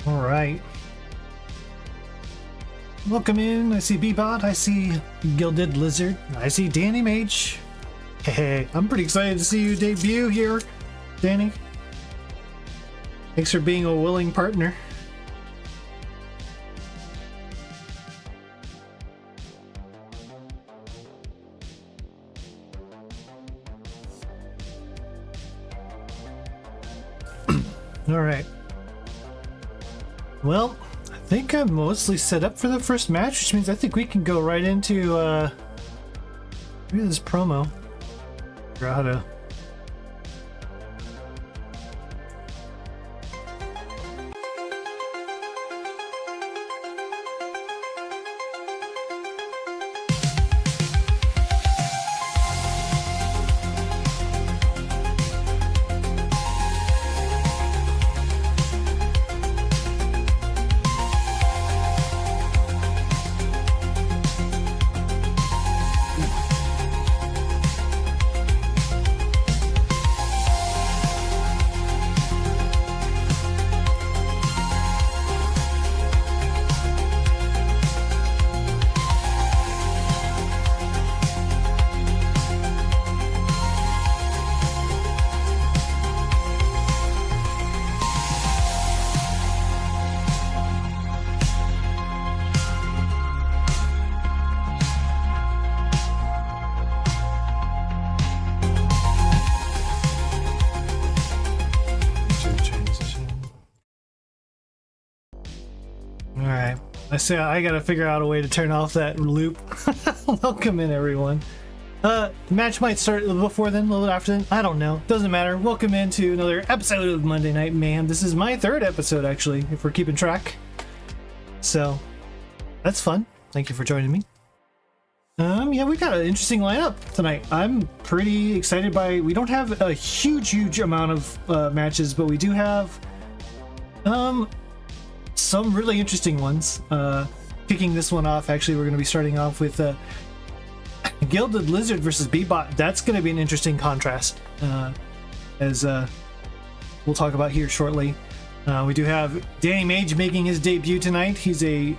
All right. Welcome in. I see BBot. I see GildedLizard. I see DannyMage. Hey, I'm pretty excited to see you debut here, Danny. Thanks for being a willing partner. All right. Well, I think I'm mostly set up for the first match, which means I think we can go right into maybe this promo. Figure out how to. I gotta figure out a way to turn off that loop. Welcome in, everyone. The match might start before then, a little after then. I don't know. Doesn't matter. Welcome into another episode of Monday Night Mayhem. This is my third episode, actually, if we're keeping track. So, that's fun. Thank you for joining me. Yeah, we got an interesting lineup tonight. I'm pretty excited by. We don't have a huge amount of matches, but we do have some really interesting ones. Kicking this one off, actually, we're going to be starting off with GildedLizard versus BBot. That's going to be an interesting contrast, as we'll talk about here shortly. We do have DannyMage making his debut tonight. He's a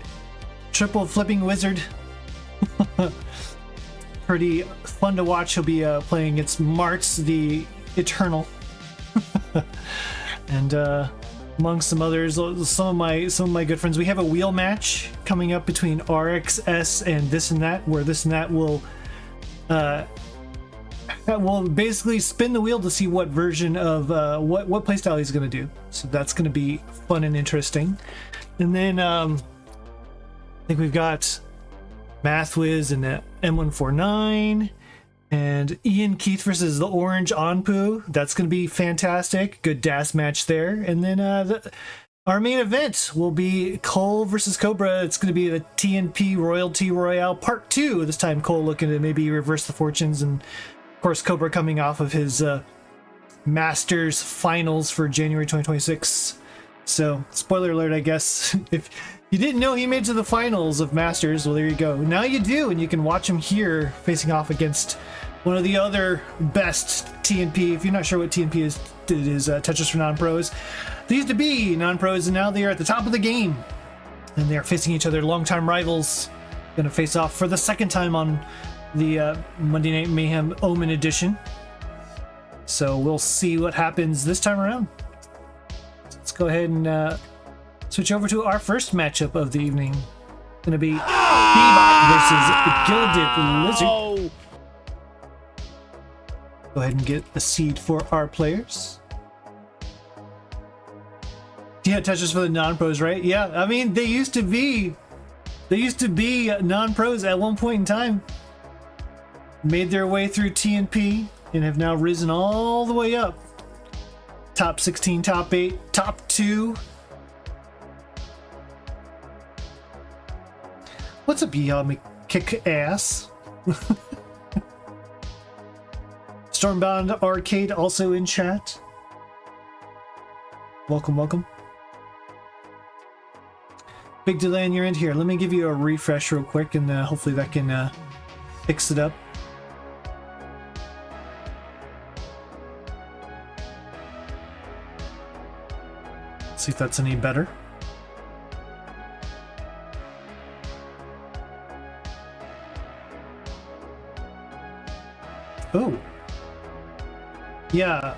triple flipping wizard. Pretty fun to watch. He'll be playing against Marts, the Eternal. And among some others, some of my good friends. We have a wheel match coming up between RXS and ThisinThat, where ThisinThat will basically spin the wheel to see what version of what playstyle he's going to do. So that's going to be fun and interesting. And then I think we've got Mathwiz and the M149. And IanKeith versus the Orange Anpu. That's going to be fantastic. Good DAS match there. And then our main event will be Cole versus Cobra. It's going to be the TNP Royalty Royale Part 2. This time Cole looking to maybe reverse the fortunes. And of course Cobra coming off of his Masters Finals for January 2026. So, spoiler alert, I guess. If you didn't know he made it to the finals of Masters, well, there you go. Now you do, and you can watch him here facing off against one of the other best TNP. If you're not sure what TNP is, it is Tetris for Non-Pros. They used to be non-pros, and now they are at the top of the game. And they are facing each other, longtime rivals. Going to face off for the second time on the Monday Night Mayhem Omen edition. So we'll see what happens this time around. Let's go ahead and switch over to our first matchup of the evening. Going to be BBot versus GildedLizard. Go ahead and get a seed for our players. Yeah, Tetris for the non-pros, right? Yeah, I mean, they used to be non-pros at one point in time. Made their way through TNP and have now risen all the way up. Top 16, top 8, top 2. What's up, y'all? Kick ass. Stormbound Arcade also in chat. Welcome. Big delay on your end here. Let me give you a refresh real quick, and hopefully that can fix it up. See if that's any better. Oh. Yeah,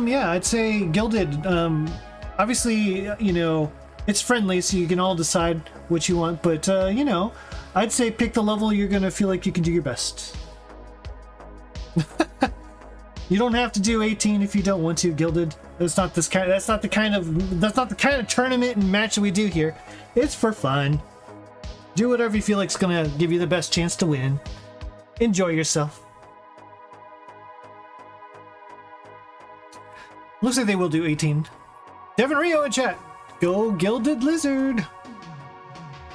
yeah, I'd say Gilded. Obviously, you know, it's friendly, so you can all decide what you want, but, you know, I'd say pick the level you're gonna feel like you can do your best. You don't have to do 18 if you don't want to, Gilded. That's not the kind of tournament and match that we do here. It's for fun. Do whatever you feel like's gonna give you the best chance to win. Enjoy yourself. Looks like they will do 18. Devin Rio in chat. Go GildedLizard.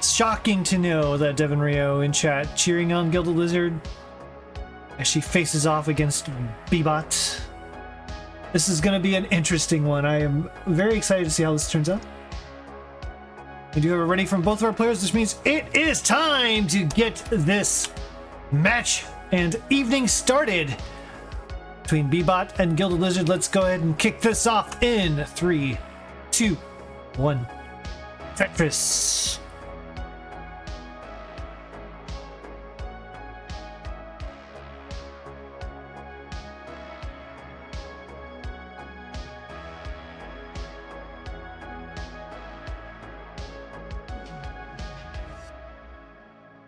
Shocking to know that Devin Rio in chat cheering on GildedLizard as she faces off against BBot. This is going to be an interesting one. I am very excited to see how this turns out. We do have a ready from both of our players, which means it is time to get this match and evening started between BBot and GildedLizard. Let's go ahead and kick this off in 3, 2, 1. Tetris.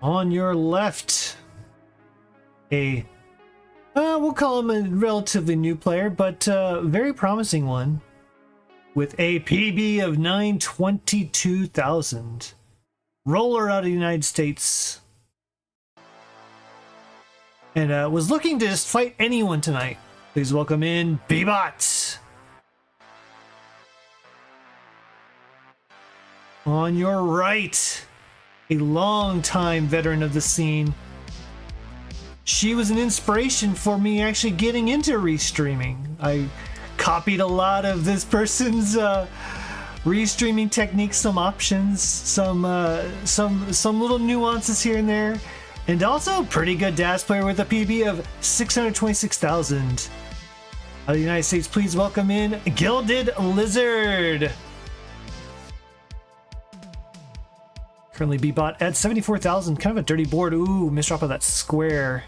On your left, we'll call him a relatively new player, but very promising one, with a PB of 922,000. Roller out of the United States. And was looking to just fight anyone tonight. Please welcome in BBot. On your right, a long-time veteran of the scene. She was an inspiration for me actually getting into restreaming. I copied a lot of this person's restreaming techniques, some options, some little nuances here and there, and also pretty good DAS player with a PB of 626,000. Out of the United States, please welcome in GildedLizard. Currently BBot at 74,000, kind of a dirty board. Ooh, misdrop of that square.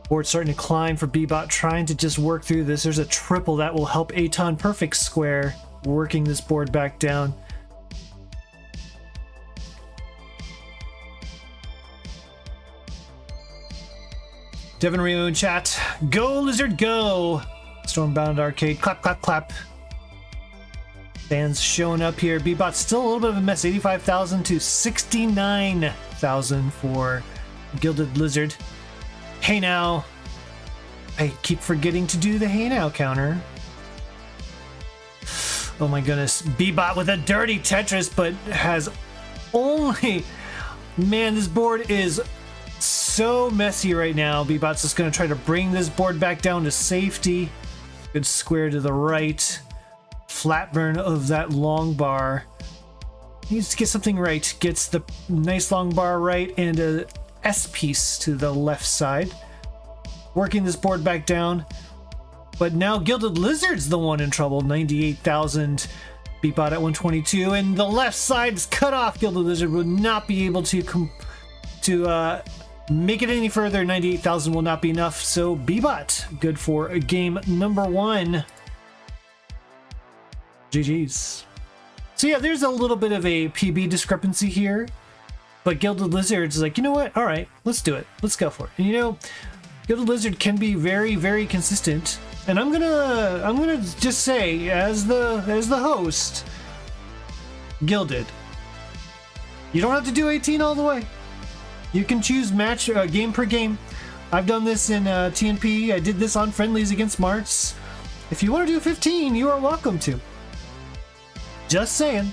Board starting to climb for BBot, trying to just work through this. There's a triple that will help Aton. Perfect square, working this board back down. Devin Rio in chat. Go, Lizard, go! Stormbound Arcade, clap, clap, clap. Fans showing up here. BBot's still a little bit of a mess. 85,000 to 69,000 for GildedLizard. Hey now. I keep forgetting to do the hey now counter. Oh my goodness. BBot with a dirty Tetris, but has only... Man, this board is so messy right now. BBot's just going to try to bring this board back down to safety. Good square to the right. Flat burn of that long bar. Needs to get something right. Gets the nice long bar right and a S piece to the left side. Working this board back down. But now GildedLizard's the one in trouble. 98,000. BBot at 122. And the left side's cut off. GildedLizard will not be able to make it any further. 98,000 will not be enough. So BBot, good for game number 1. GG's. So yeah, there's a little bit of a PB discrepancy here, but GildedLizard's like, you know what? All right, let's do it. Let's go for it. And you know, GildedLizard can be very, very consistent. And I'm gonna just say, as the host, Gilded, you don't have to do 18 all the way. You can choose match game per game. I've done this in TNP. I did this on friendlies against Marts. If you want to do 15, you are welcome to. Just saying.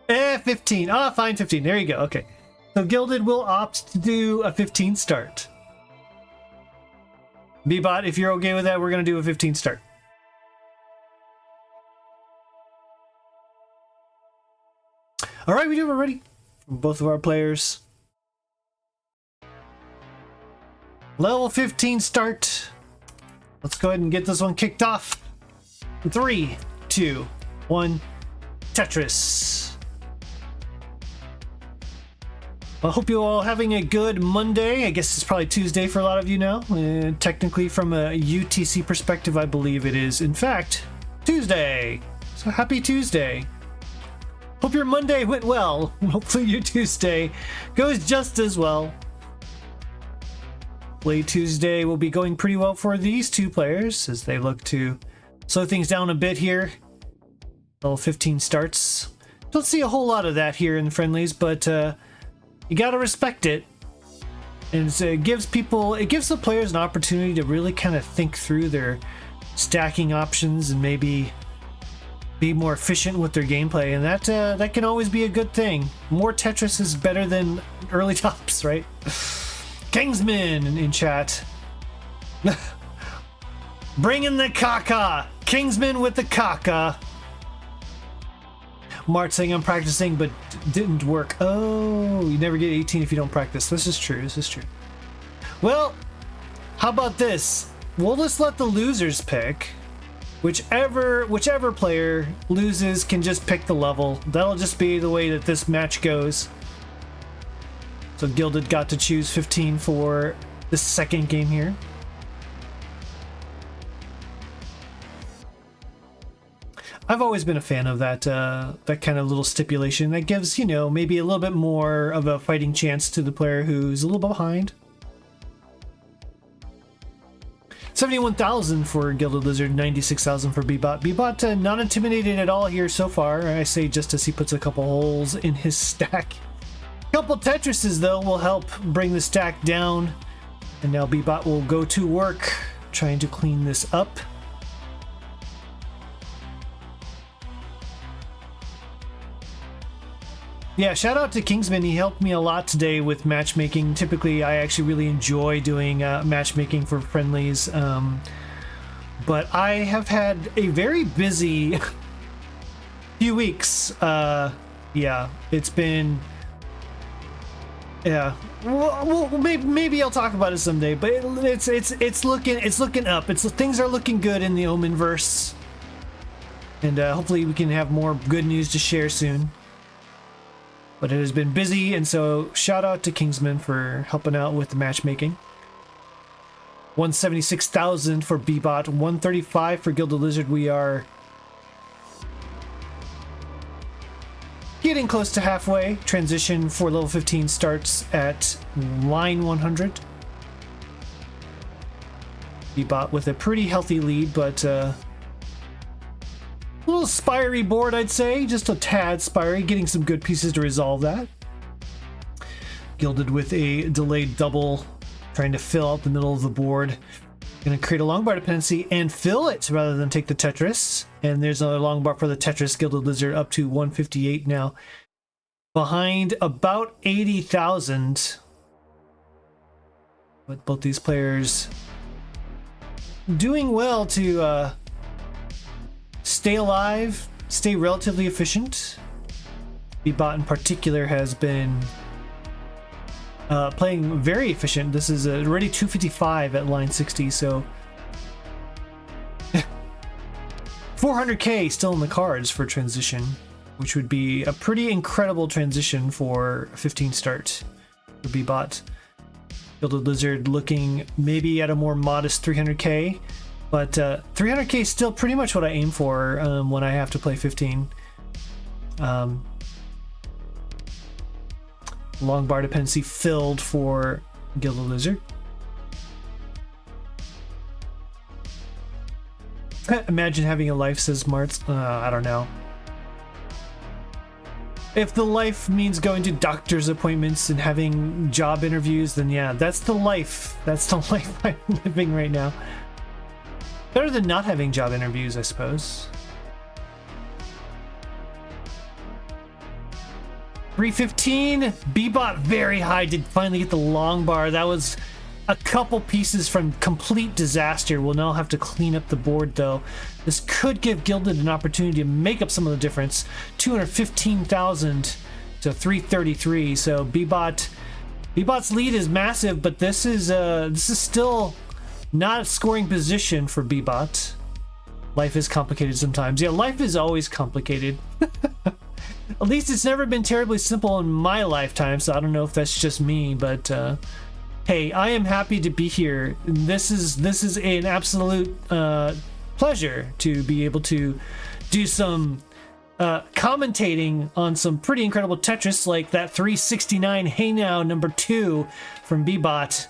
15. Ah, fine, 15. There you go. Okay. So Gilded will opt to do a 15 start. BBot, if you're okay with that, we're going to do a 15 start. All right, we do. We're ready. From both of our players. Level 15 start. Let's go ahead and get this one kicked off. 3, 2, 1. Tetris. I hope you're all having a good Monday. I guess it's probably Tuesday for a lot of you now. Technically, from a UTC perspective, I believe it is, in fact, Tuesday. So happy Tuesday. Hope your Monday went well. Hopefully your Tuesday goes just as well. Late Tuesday will be going pretty well for these two players as they look to slow things down a bit here. Level 15 starts. Don't see a whole lot of that here in the friendlies, but you gotta respect it. And it gives the players an opportunity to really kind of think through their stacking options and maybe be more efficient with their gameplay, and that can always be a good thing. More Tetris is better than early tops, right? Kingsman in chat. Bringing the caca. Kingsman with the caca. Marts saying I'm practicing but didn't work. Oh, you never get 18 if you don't practice. This is true. This is true. Well, how about this? We'll just let the losers pick. Whichever player loses can just pick the level. That'll just be the way that this match goes. So Gilded got to choose 15 for the second game here. I've always been a fan of that kind of little stipulation that gives, you know, maybe a little bit more of a fighting chance to the player who's a little bit behind. 71,000 for GildedLizard, 96,000 for BBot. BBot not intimidated at all here so far. I say just as he puts a couple holes in his stack. A couple Tetrises though will help bring the stack down. And now BBot will go to work trying to clean this up. Yeah, shout out to Kingsman. He helped me a lot today with matchmaking. Typically, I actually really enjoy doing matchmaking for friendlies. But I have had a very busy few weeks. Yeah, it's been... Yeah, well, maybe I'll talk about it someday. But it's looking up. Things are looking good in the Omenverse, and hopefully we can have more good news to share soon. But it has been busy, and so shout out to Kingsman for helping out with the matchmaking. 176,000 for BBot, 135 for GildedLizard. We are getting close to halfway. Transition for level 15 starts at line 100. BBot with a pretty healthy lead, but a little spiry board, I'd say. Just a tad spiry, getting some good pieces to resolve that. Gilded with a delayed double, trying to fill out the middle of the board. Gonna create a long bar dependency and fill it rather than take the Tetris. And there's another long bar for the Tetris. GildedLizard up to 158 now. Behind about 80,000. But both these players doing well to stay alive, stay relatively efficient. BBot in particular has been playing very efficient. This is already 255 at line 60, so 400k still in the cards for transition, which would be a pretty incredible transition for 15 start for BBot. GildedLizard looking maybe at a more modest 300k. But 300k is still pretty much what I aim for when I have to play 15. Long bar dependency filled for GildedLizard. Imagine having a life, says Marts. I don't know. If the life means going to doctor's appointments and having job interviews, then yeah, that's the life. That's the life I'm living right now. Better than not having job interviews, I suppose. 315. BBot very high. Did finally get the long bar. That was a couple pieces from complete disaster. We'll now have to clean up the board, though. This could give Gilded an opportunity to make up some of the difference. 215,000 to 333. So BBot's lead is massive, but this is still not a scoring position for BBot. Life is complicated sometimes. Yeah, life is always complicated. At least it's never been terribly simple in my lifetime, so I don't know if that's just me, but hey, I am happy to be here. This is an absolute pleasure to be able to do some commentating on some pretty incredible Tetris, like that 369 Hey Now #2 from BBot.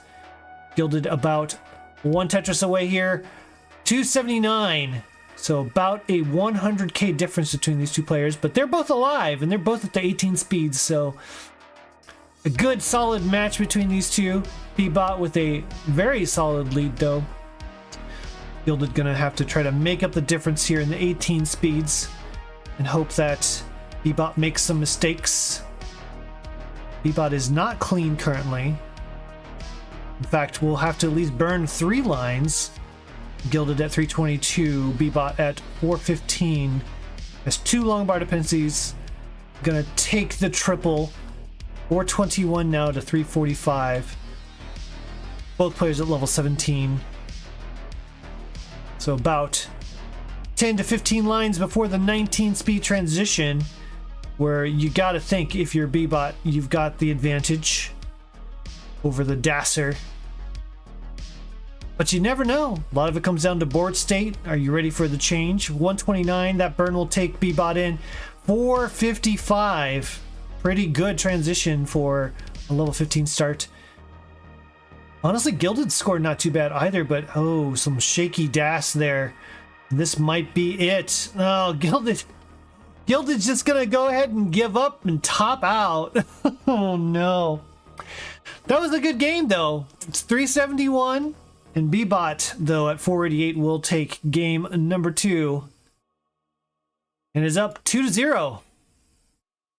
Gilded about one Tetris away here. 279. So about a 100k difference between these two players, but they're both alive and they're both at the 18 speeds, so a good solid match between these two. BBot with a very solid lead though. Gilded gonna have to try to make up the difference here in the 18 speeds and hope that BBot makes some mistakes. BBot is not clean currently. In fact, we'll have to at least burn 3 lines. Gilded at 322, BBot at 415. Has 2 long bar dependencies. Gonna take the triple. 421 now to 345. Both players at level 17. So about 10 to 15 lines before the 19 speed transition, where you gotta think if you're BBot, you've got the advantage over the Dasser. But you never know. A lot of it comes down to board state. Are you ready for the change? 129, that burn will take BBot in. 455. Pretty good transition for a level 15 start. Honestly, Gilded scored not too bad either, but oh, some shaky dash there. This might be it. Oh, Gilded's just gonna go ahead and give up and top out. Oh no. That was a good game though. It's 371. And BBot, though, at 488 will take game #2 and is up 2-0.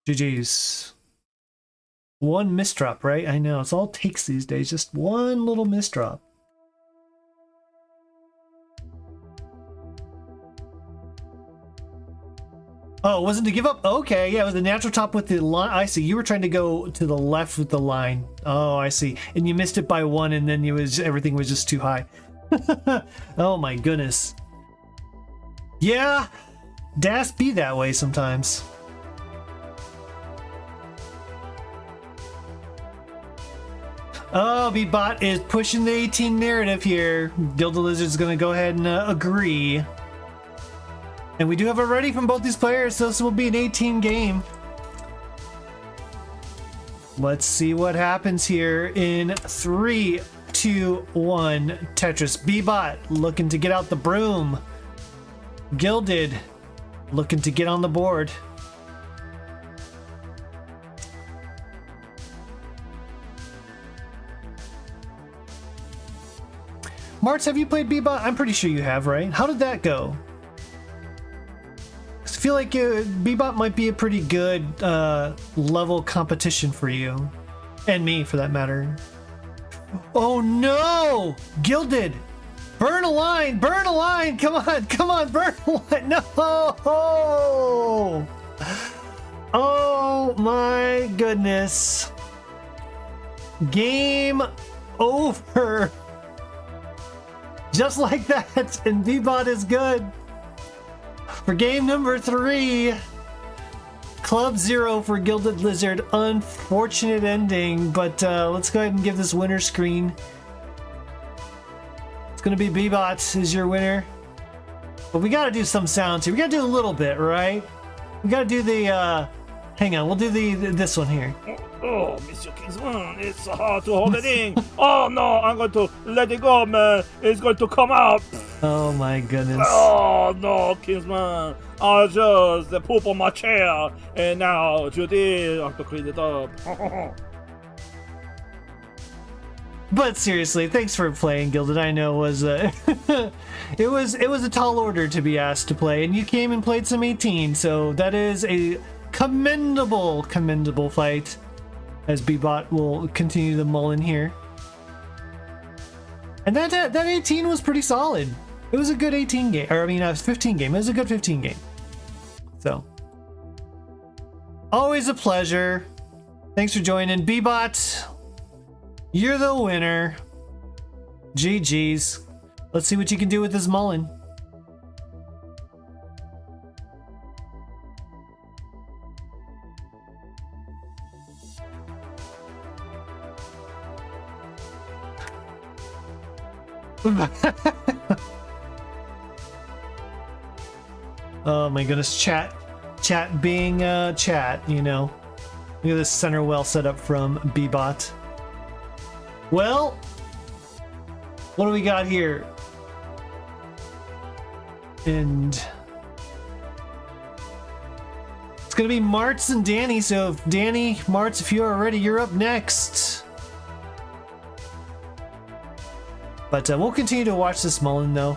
GG's. One misdrop, right? I know, it's all it takes these days. Just one little misdrop. Oh, it wasn't to give up? Okay, yeah, it was the natural top with the line. I see. You were trying to go to the left with the line. Oh, I see. And you missed it by 1, and then everything was just too high. Oh my goodness. Yeah, DAS be that way sometimes. Oh, BBot is pushing the 18 narrative here. GildedLizard's gonna go ahead and agree. And we do have a ready from both these players, so this will be an 18 game. Let's see what happens here in 3, 2, 1. Tetris. BBot looking to get out the broom. Gilded looking to get on the board. Marts, have you played BBot? I'm pretty sure you have, right? How did that go? I feel like BBot might be a pretty good level competition for you. And me, for that matter. Oh no! Gilded! Burn a line! Burn a line! Come on! Come on! Burn a line! No! Oh my goodness. Game over. Just like that. And BBot is good. For game #3, Club 0 for GildedLizard. Unfortunate ending, but let's go ahead and give this winner screen. It's gonna be BBot is your winner. But we gotta do some sounds here. We gotta do a little bit, right? We gotta do the, hang on, we'll do this one here. Oh, Mr. Kingsman, it's so hard to hold it in. Oh no, I'm going to let it go, man. It's going to come out. Oh my goodness. Oh no, Kingsman. I just poop on my chair. And now, Judy, I have to clean it up. But seriously, thanks for playing, Gilded. I know it was it was a tall order to be asked to play, and you came and played some 18, so that is a commendable fight. As BBot will continue the Mullen here. And that 18 was pretty solid. It was a good 18 game. Or I mean, it was 15 game. It was a good 15 game. So. Always a pleasure. Thanks for joining. BBot, you're the winner. GG's. Let's see what you can do with this Mullen. Oh my goodness, chat being chat, you know. Look at this center well set up from BBot. Well, what do we got here? And it's gonna be Marts and Danny, so if Danny, Marts, if you are ready, you're up next. But we'll continue to watch this Mullen though.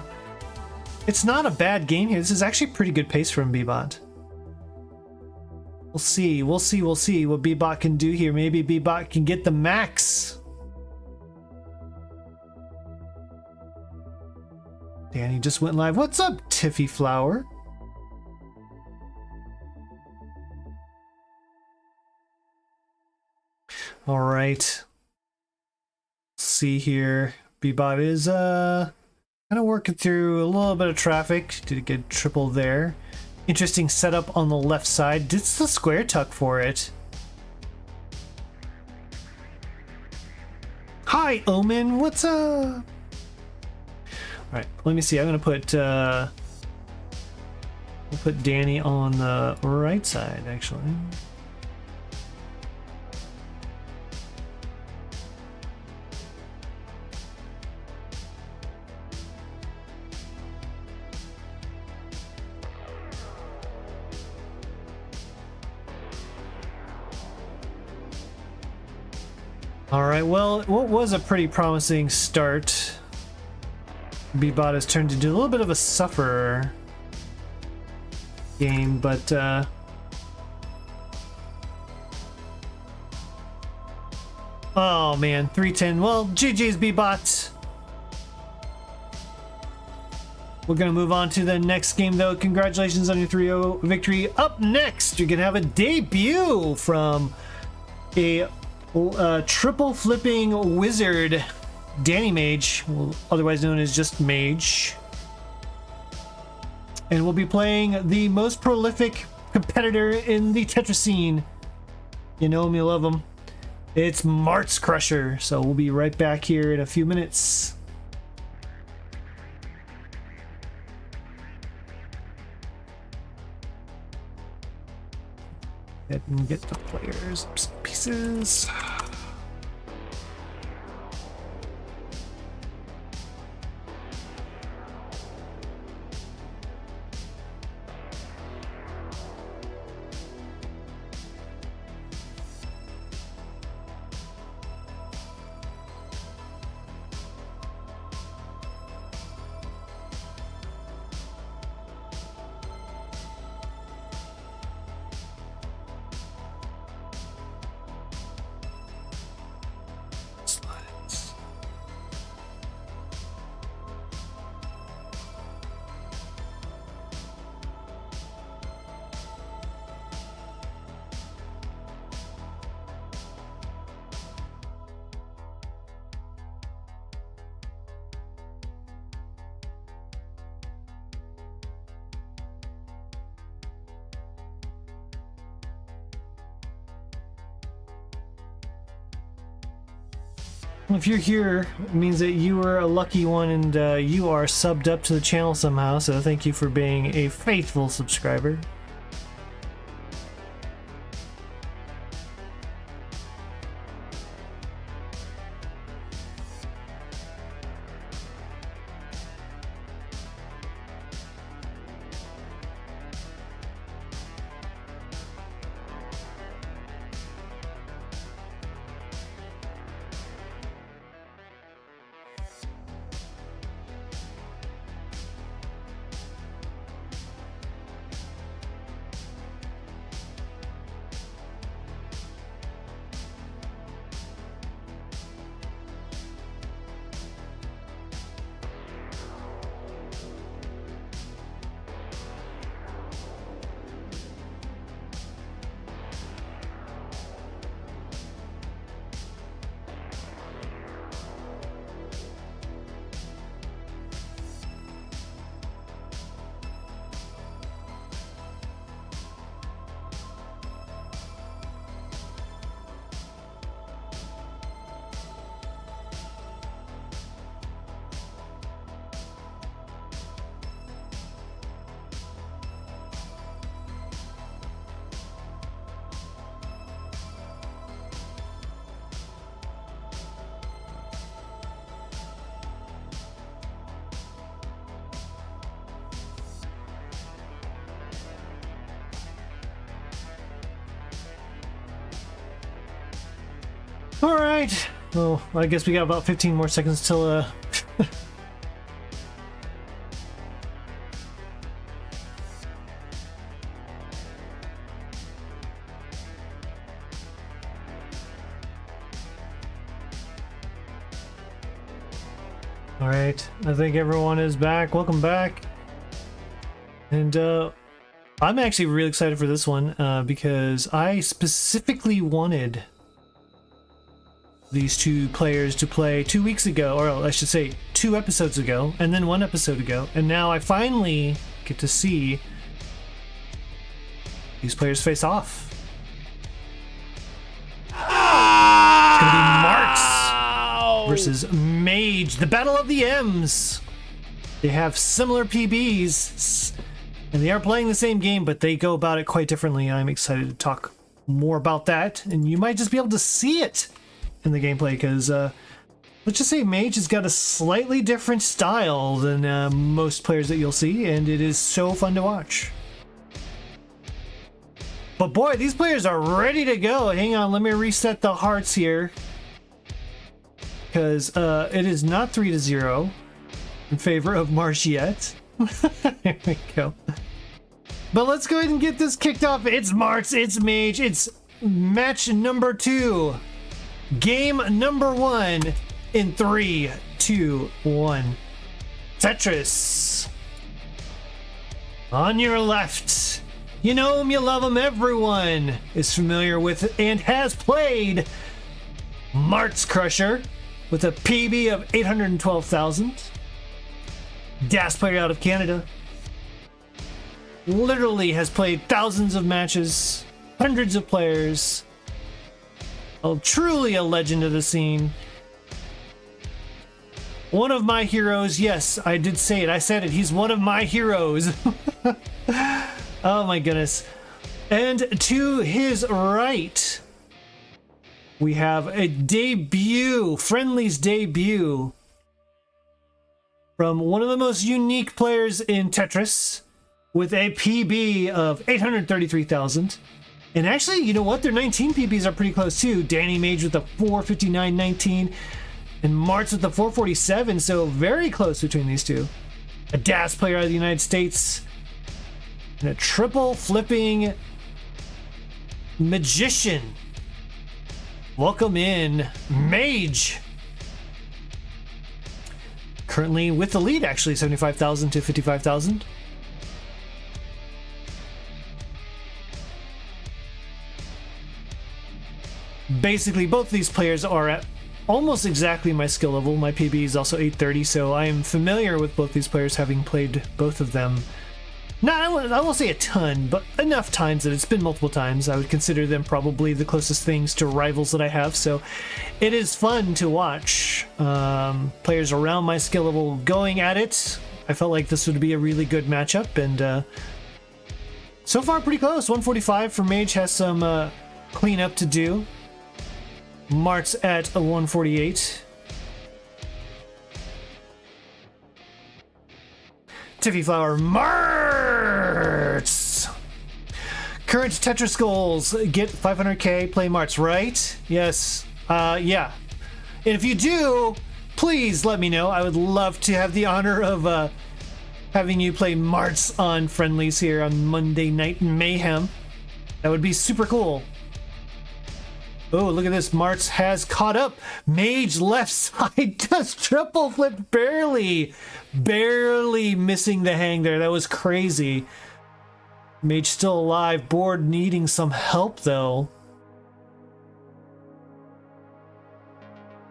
It's not a bad game here. This is actually pretty good pace from BBot. We'll see what BBot can do here. Maybe BBot can get the max. Danny just went live. What's up, Tiffy Flower? All right. See here. BBot is kind of working through a little bit of traffic. Did a good triple there. Interesting setup on the left side. It's the square tuck for it. Hi, Omen. What's up? All right, let me see. I'm gonna put we'll put Danny on the right side, actually. Alright, well, what was a pretty promising start, BBot has turned into a little bit of a sufferer game, but oh man, 310. Well, GG's BBot. We're gonna move on to the next game though. Congratulations on your 3-0 victory. Up next, you're gonna have a debut from a triple flipping wizard, DannyMage, otherwise known as just Mage. And we'll be playing the most prolific competitor in the Tetra scene. You know him, you love him. It's Marts Crusher. So we'll be right back here in a few minutes. Go ahead and get the players some pieces. If you're here, it means that you are a lucky one and you are subbed up to the channel somehow, so thank you for being a faithful subscriber. All right. Well, I guess we got about 15 more seconds till All right. I think everyone is back. Welcome back. And I'm actually really excited for this one because I specifically wanted these two players to play 2 weeks ago, or I should say 2 episodes ago, and then 1 episode ago, and now I finally get to see these players face off. It's gonna be Marts versus Mage, the Battle of the M's. They have similar PBs, and they are playing the same game, but they go about it quite differently. I'm excited to talk more about that, and you might just be able to see it in the gameplay, because let's just say Mage has got a slightly different style than most players that you'll see, and it is so fun to watch. But boy, these players are ready to go. Hang on, let me reset the hearts here, because it is not 3-0 in favor of Marsh yet. There we go. But let's go ahead and get this kicked off. It's Marts, it's Mage, it's match number 2. Game number 1 in 3, 2, 1. Tetris. On your left, you know him, you love him, everyone is familiar with and has played Marts Crusher with a PB of 812,000. DAS player out of Canada. Literally has played thousands of matches, hundreds of players. Truly a legend of the scene. One of my heroes. Yes, I did say it. I said it. He's one of my heroes. Oh my goodness. And to his right, we have a debut, Friendly's debut, from one of the most unique players in Tetris with a PB of 833,000. And actually, you know what? Their 19 PBs are pretty close too. DannyMage with a 459.19 and Marts with the 447, so very close between these two. A DAS player out of the United States and a triple flipping magician. Welcome in, Mage. Currently with the lead, actually, 75,000 to 55,000. Basically, both these players are at almost exactly my skill level. My PB is also 830, so I am familiar with both these players, having played both of them. I won't say a ton, but enough times that it's been multiple times. I would consider them probably the closest things to rivals that I have, so it is fun to watch players around my skill level going at it. I felt like this would be a really good matchup, and so far pretty close. 145 for Mage, has some cleanup to do. Marts at a 148. Tiffy Flower Marts. Current Tetris goals: get 500k, play Marts, right? Yes. Yeah. And if you do, please let me know. I would love to have the honor of having you play Marts on friendlies here on Monday Night Mayhem. That would be super cool. Oh, look at this. Marts has caught up. Mage left side does triple flip, barely missing the hang there. That was crazy. Mage still alive. Board needing some help, though.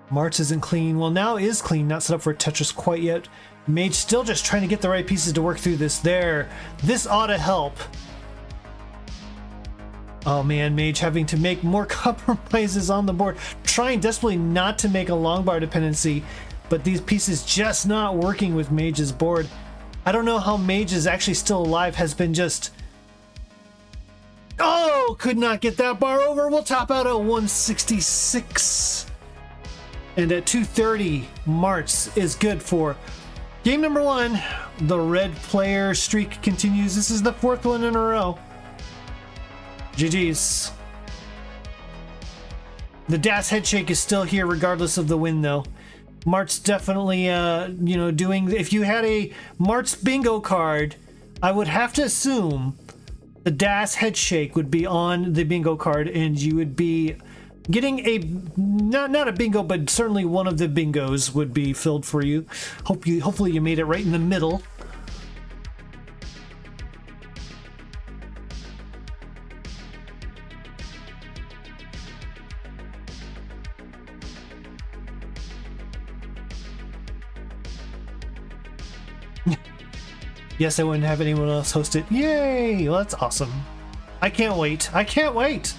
Marts isn't clean. Well, now is clean. Not set up for Tetris quite yet. Mage still just trying to get the right pieces to work through this there. This ought to help. Oh man, Mage having to make more compromises on the board, trying desperately not to make a long bar dependency, but these pieces just not working with Mage's board. I don't know how Mage is actually still alive, has been just... Oh, could not get that bar over. We'll top out at 166. And at 230, Marts is good for game number 1. The red player streak continues. This is the 4th one in a row. GG's. The DAS headshake is still here regardless of the win, though. Marts definitely, you know, doing... If you had a Marts bingo card, I would have to assume the DAS headshake would be on the bingo card, and you would be getting a... Not a bingo, but certainly one of the bingos would be filled for you. Hopefully you made it right in the middle. Yes, I wouldn't have anyone else host it. Yay! Well, that's awesome. I can't wait. I can't wait!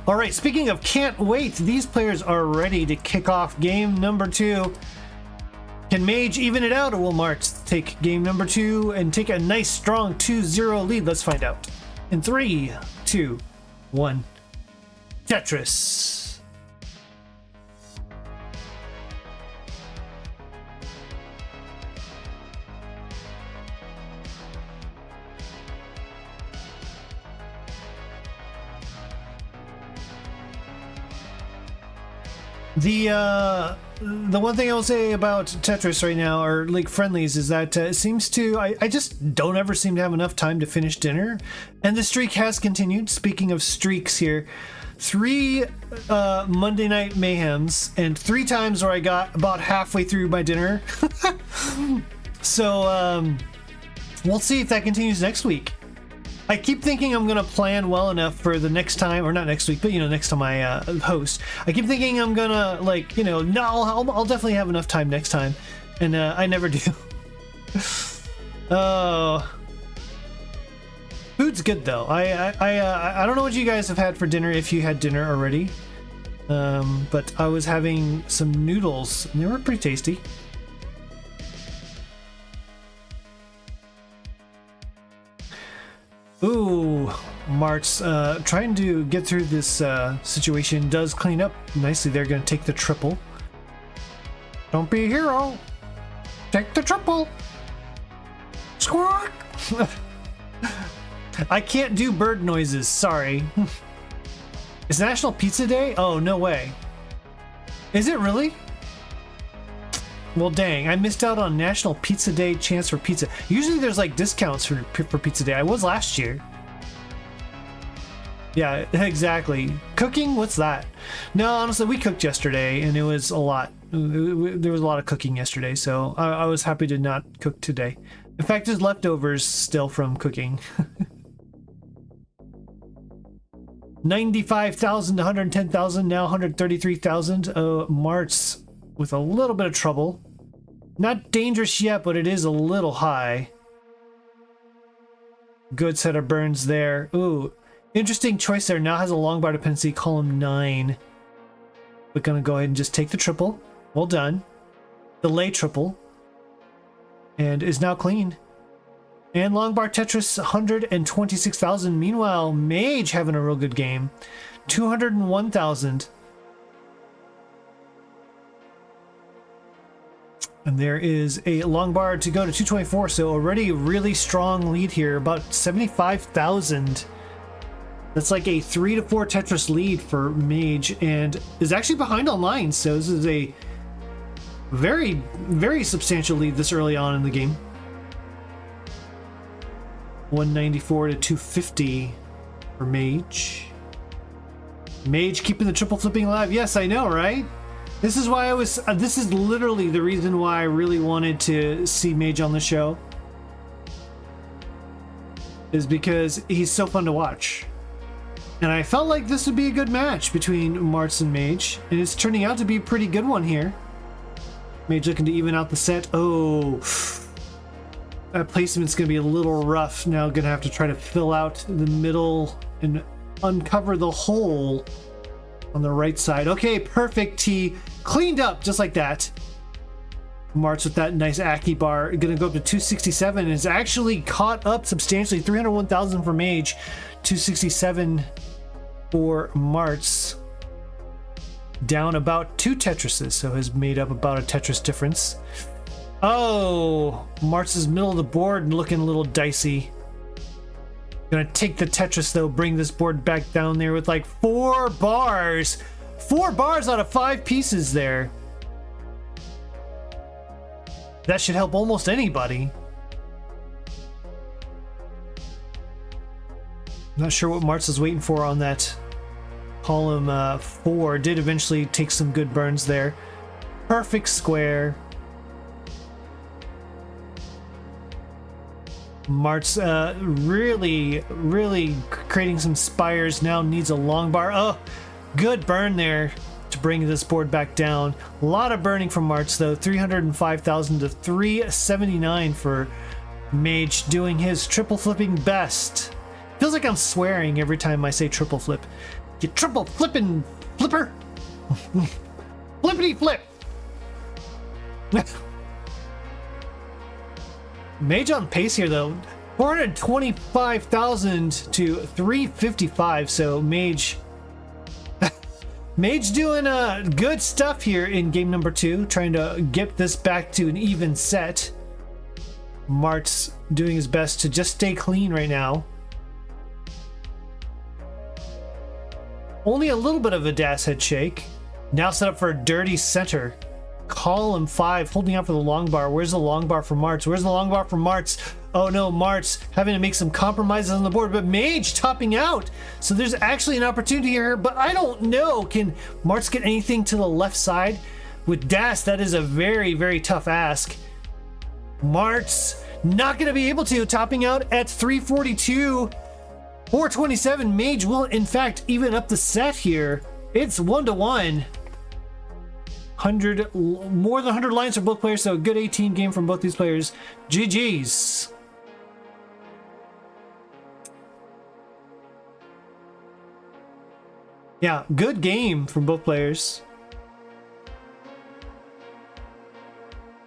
Alright, speaking of can't wait, these players are ready to kick off game number 2. Can Mage even it out, or will Marts take game number 2 and take a nice strong 2-0 lead? Let's find out. In 3, 2, 1. Tetris. The one thing I will say about Tetris right now, or like friendlies, is that it seems to... I just don't ever seem to have enough time to finish dinner. And the streak has continued. Speaking of streaks here, 3 Monday night mayhems, and 3 times where I got about halfway through my dinner. So, we'll see if that continues next week. I keep thinking I'm gonna plan well enough for the next time, or not next week, but you know, next time I host. I keep thinking I'm gonna, like, you know, no, I'll definitely have enough time next time, and I never do. Oh, food's good though. I don't know what you guys have had for dinner, if you had dinner already, but I was having some noodles, and they were pretty tasty. Ooh, Marts trying to get through this situation does clean up nicely. They're going to take the triple. Don't be a hero. Take the triple. Squawk. I can't do bird noises. Sorry. It's National Pizza Day? Oh, no way. Is it really? Well, dang, I missed out on National Pizza Day chance for pizza. Usually there's like discounts for Pizza Day. I was last year. Yeah, exactly. Cooking? What's that? No, honestly, we cooked yesterday and it was a lot. There was a lot of cooking yesterday, so I was happy to not cook today. In fact, there's leftovers still from cooking. 95,000 to 110,000, now 133,000. Marts with a little bit of trouble. Not dangerous yet, but it is a little high. Good set of burns there. Ooh, interesting choice there. Now has a long bar dependency, column 9. We're gonna go ahead and just take the triple. Well done. Delay triple. And is now clean. And long bar Tetris, 126,000. Meanwhile, Mage having a real good game. 201,000. And there is a long bar to go to 224, so already a really strong lead here, about 75,000. That's like a 3 to 4 Tetris lead for Mage, and is actually behind online, so this is a very, very substantial lead this early on in the game. 194 to 250 for Mage. Mage keeping the triple flipping alive. Yes, I know, right? This is why I was, this is literally the reason why I really wanted to see Mage on the show. Is because he's so fun to watch. And I felt like this would be a good match between Marts and Mage. And it's turning out to be a pretty good one here. Mage looking to even out the set. Oh, that placement's going to be a little rough. Now going to have to try to fill out the middle and uncover the hole on the right side. Okay, perfect T. Cleaned up just like that. Marts with that nice Aki bar. Gonna go up to 267 and is actually caught up substantially. 301,000 for Mage. 267 for Marts. Down about 2 Tetrises, so has made up about a Tetris difference. Oh, Marts is middle of the board and looking a little dicey. Gonna take the Tetris though, bring this board back down there with like 4 bars. 4 bars out of 5 pieces there. That should help almost anybody. Not sure what Marts is waiting for on that column 4. Did eventually take some good burns there. Perfect square. Marts really creating some spires. Now needs a long bar. Oh, good burn there to bring this board back down. A lot of burning from Marts though. 305,000 to 379 for Mage, doing his triple flipping best. Feels like I'm swearing every time I say triple flip. You triple flipping flipper. Flippity flip. Mage on pace here though. 425,000 to 355. So Mage doing good stuff here in game number 2, trying to get this back to an even set. Marts doing his best to just stay clean right now. Only a little bit of a Das head shake. Now set up for a dirty center. Column 5, holding out for the long bar. Where's the long bar for Marts? Where's the long bar for Marts? Oh no, Marts having to make some compromises on the board, but Mage topping out. So there's actually an opportunity here, but I don't know. Can Marts get anything to the left side? With Das, that is a very, very tough ask. Marts not going to be able to, topping out at 342. 427. Mage will, in fact, even up the set here. It's 1-1. 100, more than 100 lines for both players, so a good 18 game from both these players. GG's. Yeah, good game from both players.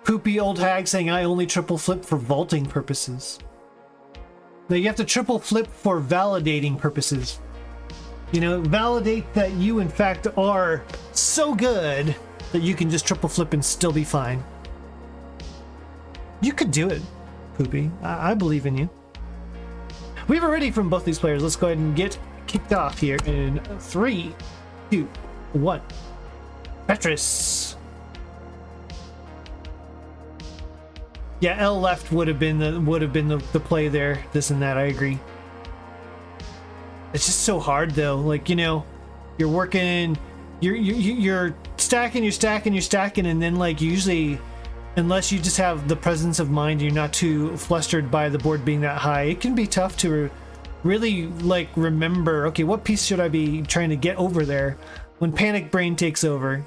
Poopy old hag saying I only triple flip for vaulting purposes. Now you have to triple flip for validating purposes. You know, validate that you in fact are so good that you can just triple flip and still be fine. You could do it, Poopy. I believe in you. We have a ready from both these players. Let's go ahead and get kicked off here in 3, 2, 1. Petrus. Yeah, L left would have been the play there. This and that, I agree. It's just so hard though. Like, you know, you're working, you're stacking, and then like usually, unless you just have the presence of mind, you're not too flustered by the board being that high. It can be tough to really like remember. Okay, what piece should I be trying to get over there when panic brain takes over?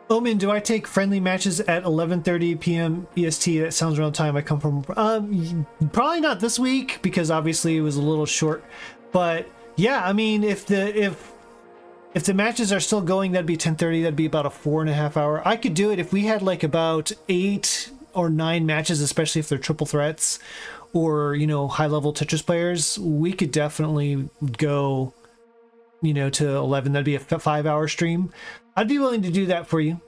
Omen, do I take friendly matches at 11:30 p.m. EST? That sounds around the time I come from. Probably not this week because obviously it was a little short. But yeah, I mean, if the matches are still going, that'd be 10:30. That'd be about a 4.5 hour. I could do it if we had like about 8 or 9 matches, especially if they're triple threats or, you know, high level Tetris players. We could definitely go, you know, to 11. That'd be a 5-hour stream. I'd be willing to do that for you,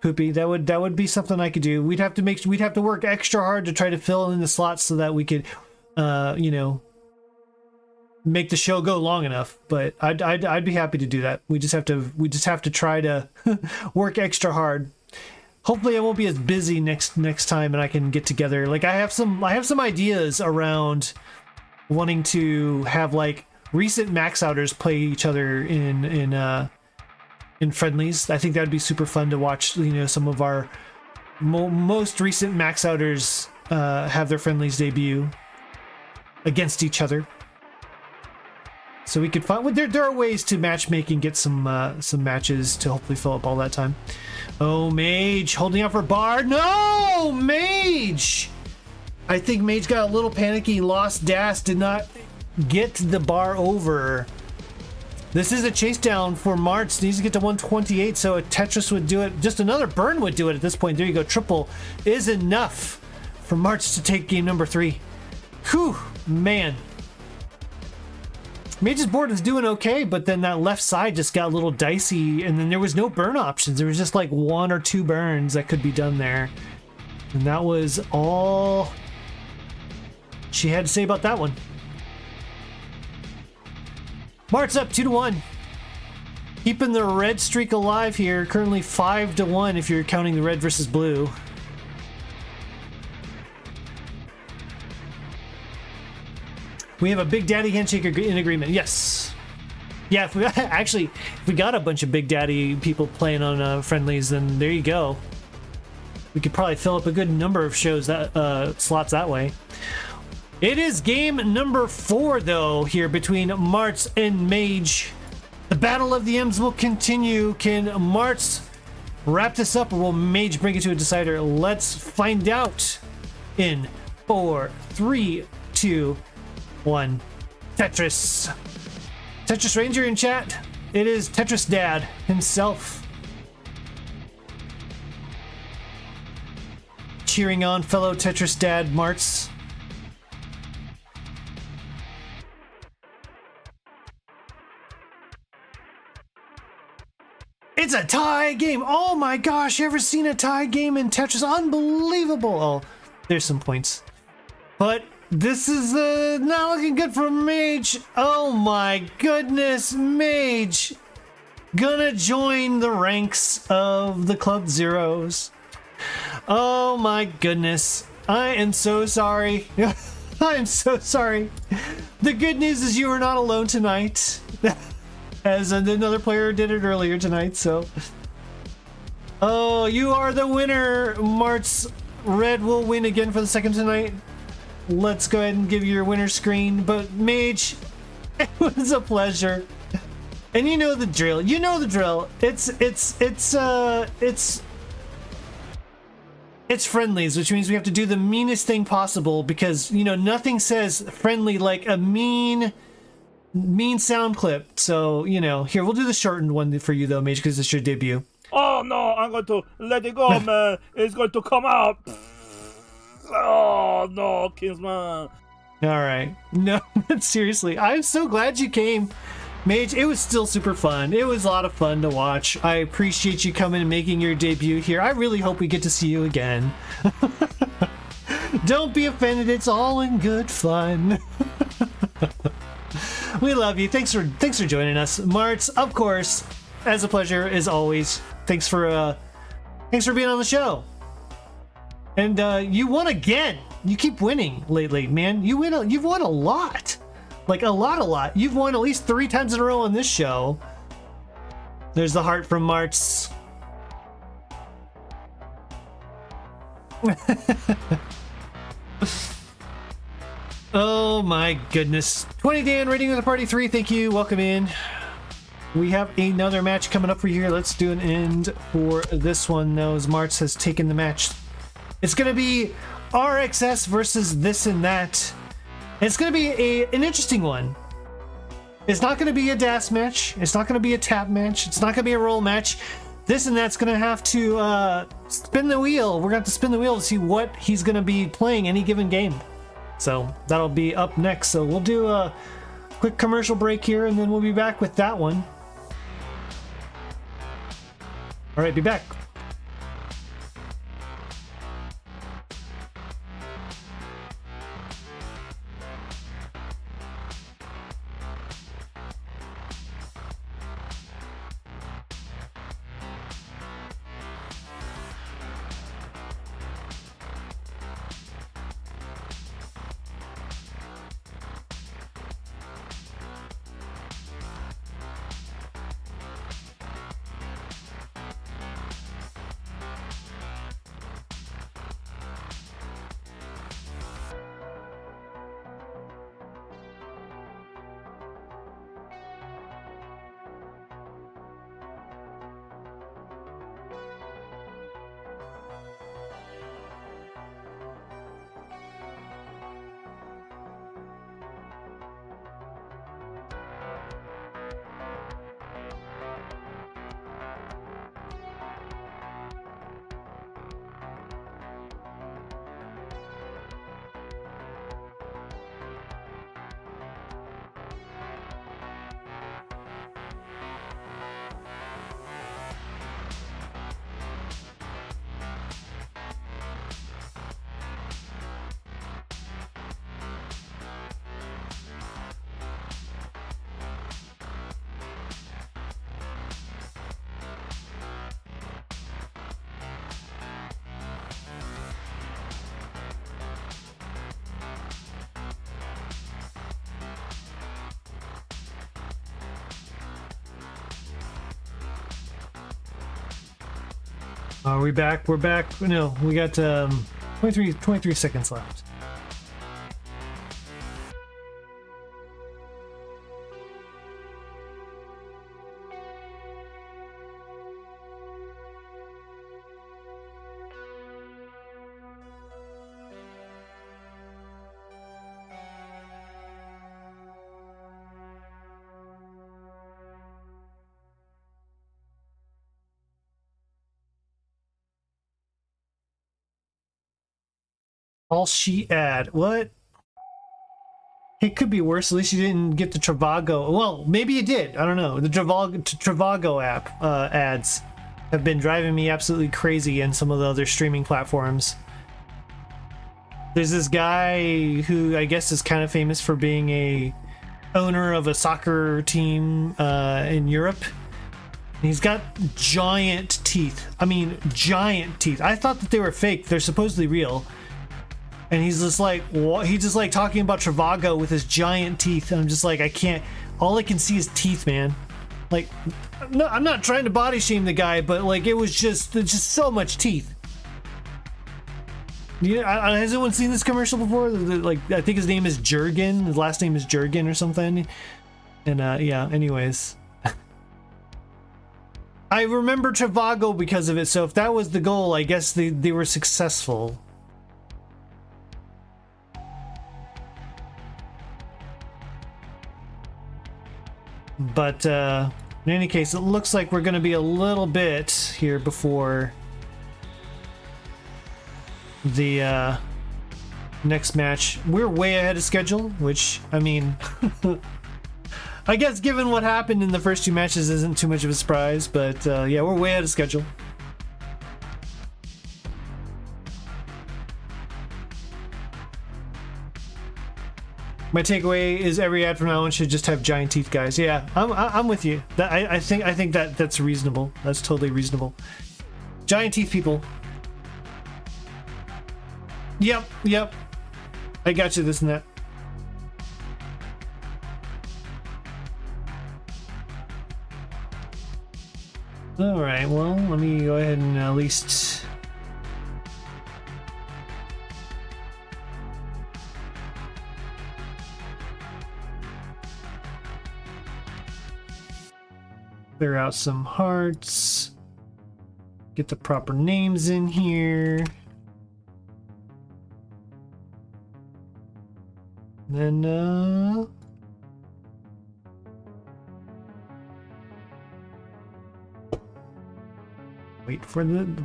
Poopy. That would be something I could do. We'd have to work extra hard to try to fill in the slots so that we could, you know, make the show go long enough. But I'd be happy to do that. We just have to try to work extra hard. Hopefully, I won't be as busy next time, and I can get together. Like I have some ideas around wanting to have like recent max outers play each other in friendlies. I think that'd be super fun to watch. You know, some of our most recent max outers have their friendlies debut against each other. So we could find there are ways to matchmake and get some matches to hopefully fill up all that time. Oh, Mage holding out for bar. No, Mage. I think Mage got a little panicky. Lost Das. Did not get the bar over. This is a chase down for Marts. Needs to get to 128, so a Tetris would do it. Just another burn would do it at this point. There you go. Triple is enough for Marts to take game number 3. Whew, man. Mage's board is doing okay, but then that left side just got a little dicey, and then there was no burn options. There was just like 1 or 2 burns that could be done there. And that was all she had to say about that one. Marts up 2-1. Keeping the red streak alive here. Currently 5-1 if you're counting the red versus blue. We have a Big Daddy handshake in agreement. Yes. Yeah, if we got a bunch of Big Daddy people playing on friendlies, then there you go. We could probably fill up a good number of shows that slots that way. It is game number 4 though here between Marts and Mage. The battle of the M's will continue. Can Marts wrap this up, or will Mage bring it to a decider? Let's find out in 4, 3, 2, 1. Tetris. Tetris Ranger in chat. It is Tetris Dad himself. Cheering on fellow Tetris Dad Marts. It's a tie game. Oh my gosh, you ever seen a tie game in Tetris? Unbelievable. Oh, there's some points. But this is not looking good for Mage. Oh my goodness, Mage. Gonna join the ranks of the Club Zeros. Oh my goodness. I am so sorry. I am so sorry. The good news is you are not alone tonight. As another player did it earlier tonight, so. Oh, you are the winner, Marts. Red will win again for the second tonight. Let's go ahead and give you your winner screen. But Mage, it was a pleasure. And you know the drill. You know the drill. It's friendlies, which means we have to do the meanest thing possible, because, you know, nothing says friendly like a mean sound clip. So, you know, here, we'll do the shortened one for you though, Mage, because it's your debut. Oh no, I'm going to let it go, man. It's going to come out. Oh no, Kingsman. Alright. No, seriously, I'm so glad you came, Mage. It was still super fun. It was a lot of fun to watch. I appreciate you coming and making your debut here. I really hope we get to see you again. Don't be offended, it's all in good fun. We love you. Thanks for joining us, Marts. Of course, as a pleasure as always. Thanks for being on the show. And you won again. You keep winning lately, man. You've won a lot, like a lot. You've won at least 3 times in a row on this show. There's the heart from Marts. Oh my goodness. 20 Dan rating with the party 3. Thank you. Welcome in. We have another match coming up for you here. Let's do an end for this one though, as Marts has taken the match. It's gonna be RXS versus ThisinThat. It's gonna be an interesting one. It's not gonna be a DAS match. It's not gonna be a tap match. It's not gonna be a roll match. ThisinThat's gonna have to spin the wheel. We're gonna have to spin the wheel to see what he's gonna be playing any given game. So that'll be up next. So we'll do a quick commercial break here, and then we'll be back with that one. All right, be back. Are we back? We're back. No, we got 23 seconds left. All she add. What? It could be worse. At least you didn't get the Trivago. Well, maybe you did. I don't know. The Trivago app ads have been driving me absolutely crazy in some of the other streaming platforms. There's this guy who I guess is kind of famous for being a owner of a soccer team in Europe. He's got giant teeth. I mean, giant teeth. I thought that they were fake. They're supposedly real. And he's just like, what? He's just like talking about Trivago with his giant teeth. And I'm just like, I can't, all I can see is teeth, man. Like, no, I'm not trying to body shame the guy, but like, it was just so much teeth. Yeah, has anyone seen this commercial before? Like, I think his name is Jurgen. His last name is Jurgen or something. And yeah, anyways. I remember Trivago because of it. So if that was the goal, I guess they were successful. But in any case, it looks like we're going to be a little bit here before the next match. We're way ahead of schedule, which, I mean, I guess given what happened in the first two matches isn't too much of a surprise, but yeah, we're way ahead of schedule. My takeaway is every ad from now on should just have giant teeth, guys. Yeah, I'm with you. I think that's reasonable. That's totally reasonable. Giant teeth, people. Yep. I got you. This and that. All right. Well, let me go ahead and at least. Clear out some hearts. Get the proper names in here. And then,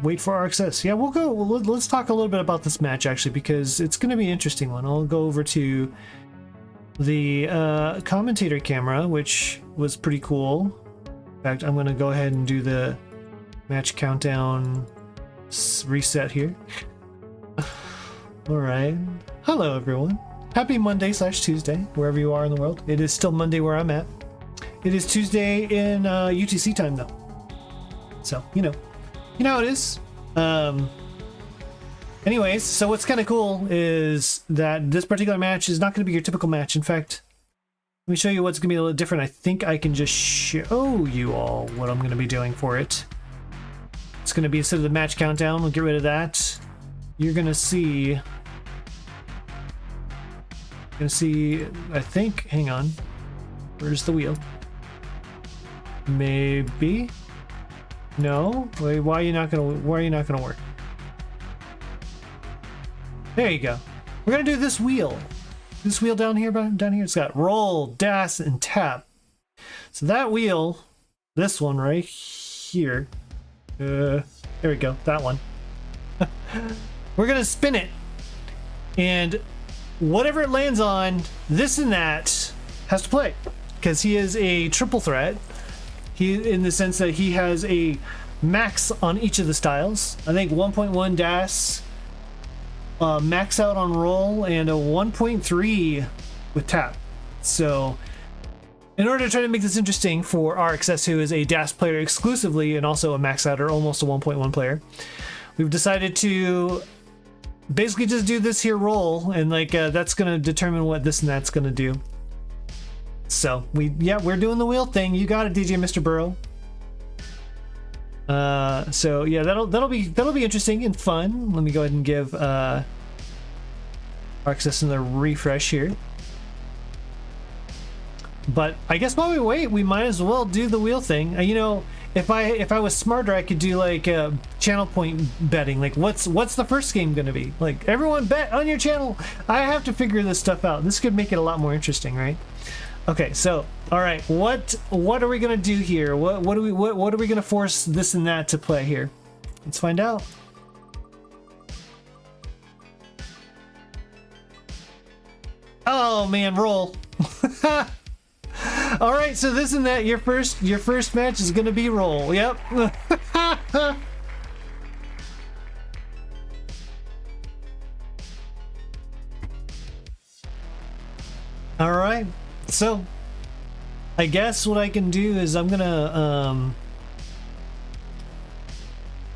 wait for our access. Yeah, we'll go. Let's talk a little bit about this match actually, because it's going to be an interesting one. I'll go over to the commentator camera, which was pretty cool. In fact, I'm going to go ahead and do the match countdown reset here. All right. Hello, everyone. Happy Monday/Tuesday, wherever you are in the world. It is still Monday where I'm at. It is Tuesday in UTC time, though. So, you know how it is. Anyways, so what's kind of cool is that this particular match is not going to be your typical match. In fact, let me show you what's going to be a little different. I think I can just show you all what I'm going to be doing for it. It's going to be, instead of the match countdown, we'll get rid of that. You're going to see... I think, hang on. Where's the wheel? Maybe? No? Wait, why are you not going to work? There you go. We're going to do this wheel. This wheel down here, it's got roll, dash, and tap. So that wheel, this one right here, there we go, that one. We're gonna spin it, and whatever it lands on, this and that has to play, because he is a triple threat. He, in the sense that he has a max on each of the styles. I think 1.1 dash. Max out on roll, and a 1.3 with tap. So in order to try to make this interesting for RXS, who is a dash player exclusively and also a max out or almost a 1.1 player, we've decided to basically just do this here roll, and like that's gonna determine what this and that's gonna do. So we're doing the wheel thing. You got it, DJ Mr. Burrow. So yeah, that'll be interesting and fun. Let me go ahead and give access in the refresh here. But I guess while we wait, we might as well do the wheel thing. You know, if I was smarter, I could do like channel point betting. Like, what's the first game gonna be? Like, everyone bet on your channel. I have to figure this stuff out. This could make it a lot more interesting, right? Okay, so all right, what are we gonna do here? What are we gonna force this and that to play here? Let's find out. Oh man, roll. All right, so this and that, your first match is gonna be roll. Yep. All right, so I guess what I can do is I'm gonna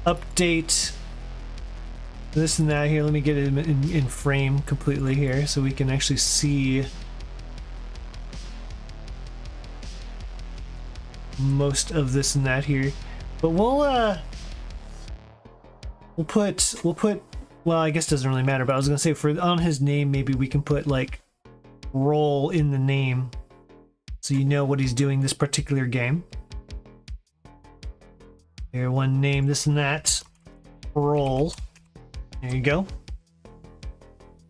update this and that here. Let me get it in frame completely here so we can actually see most of this and that here. But we'll put well, I guess it doesn't really matter, but I was gonna say for on his name maybe we can put like roll in the name so you know what he's doing this particular game. Here, one name, this and that, roll. There you go.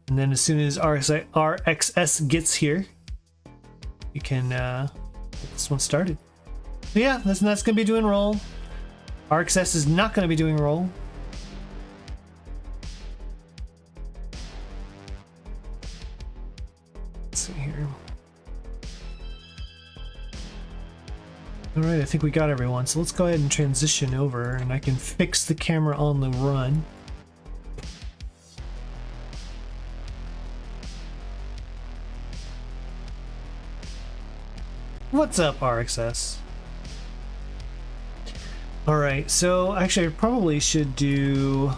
And then as soon as RXS gets here, you can get this one started. So yeah, that's gonna be doing roll. RXS is not gonna be doing roll. Let's see here. All right, I think we got everyone. So let's go ahead and transition over, and I can fix the camera on the run. What's up, RXS? Alright, so actually I probably should do...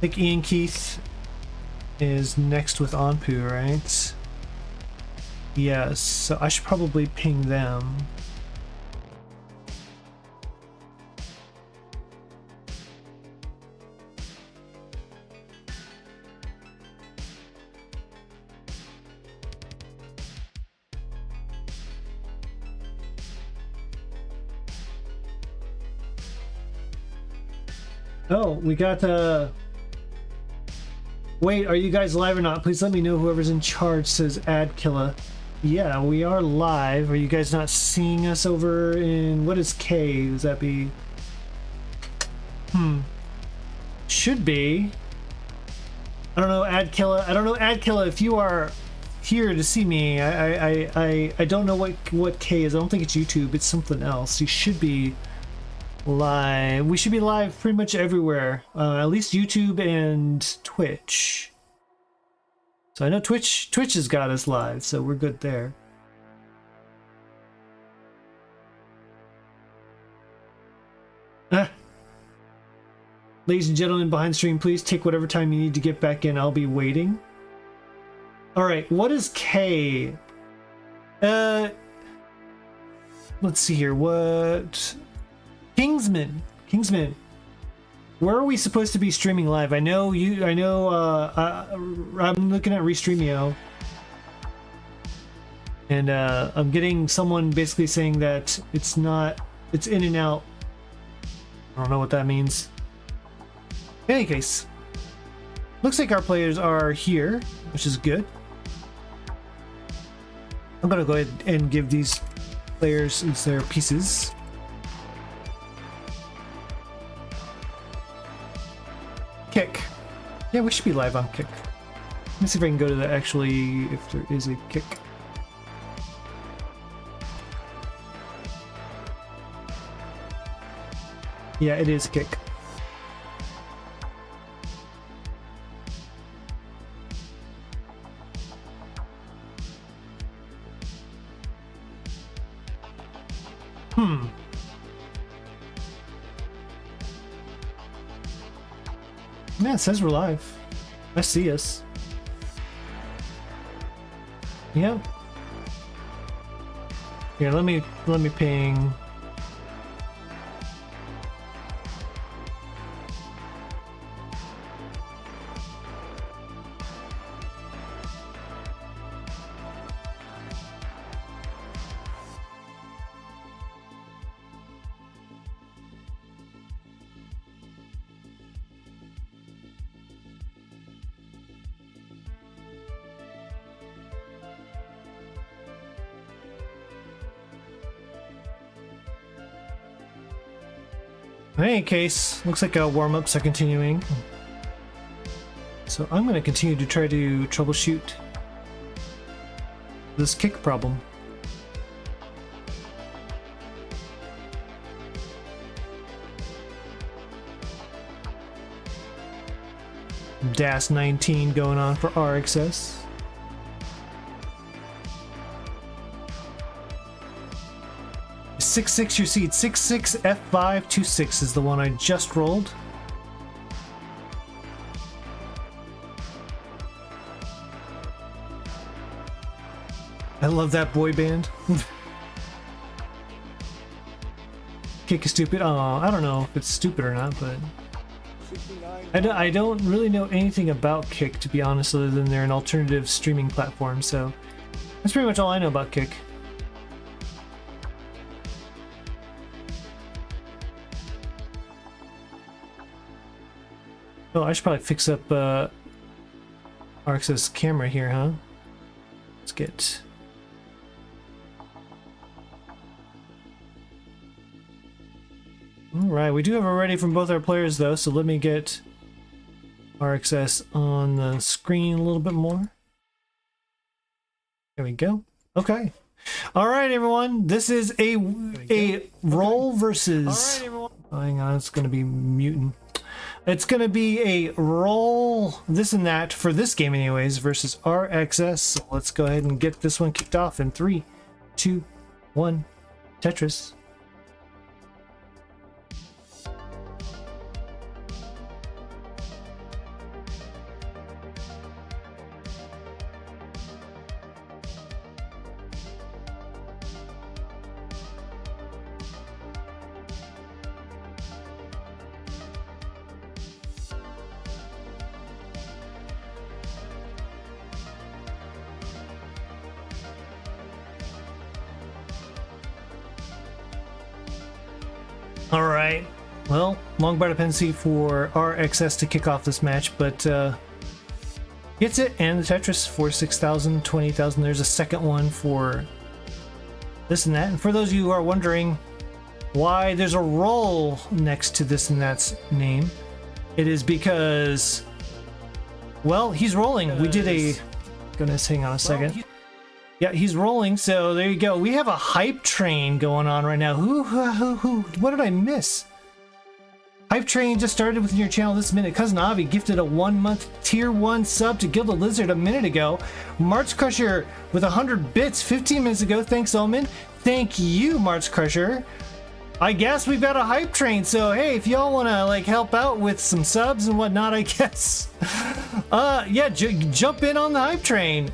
I think IanKeith is next with Anpu, right? Yes, so I should probably ping them. Oh, we got wait, are you guys live or not? Please let me know, whoever's in charge, says Ad Killa. Yeah, we are live. Are you guys not seeing us over in, what is K? Does that be? Should be. I don't know, Ad Killa. I don't know, Ad Killa, if you are here to see me. I don't know what K is. I don't think it's YouTube. It's something else. You should be live. We should be live pretty much everywhere, at least YouTube and Twitch. So I know Twitch has got us live, so we're good there. Ladies and gentlemen behind stream, please take whatever time you need to get back in. I'll be waiting. All right, what is K? Let's see here. What? Kingsman, where are we supposed to be streaming live? I'm looking at Restreamio, and I'm getting someone basically saying that it's in and out. I don't know what that means. In any case, looks like our players are here, which is good. I'm gonna go ahead and give these players their pieces. Kick. Yeah, we should be live on Kick. Let me see if I can go to the actually, if there is a Kick. Yeah, it is Kick. Yeah, it says we're live. I see us. Yep. Here, let me ping. In any case, looks like warm-ups are continuing. So I'm going to continue to try to troubleshoot this kick problem. DAS 19 going on for RXS. Six your seed. 6-6 F5 2-6 is the one I just rolled. I love that boy band. Kick is stupid. Oh, I don't know if it's stupid or not, but I don't really know anything about Kick, to be honest, other than they're an alternative streaming platform. So that's pretty much all I know about Kick. Oh, I should probably fix up RX's camera here, huh? Let's get... Alright, we do have a ready from both our players though, so let me get RXS on the screen a little bit more. There we go. Okay. Alright everyone, this is a roll versus... Hang on, it's gonna be mutant. It's gonna be a roll this and that for this game anyways versus RXS. So let's go ahead and get this one kicked off in 3, 2, 1, Tetris. All right, well, long bar dependency for RXS to kick off this match, but gets it, and the Tetris for 6,000, 20,000. There's a second one for this and that. And for those of you who are wondering why there's a roll next to this and that's name, it is because, well, he's rolling. We did a, goodness, hang on a second. Yeah, he's rolling, so there you go. We have a hype train going on right now. What did I miss? Hype train just started within your channel this minute. Cousin Avi gifted a 1-month tier 1 sub to GildedLizard a minute ago. Marts Crusher with 100 bits 15 minutes ago. Thanks, Omen. Thank you, Marts Crusher. I guess we've got a hype train, so hey, if y'all want to like help out with some subs and whatnot, I guess. Yeah, jump in on the hype train.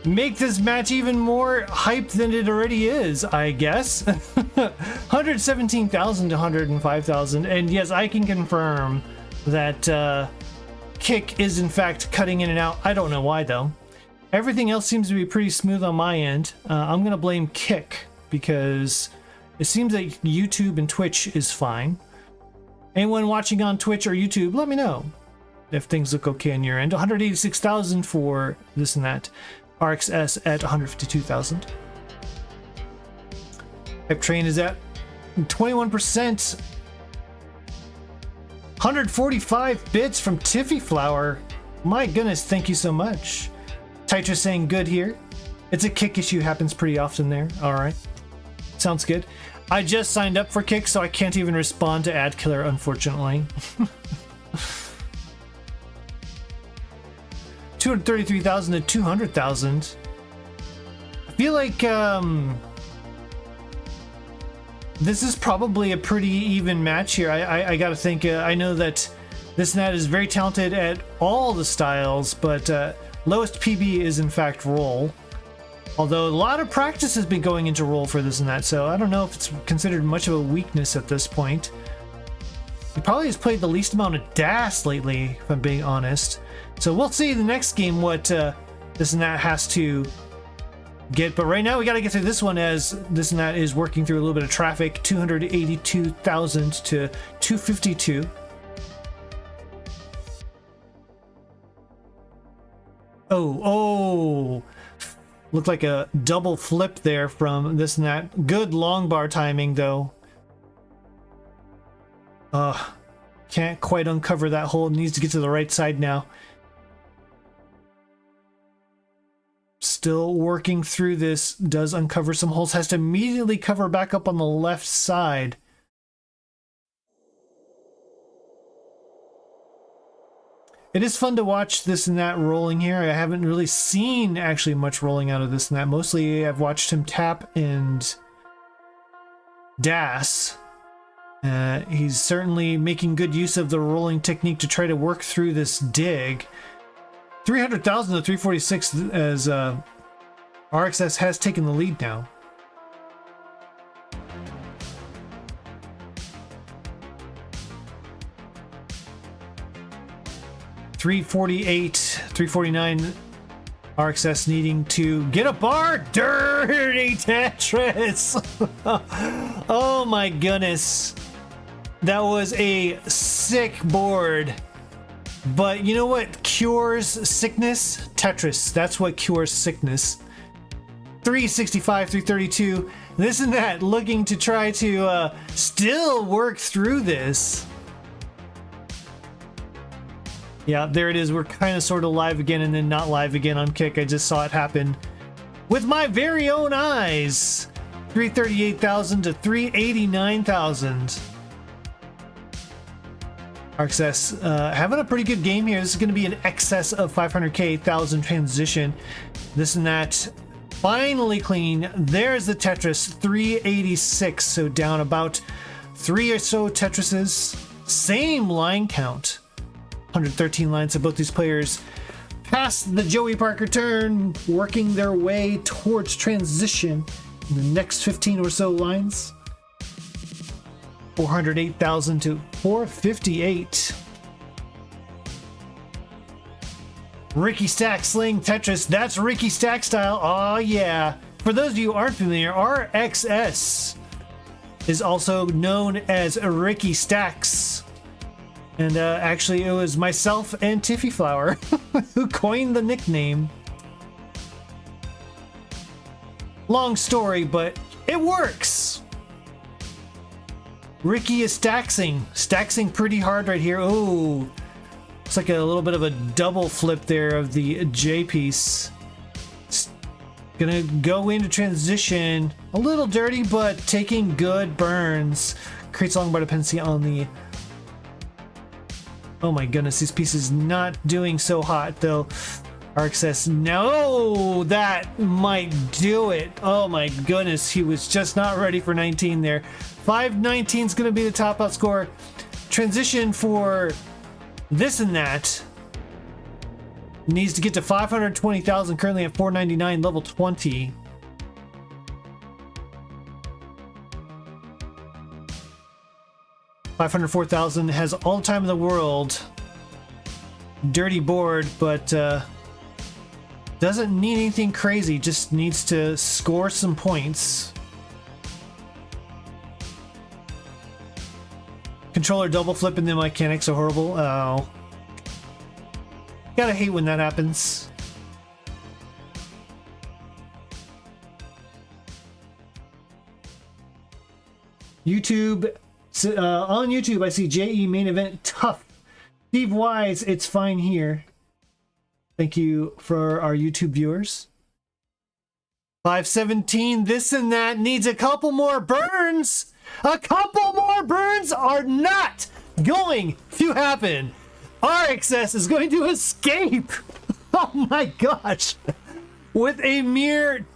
Make this match even more hype than it already is, I guess. 117,000 to 105,000, and yes, I can confirm that Kick is in fact cutting in and out. I don't know why though. Everything else seems to be pretty smooth on my end. I'm gonna blame Kick because it seems that YouTube and Twitch is fine. Anyone watching on Twitch or YouTube, let me know if things look okay on your end. 186,000 for this and that. RXS at 152,000. Hype train is at 21%. 145 bits from Tiffy Flower. My goodness, thank you so much. Titra saying good here. It's a Kick issue, happens pretty often there. All right, sounds good. I just signed up for Kick, so I can't even respond to Ad Killer, unfortunately. 233,000 to 200,000. I feel like this is probably a pretty even match here. I gotta think. I know that this and that is very talented at all the styles, but lowest PB is in fact roll. Although a lot of practice has been going into roll for this and that, so I don't know if it's considered much of a weakness at this point. He probably has played the least amount of DAS lately, if I'm being honest. So we'll see in the next game what this and that has to get. But right now we got to get through this one as this and that is working through a little bit of traffic. 282,000 to 252. Oh. Looked like a double flip there from this and that. Good long bar timing though. Can't quite uncover that hole. Needs to get to the right side now. Still working through this. Does uncover some holes. Has to immediately cover back up on the left side. It is fun to watch this and that rolling here. I haven't really seen actually much rolling out of this and that. Mostly I've watched him tap and das. He's certainly making good use of the rolling technique to try to work through this dig. 300,000 to 346 as RXS has taken the lead now. $348, $349. RXS needing to get a bar. Dirty Tetris. Oh my goodness. That was a sick board. But you know what cures sickness? Tetris. That's what cures sickness. 365, 332. This and that, looking to try to still work through this. Yeah, there it is. We're kind of sort of live again and then not live again on Kick. I just saw it happen with my very own eyes. 338,000 to 389,000. RXS having a pretty good game here. This is going to be an excess of 500k, 1,000 transition. This and that. Finally clean. There's the Tetris. 386. So down about 3 or so Tetrises. Same line count. 113 lines of both these players past the Joey Parker turn, working their way towards transition in the next 15 or so lines. 408,000 to 458. Ricky Stack slaying Tetris. That's Ricky Stack style. Oh yeah. For those of you who aren't familiar, RXS is also known as Ricky Stacks. And actually, it was myself and Tiffy Flower who coined the nickname. Long story, but it works. Ricky is stacksing pretty hard right here. Oh, it's like a little bit of a double flip there of the J piece. It's gonna go into transition. A little dirty, but taking good burns. Creates a long bar dependency on the... Oh my goodness, this piece is not doing so hot though. RXS, no, that might do it. Oh my goodness, he was just not ready for 19 there. 519 is going to be the top out score. Transition for this and that needs to get to 520,000, currently at 499, level 20. $504,000, has all the time in the world. Dirty board, but doesn't need anything crazy, just needs to score some points. Controller double flipping, the mechanics are horrible. Oh. Gotta hate when that happens. YouTube. On YouTube, I see JE main event tough. Steve Wise, it's fine here. Thank you for our YouTube viewers. 517, this and that needs a couple more burns. A couple more burns are not going to happen. RXS is going to escape. Oh my gosh. With a mere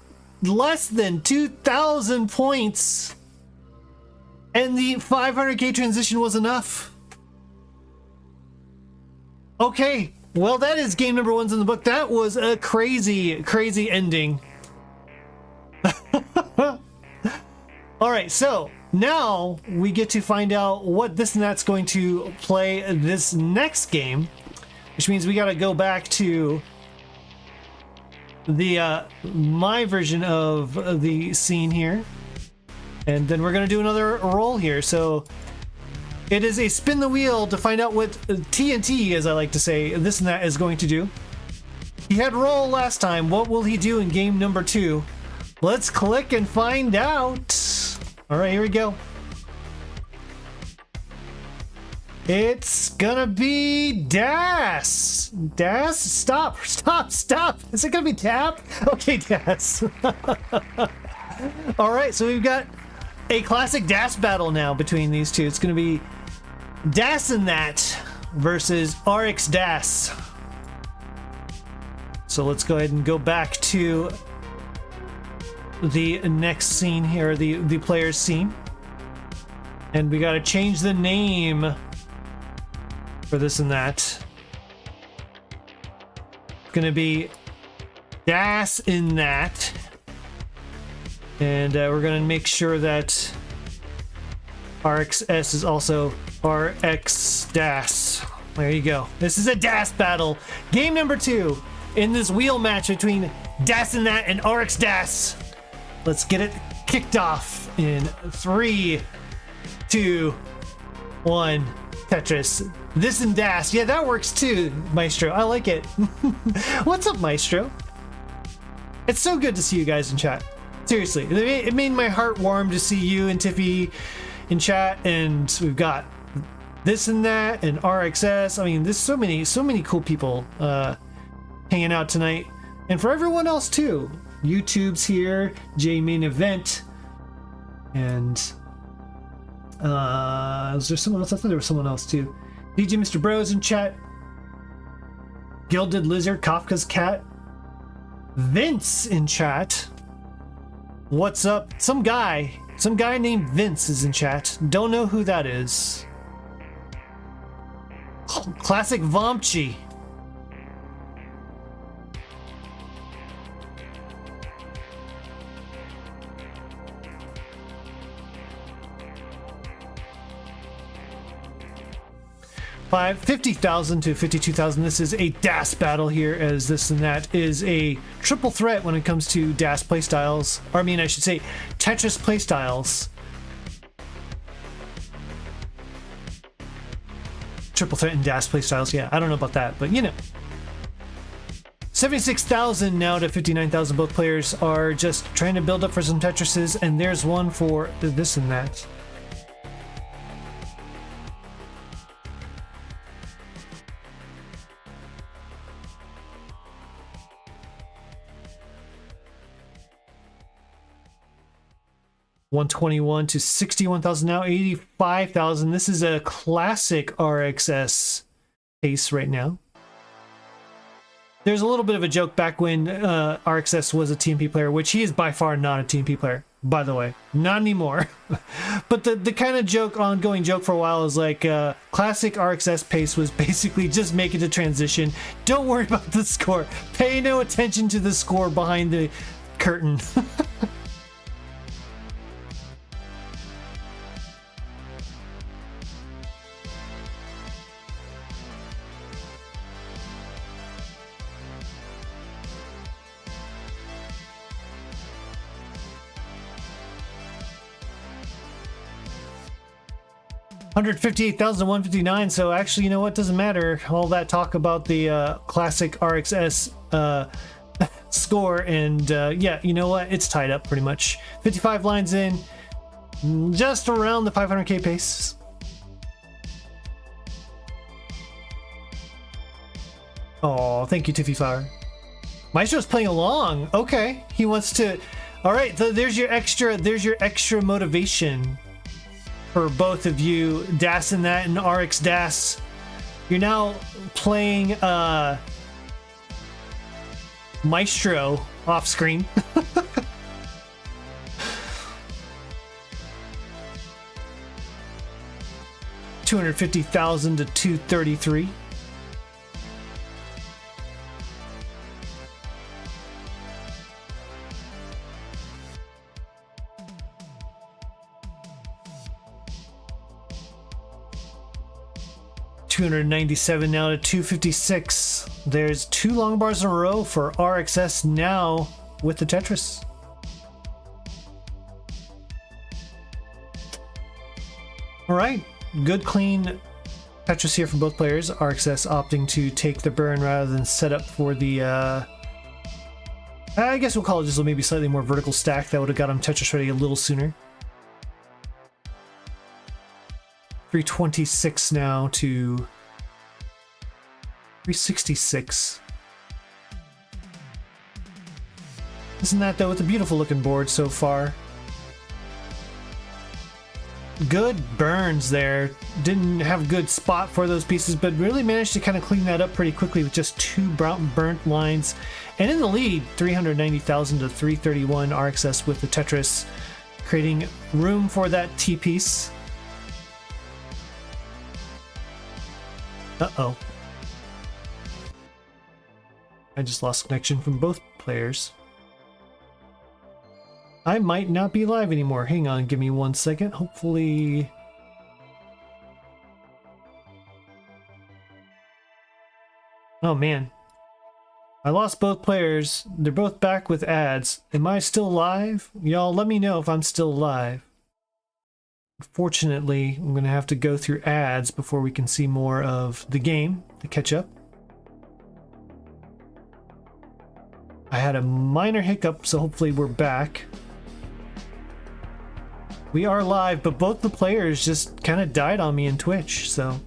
less than 2,000 points. And the 500k transition was enough. Okay, well that is game number 1's in the book. That was a crazy, crazy ending. Alright, so now we get to find out what this and that's going to play this next game. Which means we gotta go back to the my version of the scene here. And then we're going to do another roll here. So it is a spin the wheel to find out what TNT, as I like to say, this and that is going to do. He had roll last time. What will he do in game number 2? Let's click and find out. All right, here we go. It's gonna be Das. Das, stop. Is it gonna be Tap? Okay, Das. All right, so we've got a classic Das battle now between these two. It's gonna be ThisinThat versus RX Das. So let's go ahead and go back to the next scene here, the player's scene. And we gotta change the name for ThisinThat. It's gonna be ThisinThat. And we're gonna make sure that RXS is also RX Das. There you go. This is a Das battle. Game number 2 in this wheel match between ThisinThat and RX Das. Let's get it kicked off in 3, 2, 1. Tetris. This and Das. Yeah, that works too, Maestro. I like it. What's up, Maestro? It's so good to see you guys in chat. Seriously, it made my heart warm to see you and Tiffy in chat, and we've got ThisinThat and RXS. I mean, there's so many cool people hanging out tonight, and for everyone else too. YouTube's here, J Main Event, and was there someone else? I thought there was someone else too. DJ Mr. Bros in chat. GildedLizard, Kafka's Cat. Vince in chat. What's up? Some guy named Vince is in chat. Don't know who that is. Classic Vomchi. By 50,000 to 52,000. This is a Das battle here, as ThisinThat is a triple threat when it comes to Das playstyles. Or I mean, I should say Tetris playstyles. Triple threat and Das playstyles. Yeah, I don't know about that, but you know. 76,000 now to 59,000. Both players are just trying to build up for some Tetrises, and there's one for ThisinThat. $121 to 61,000 now, 85,000. This is a classic RXS pace right now. There's a little bit of a joke back when RXS was a TMP player, which he is by far not a TMP player, by the way. Not anymore. But the kind of joke, ongoing joke for a while is like, classic RXS pace was basically just make it a transition. Don't worry about the score. Pay no attention to the score behind the curtain. $158,159. So actually, you know what? Doesn't matter. All that talk about the classic RXS score, and yeah, you know what? It's tied up pretty much. 55 lines in, just around the 500k pace. Oh, thank you, Tiffy Flower. Maestro's playing along. Okay, he wants to. All right, so there's your extra motivation for both of you, ThisinThat and RX Das. You're now playing Micetro off screen. $250,000 to 233. $297 now to 256. There's 2 long bars in a row for RXS now with the Tetris. All right, good clean Tetris here from both players. RXS opting to take the burn rather than set up for the I guess we'll call it just maybe slightly more vertical stack that would have got him Tetris ready a little sooner. 326 now to 366. Isn't that though? It's a beautiful looking board so far. Good burns there. Didn't have a good spot for those pieces, but really managed to kind of clean that up pretty quickly with just 2 burnt lines. And in the lead, 390,000 to 331 RXS with the Tetris, creating room for that T-piece. Uh-oh. I just lost connection from both players. I might not be live anymore. Hang on, give me 1 second. Hopefully... Oh man. I lost both players. They're both back with ads. Am I still live? Y'all let me know if I'm still live. Unfortunately, I'm going to have to go through ads before we can see more of the game to catch up. I had a minor hiccup, so hopefully we're back. We are live, but both the players just kind of died on me in Twitch, so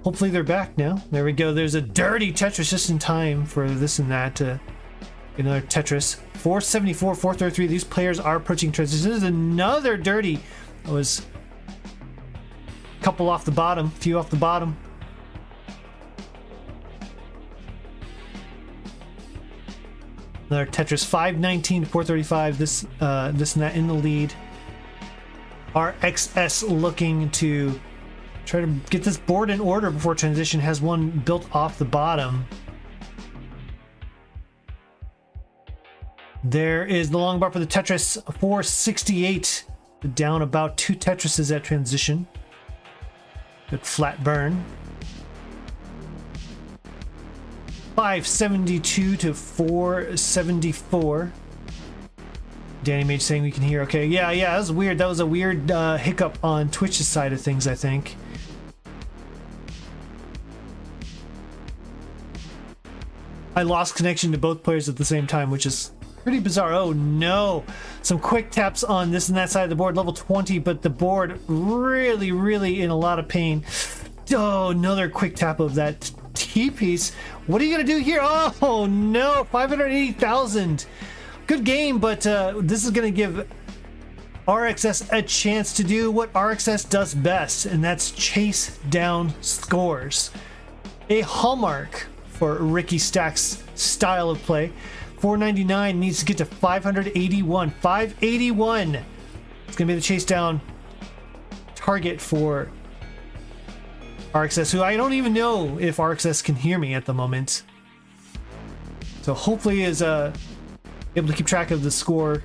hopefully they're back now. There we go. There's a dirty Tetris just in time for this and that to get another Tetris. 474, 433. These players are approaching transition. This is another dirty. It was a couple off the bottom, few off the bottom. Another Tetris, 519 to 435. This and that in the lead. RXS looking to try to get this board in order before transition. Has one built off the bottom. There is the long bar for the Tetris, 468. Down about 2 Tetrises at transition. Good flat burn. 572 to 474. DannyMage saying we can hear okay. Yeah, that was weird. That was a weird hiccup on Twitch's side of things, I think. I lost connection to both players at the same time, which is pretty bizarre. Oh no! Some quick taps on this and that side of the board, level 20, but the board really in a lot of pain. Oh, another quick tap of that T-piece. What are you gonna do here? Oh no, 580,000. Good game, but this is gonna give RXS a chance to do what RXS does best, and that's chase down scores. A hallmark for Ricky Stack's style of play. 499 needs to get to 581. 581. It's gonna be the chase down target for RXS, who I don't even know if RXS can hear me at the moment. So hopefully is able to keep track of the score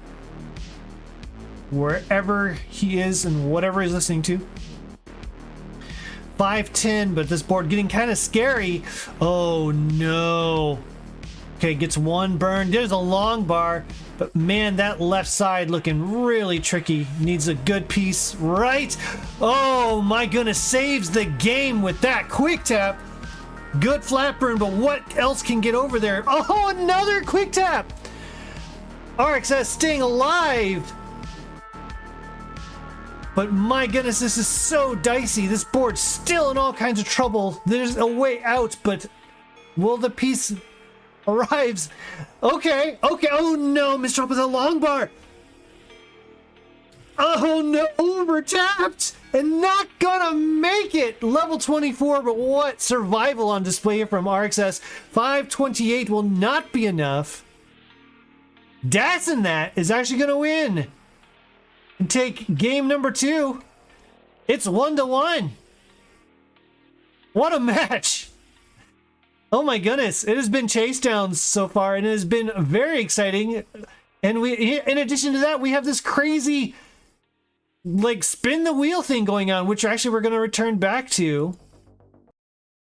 wherever he is and whatever he's listening to. 510, but this board getting kind of scary. Oh no. Okay, gets one burn. There's a long bar, but man, that left side looking really tricky. Needs a good piece, right? Oh my goodness, saves the game with that quick tap. Good flat burn, but what else can get over there? Oh, another quick tap. RXS staying alive. But my goodness, this is so dicey. This board's still in all kinds of trouble. There's a way out, but will the piece arrives? Okay. Oh no, Micetro with a long bar. Oh no, over tapped and not gonna make it. Level 24, but what survival on display here from RXS. 528 will not be enough. ThisinThat is actually gonna win and take game number 2. It's 1-1. What a match. Oh my goodness, it has been chase downs so far and it has been very exciting. And we, in addition to that, we have this crazy like spin the wheel thing going on, which actually we're going to return back to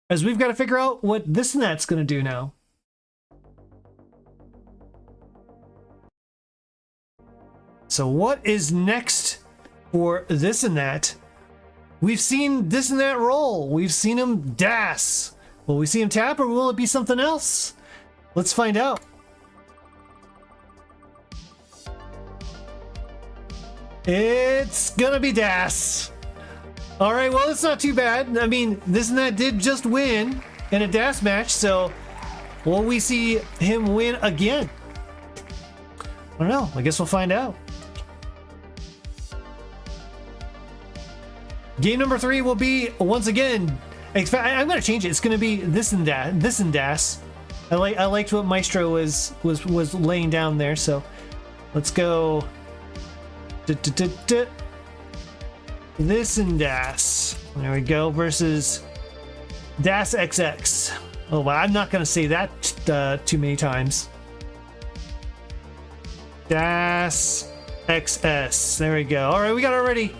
as we've got to figure out what ThisinThat's going to do now. So what is next for ThisinThat? We've seen ThisinThat roll. We've seen him das. Will we see him tap or will it be something else? Let's find out. It's gonna be das. All right, well, it's not too bad. I mean, ThisinThat did just win in a dash match, so will we see him win again? I don't know. I guess we'll find out. Game number 3 will be, once again, I'm going to change it. It's going to be ThisinThat. I liked what Micetro was laying down there, so let's go. ThisinThat. There we go, versus Das XX. Oh, well, I'm not going to say that too many times. Das XS. There we go. All right, we got it already.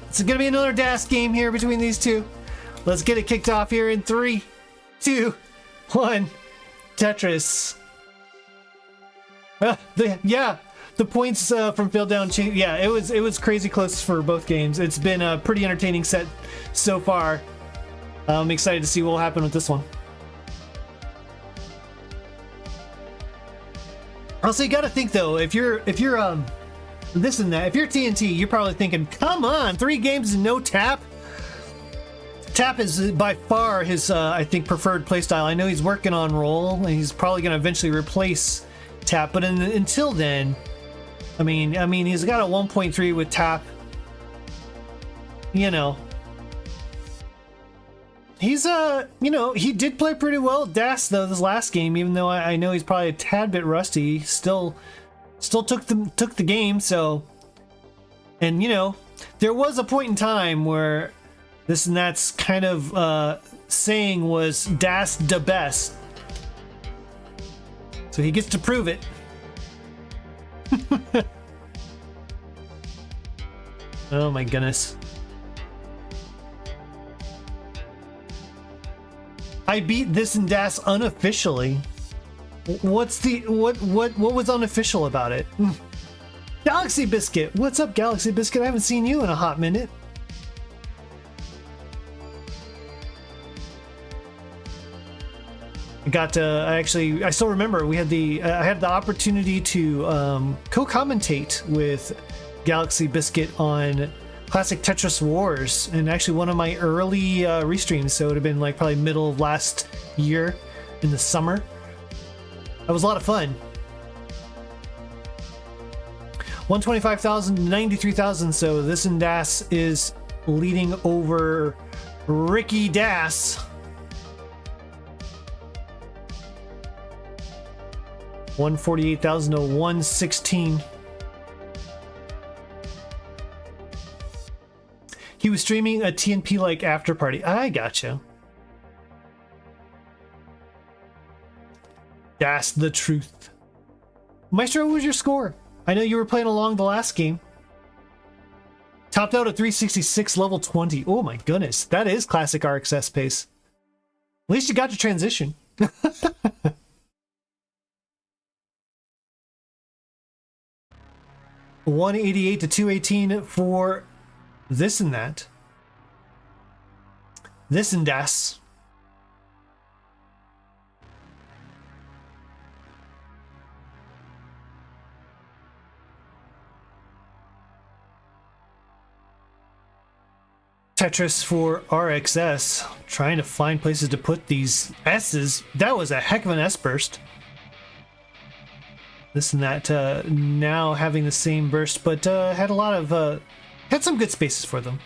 It's going to be another Das game here between these two. Let's get it kicked off here in 3, 2, 1. Tetris. The points from Failed Down change. Yeah, it was crazy close for both games. It's been a pretty entertaining set so far. I'm excited to see what will happen with this one. Also, you got to think though, if you're ThisinThat, if you're TNT, you're probably thinking, come on, 3 games and no tap. Tap is by far his, I think, preferred playstyle. I know he's working on roll, and he's probably going to eventually replace tap. But until then, I mean, he's got a 1.3 with tap. You know, he's he did play pretty well at Das though this last game. Even though I know he's probably a tad bit rusty, he still took the game. So, and there was a point in time where ThisinThat's kind of saying was Das the best. So he gets to prove it. Oh my goodness. I beat ThisinThat unofficially. What was unofficial about it? Galaxy Biscuit. What's up, Galaxy Biscuit? I haven't seen you in a hot minute. I still remember we had I had the opportunity to co-commentate with Galaxy Biscuit on Classic Tetris Wars, and actually one of my early restreams, so it would have been like probably middle of last year in the summer. That was a lot of fun. 125,000 to 93,000, so ThisinThat is leading over Ricky Das. 148,000 to 116. He was streaming a TNP-like after party. I gotcha. That's the truth. Maestro, what was your score? I know you were playing along the last game. Topped out at 366, level 20. Oh my goodness, that is classic RxS pace. At least you got to transition. 188 to 218 for ThisinThat. ThisinThat. Tetris for RxS. Trying to find places to put these S's. That was a heck of an S burst. ThisinThat now having the same burst, but had a lot of had some good spaces for them.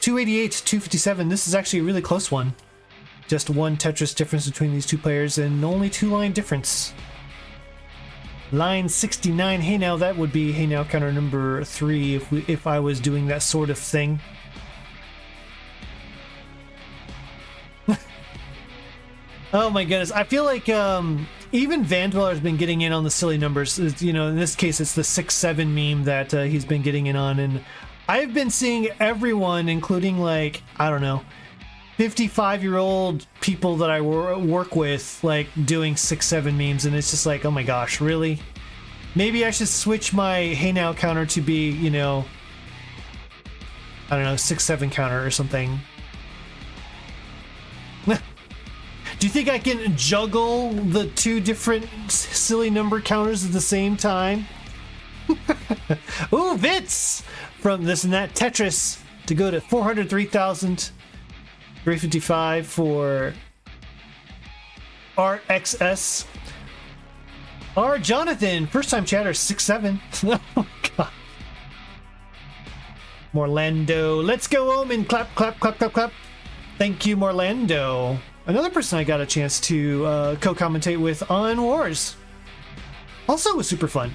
288 to 257. This is actually a really close one. Just one Tetris difference between these two players, and only 2 line difference. Line 69. Hey now, that would be hey now counter number 3 if I was doing that sort of thing. Oh my goodness, I feel like even Vandweller's been getting in on the silly numbers. In this case it's the 6-7 meme that he's been getting in on, and I've been seeing everyone, including like, I don't know, 55-year-old people that I work with, like doing 6-7 memes, and it's just like, oh my gosh, really? Maybe I should switch my hey now counter to be, I don't know, 6-7 counter or something. Do you think I can juggle the 2 different silly number counters at the same time? Ooh, Vitz from ThisinThat Tetris. to go to 403,355 for RXS. R Jonathan, first time chatter, 6'7". Oh god. Morlando, let's go Omen, clap, clap, clap, clap, clap. Thank you, Morlando. Another person I got a chance to co-commentate with on Wars. Also was super fun.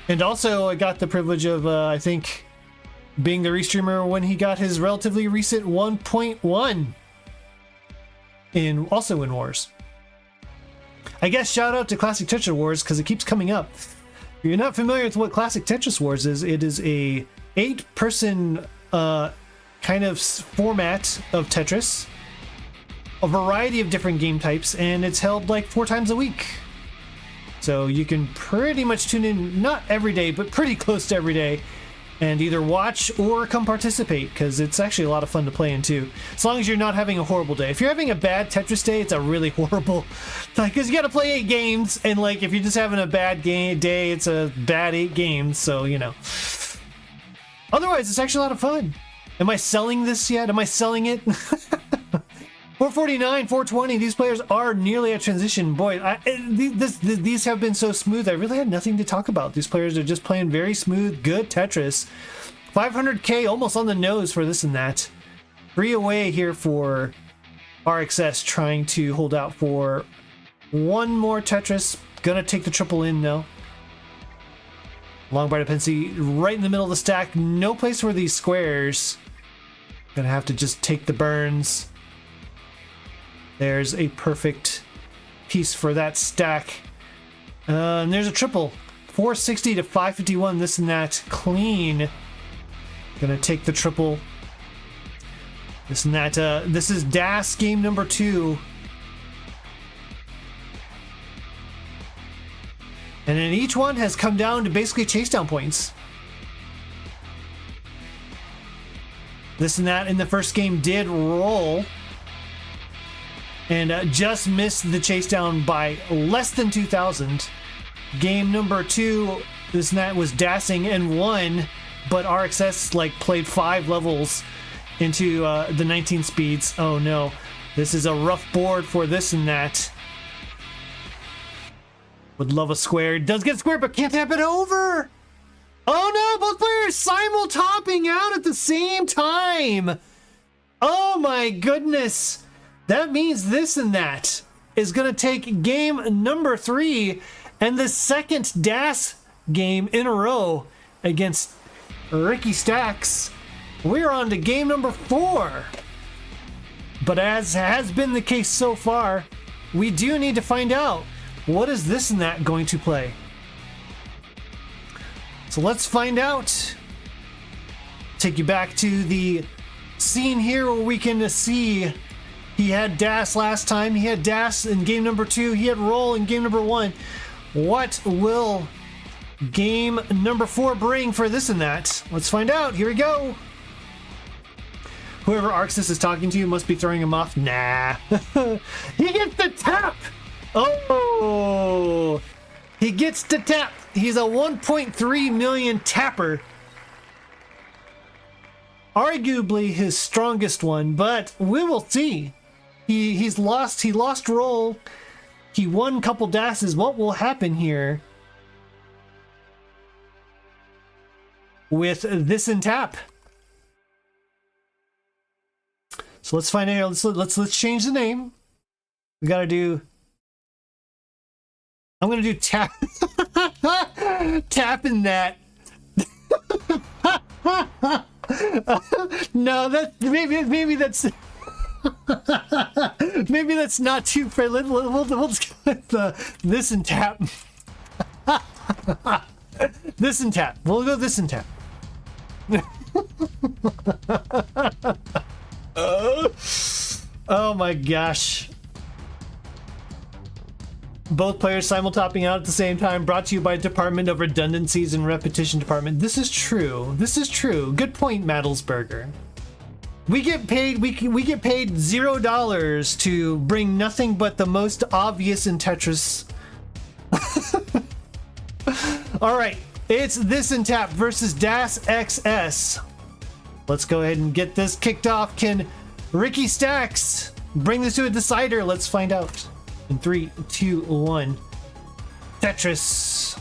And also I got the privilege of, I think, being the restreamer when he got his relatively recent 1.1 also in Wars. I guess shout out to Classic Tetris Wars because it keeps coming up. If you're not familiar with what Classic Tetris Wars is, it is a 8-person kind of format of Tetris, a variety of different game types, and it's held like 4 times a week. So you can pretty much tune in, not every day, but pretty close to every day, and either watch or come participate, because it's actually a lot of fun to play in too. As long as you're not having a horrible day. If you're having a bad Tetris day, it's a really horrible, because you got to play 8 games, and like if you're just having a bad day, it's a bad 8 games. So you know. Otherwise, it's actually a lot of fun. Am I selling this yet? Am I selling it? 449, 420. These players are nearly at transition. Boy, these have been so smooth. I really had nothing to talk about. These players are just playing very smooth, good Tetris. 500k almost on the nose for this and that. 3 away here for RXS, trying to hold out for one more Tetris. Gonna take the triple in though. Long bar dependency right in the middle of the stack. No place for these squares. Gonna have to just take the burns. There's a perfect piece for that stack. And there's a triple. 460 to 551, this and that. Clean. Gonna take the triple. This and that. This is DAS game number 2. And then each one has come down to basically chase down points. This and that in the first game did roll. And just missed the chase down by less than 2,000. Game number 2, this and that was dassing and won, but RXS like played 5 levels into the 19 speeds. Oh no, this is a rough board for this and that. Would love a square. Does get a square, but can't tap it over. Oh no, both players simul-topping out at the same time. Oh my goodness. That means this and that is going to take game number 3 and the second DAS game in a row against Ricky Stacks. We're on to game number 4. But as has been the case so far, we do need to find out what is this and that going to play. So let's find out. Take you back to the scene here where we can see. He had DAS last time. He had DAS in game number 2. He had roll in game number 1. What will game number 4 bring for this and that? Let's find out. Here we go. Whoever Arxis is talking to must be throwing him off. Nah. He gets the tap. Oh. He gets the tap. He's a 1.3 million tapper. Arguably his strongest one, but we will see. He lost roll. He won couple dashes. What will happen here with this and tap? So let's find out. Let's change the name. We gotta do. I'm gonna do tap. Tapping that. No, that maybe that's. Maybe that's not too fair. We'll just go with this and tap. This and tap. We'll go this and tap. Oh my gosh. Both players simul-topping out at the same time, brought to you by Department of Redundancies and Repetition Department. This is true. This is true. Good point, Madelsberger. We get paid $0 to bring nothing but the most obvious in Tetris. All right, it's this and tap versus DAS XS. let's go ahead and get this kicked off. Can Ricky Stacks bring this to a decider? Let's find out. In 3, 2, 1. Tetris.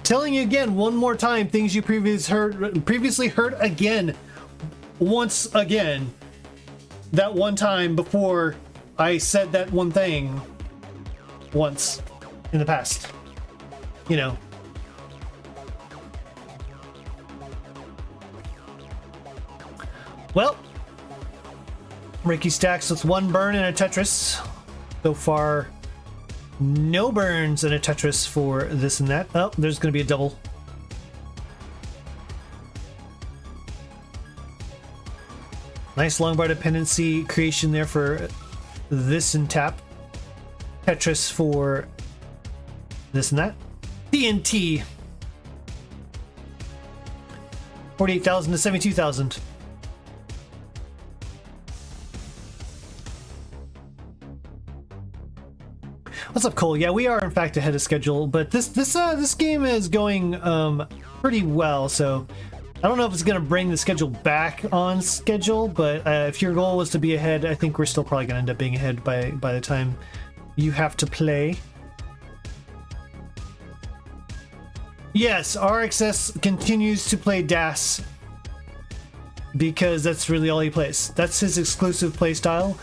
Telling you again one more time, things you previously heard again. Once again. That one time before I said that one thing. Once. In the past. You know. Well. Ricky Stacks with 1 burn and a Tetris. So far, no burns and a Tetris for this and that. Oh, there's going to be a double. Nice long bar dependency creation there for this and tap. Tetris for this and that. TNT. 48,000 to 72,000. What's up, Cole? Yeah, we are in fact ahead of schedule, but this game is going pretty well. So I don't know if it's gonna bring the schedule back on schedule, but if your goal was to be ahead, I think we're still probably gonna end up being ahead by the time you have to play. Yes, RXS continues to play DAS because that's really all he plays. That's his exclusive play style.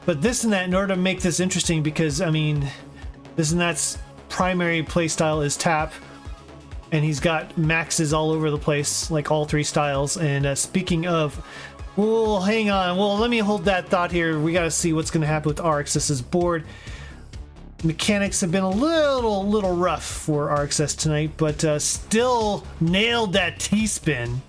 But this and that, in order to make this interesting, because I mean, this and that's primary play style is tap, and he's got maxes all over the place, like all 3 styles. And speaking of, well, hang on, well, let me hold that thought here. We got to see what's going to happen with RXS's board. Mechanics have been a little rough for RXS tonight, but still nailed that T-spin.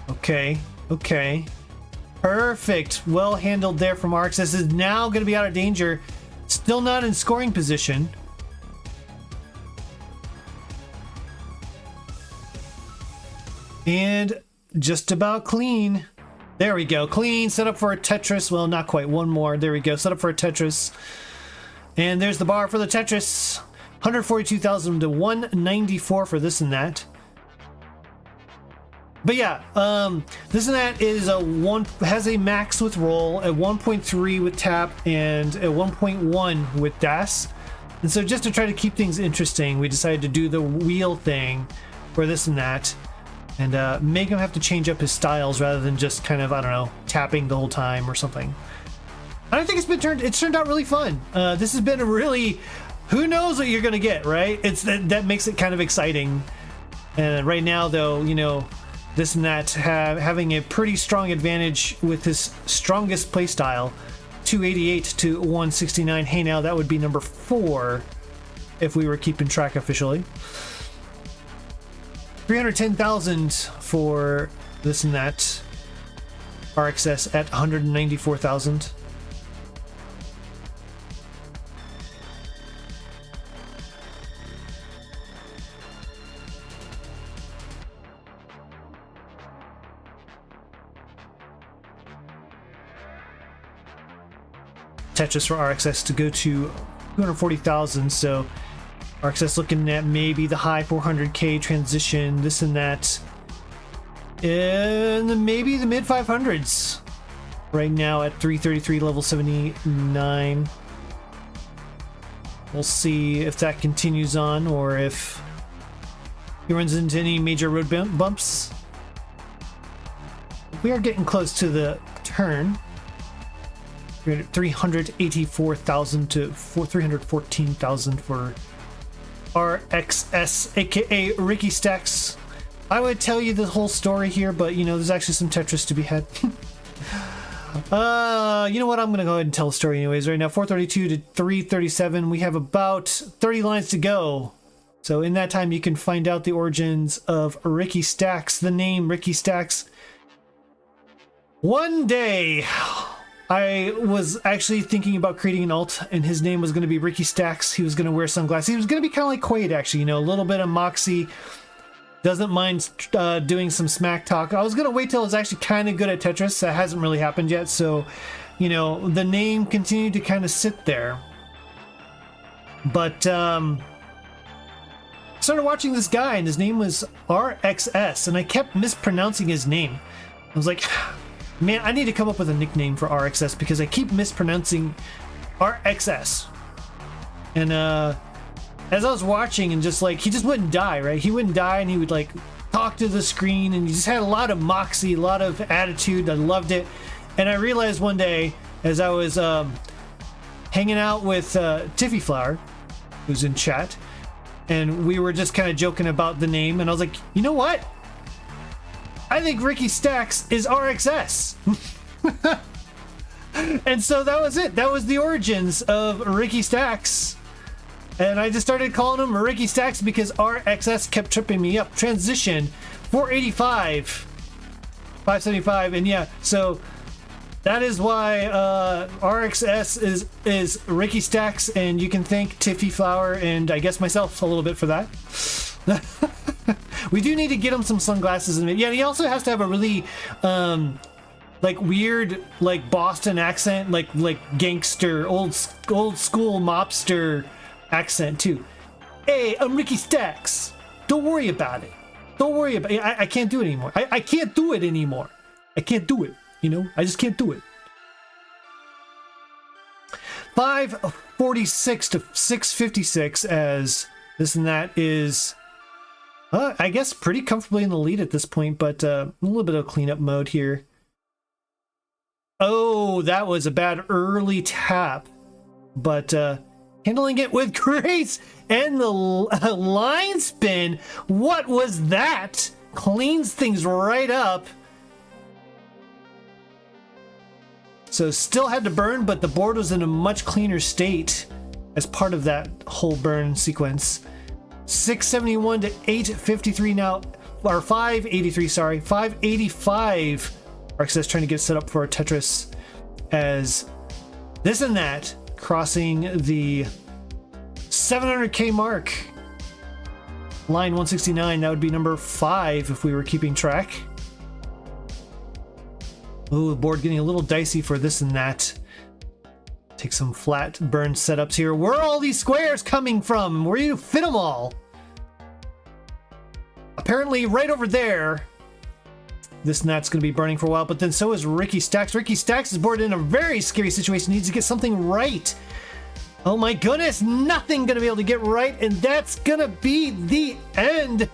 Okay. Perfect. Well handled there from RXS. Is now going to be out of danger. Still not in scoring position. And just about clean. There we go. Clean. Set up for a Tetris. Well, not quite. One more. There we go. Set up for a Tetris. And there's the bar for the Tetris. 142,000 to 194 for this and that. But yeah, this and that is has a max with roll, a 1.3 with tap, and a 1.1 with DAS. And so just to try to keep things interesting, we decided to do the wheel thing for this and that, and make him have to change up his styles rather than just kind of, I don't know, tapping the whole time or something. I think it's turned out really fun. This has been a really, who knows what you're gonna get, right? That makes it kind of exciting. And right now, though, you know, this and that having a pretty strong advantage with his strongest playstyle, 288 to 169. Hey, now that would be number 4 if we were keeping track officially. 310,000 for this and that. RXS at 194,000. Tetris for RXS to go to 240,000, so RXS looking at maybe the high 400k transition, this and that, and maybe the mid 500s right now at 333, level 79. We'll see if that continues on or if he runs into any major road bumps. We are getting close to the turn. 384,000 to 314,000 for RXS, aka Ricky Stacks. I would tell you the whole story here, but you know, there's actually some Tetris to be had. You know what? I'm gonna go ahead and tell the story anyways. Right now, 432 to 337. We have about 30 lines to go. So in that time, you can find out the origins of Ricky Stacks, the name Ricky Stacks. One day, I was actually thinking about creating an alt, and his name was going to be Ricky Stacks. He was going to wear sunglasses. He was going to be kind of like Quaid, actually, you know, a little bit of moxie. Doesn't mind doing some smack talk. I was going to wait till it's actually kind of good at Tetris. That hasn't really happened yet, so you know, the name continued to kind of sit there. But started watching this guy, and his name was RXS, and I kept mispronouncing his name. I was like, man, I need to come up with a nickname for RXS because I keep mispronouncing RXS. And as I was watching, and just like, he just wouldn't die, right? He wouldn't die, and he would like talk to the screen, and he just had a lot of moxie, a lot of attitude. I loved it. And I realized one day, as I was hanging out with Tiffy Flower, who's in chat, and we were just kind of joking about the name, and I was like, you know what? I think Ricky Stacks is RXS. And so that was it. That was the origins of Ricky Stacks. And I just started calling him Ricky Stacks because RXS kept tripping me up. Transition 485, 575, and yeah, so that is why RXS is Ricky Stacks, and you can thank Tiffy Flower and I guess myself a little bit for that. We do need to get him some sunglasses, and yeah, he also has to have a really like weird like Boston accent, like gangster, old school mobster accent too. Hey, I'm Ricky Stacks. Don't worry about it. Don't worry about it. I can't do it anymore. I can't do it anymore. I can't do it. You know, I just can't do it. 546 to 656 as ThisinThat is, I guess, pretty comfortably in the lead at this point, but a little bit of cleanup mode here. Oh, that was a bad early tap, but handling it with grace, and the line spin. What was that? Cleans things right up. So still had to burn, but the board was in a much cleaner state as part of that whole burn sequence. 671 to 853 now, or 583, sorry, 585. RXS trying to get set up for a Tetris as ThisinThat crossing the 700k mark. Line 169, that would be number 5 if we were keeping track. Ooh, the board getting a little dicey for ThisinThat. Take some flat burn setups here. Where are all these squares coming from? Where do you fit them all? Apparently right over there. ThisinThat's going to be burning for a while, but then so is Ricky Stacks. Ricky Stacks is boarded in a very scary situation. Needs to get something right. Oh my goodness, nothing going to be able to get right, and that's going to be the end.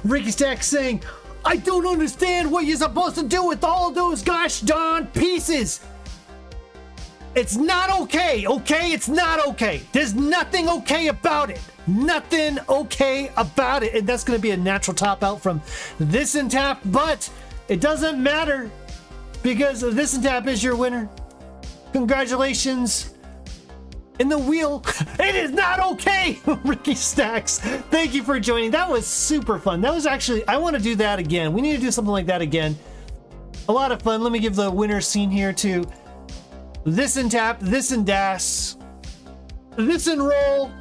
Ricky Stacks saying, I don't understand what you're supposed to do with all those gosh darn pieces. It's not okay, okay? It's not okay. There's nothing okay about it. Nothing okay about it. And that's going to be a natural top out from ThisinThat, but it doesn't matter because ThisinThat is your winner. Congratulations. In the wheel, it is not okay. Ricky Stacks, thank you for joining. That was super fun. That was actually, I want to do that again. We need to do something like that again. A lot of fun. Let me give the winner scene here to ThisinThat, ThisinDas, ThisinRoll.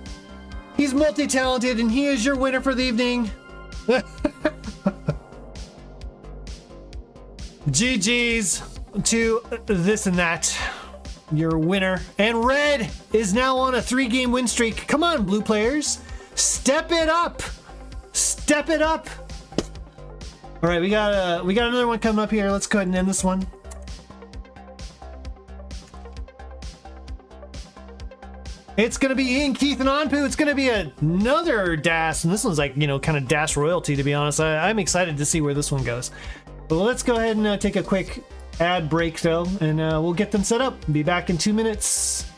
He's multi-talented, and he is your winner for the evening. GG's to ThisinThat, your winner. And Red is now on a 3-game win streak. Come on, blue players. Step it up. Step it up. All right, we got another one coming up here. Let's go ahead and end this one. It's going to be IanKeith and Anpu. It's going to be another DAS, and this one's like, you know, kind of DAS royalty, to be honest. I'm excited to see where this one goes. But let's go ahead and take a quick ad break, though, and we'll get them set up. Be back in 2 minutes.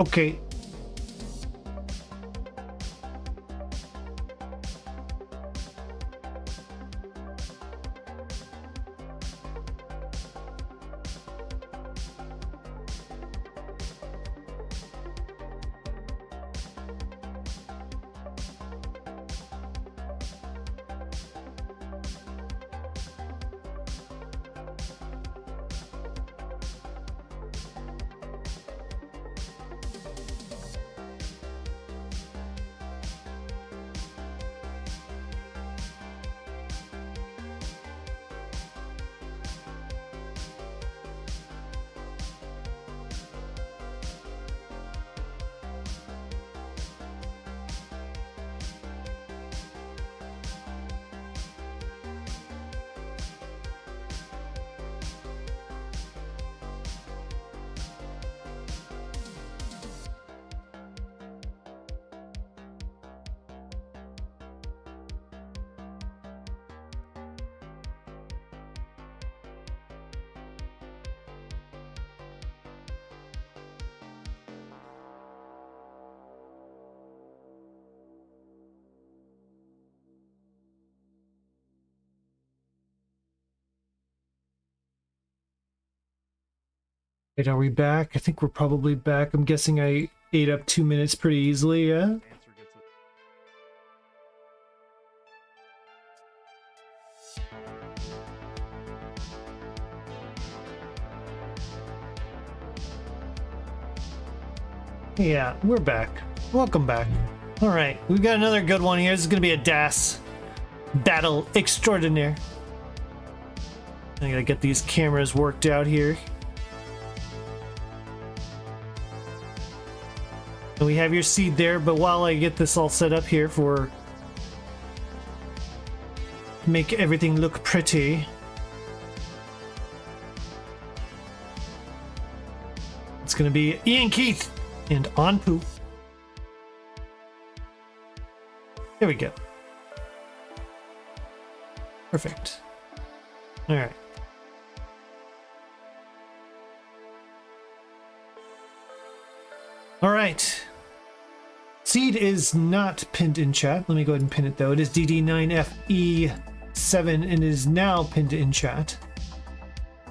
Okay. Wait, are we back? I think we're probably back. I'm guessing I ate up 2 minutes pretty easily, yeah? Yeah, we're back. Welcome back. All right, we've got another good one here. This is going to be a DAS battle extraordinaire. I gotta get these cameras worked out here. And we have your seed there, but while I get this all set up here for make everything look pretty, it's gonna be IanKeith and Anpu. There we go. Perfect. All right. All right. Seed is not pinned in chat. Let me go ahead and pin it though. It is DD9FE7 and is now pinned in chat.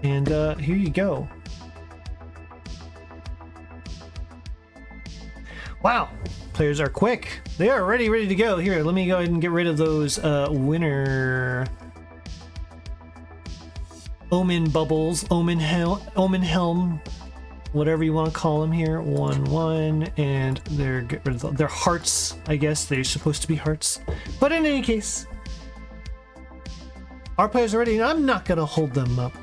And here you go. Wow, players are quick. They are ready to go. Here, let me go ahead and get rid of those winner omen bubbles, omen helm, whatever you want to call them here. 1-1, and they're hearts. I guess they're supposed to be hearts, but in any case, our players are ready, and I'm not gonna hold them up.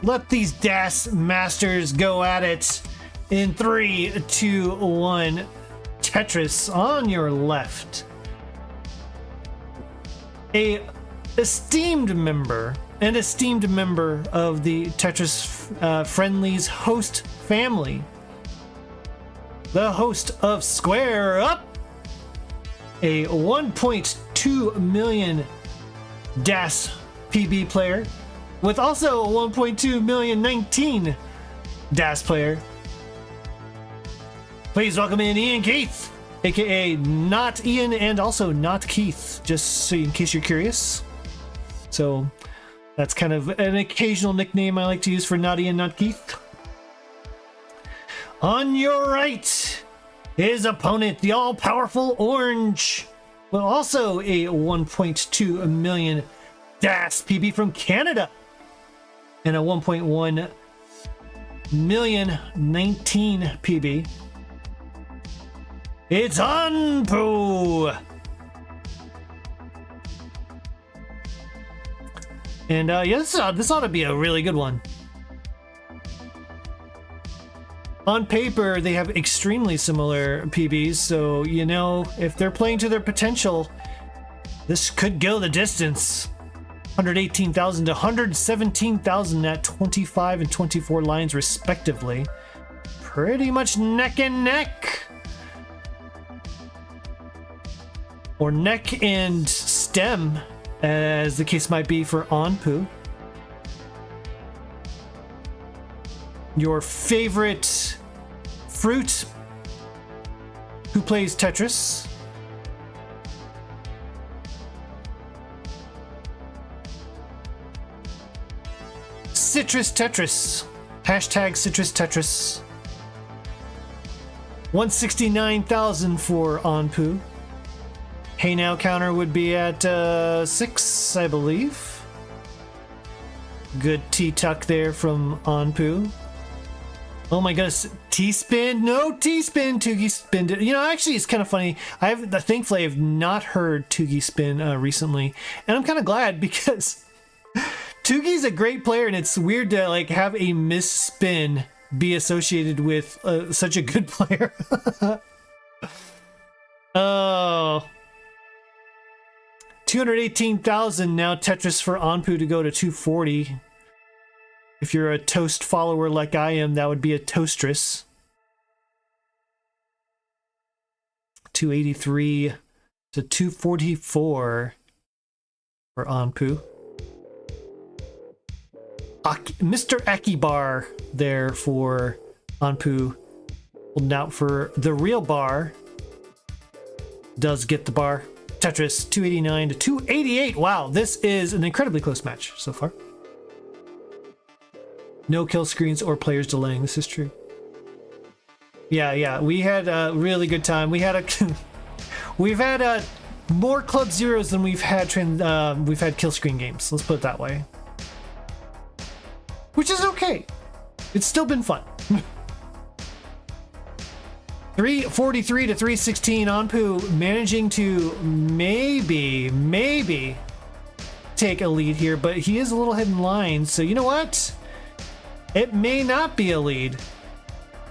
Let these DAS masters go at it in 3, 2, 1. Tetris on your left. A esteemed member of the Tetris Friendlies host family. The host of Square Up. A 1.2 million DAS PB player with also a 1.2 million 19 DAS player. Please welcome in IanKeith, aka Not Ian and also Not Keith, just so in case you're curious. So that's kind of an occasional nickname I like to use for Not Ian, Not Keith. On your right, his opponent, the all-powerful Orange, but also a 1.2 million DAS PB from Canada and a 1.1 million 19 PB. It's Anpu! And yeah, this ought to be a really good one. On paper, they have extremely similar PBs, so you know, if they're playing to their potential, this could go the distance. 118,000 to 117,000 at 25 and 24 lines respectively. Pretty much neck and neck. Or neck and stem, as the case might be for Anpu. Your favorite fruit who plays Tetris. Citrus Tetris. Hashtag Citrus Tetris. 169,000 for Anpu. Hey Now counter would be at 6, I believe. Good T-tuck there from Anpu. Oh my goodness, T-spin? No T-spin, Tugi spin. You know, actually, it's kind of funny. Thankfully, I've not heard Tugi spin recently, and I'm kind of glad because Tugi's a great player, and it's weird to like have a misspin be associated with such a good player. Oh. 218,000 now Tetris for Anpu to go to 240. If you're a Toast follower like I am, that would be a Toastress. 283 to 244 for Anpu. Mr. Akibar there for Anpu. Holding out for the real bar. Does get the bar. Tetris 289 to 288. Wow, this is an incredibly close match so far. No kill screens or players delaying. This is true. Yeah. We had a really good time. We've had more Club Zeros than we've had kill screen games. Let's put it that way. Which is okay. It's still been fun. 343 to 316. Anpu managing to maybe take a lead here, but he is a little ahead in line. So you know what? It may not be a lead.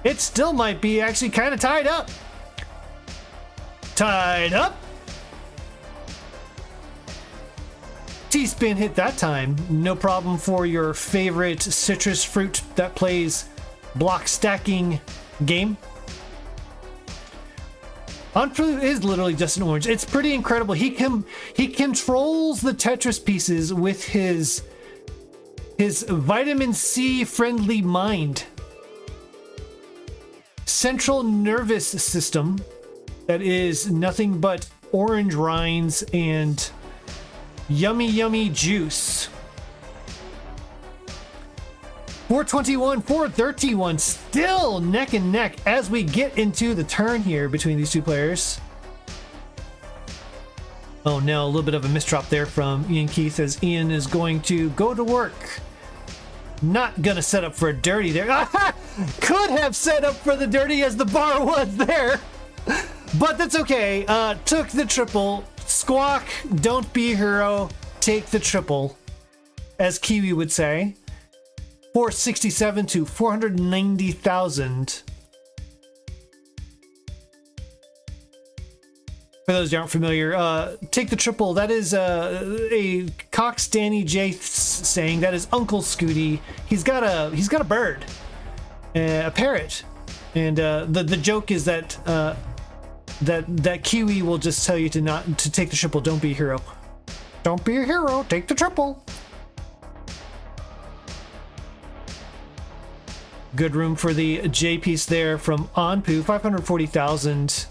It still might be actually kind of tied up. Tied up. T-spin hit that time. No problem for your favorite citrus fruit that plays block stacking game. Anpu is literally just an orange. It's pretty incredible. He controls the Tetris pieces with his vitamin C friendly mind. Central nervous system that is nothing but orange rinds and yummy juice. 421, 431, still neck and neck as we get into the turn here between these two players. Oh no, a little bit of a misdrop there from IanKeith as Ian is going to go to work. Not gonna set up for a dirty there. Could have set up for the dirty as the bar was there. But that's okay. Took the triple. Squawk, don't be a hero. Take the triple, as Kiwi would say. 467 to 490,000. For those who aren't familiar, take the triple. That is a Cox Danny J saying. That is Uncle Scooty. He's got a bird, a parrot, and the joke is that that Kiwi will just tell you to take the triple. Don't be a hero. Don't be a hero. Take the triple. Good room for the J piece there from Anpu. 540,000.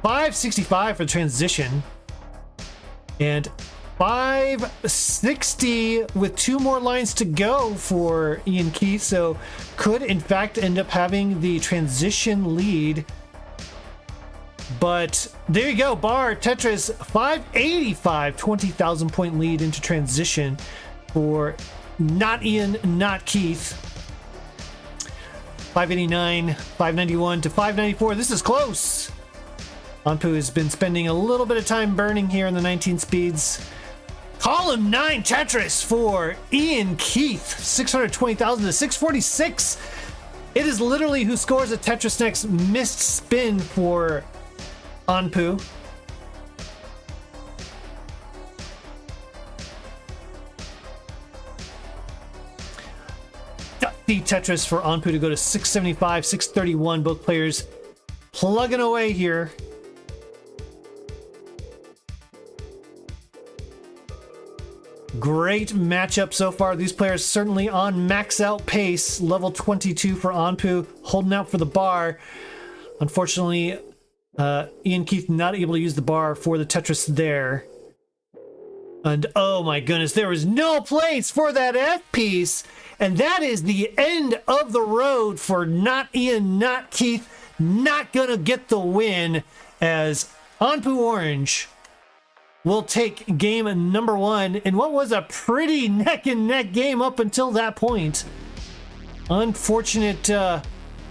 565 for transition. And 560 with 2 more lines to go for IanKeith. So could in fact end up having the transition lead. But there you go. Bar Tetris 585. 20,000 point lead into transition for not Ian, not Keith. 589, 591 to 594. This is close. Anpu has been spending a little bit of time burning here in the 19 speeds. Column 9 Tetris for IanKeith. 620,000 to 646. It is literally who scores a Tetris next missed spin for Anpu. The Tetris for Anpu to go to 675, 631. Both players plugging away here. Great matchup so far. These players certainly on max out pace. Level 22 for Anpu, holding out for the bar. Unfortunately, IanKeith not able to use the bar for the Tetris there. And oh my goodness, there was no place for that F piece. And that is the end of the road for not Ian, not Keith. Not gonna get the win, as Anpu Orange will take game number 1 in what was a pretty neck and neck game up until that point. Unfortunate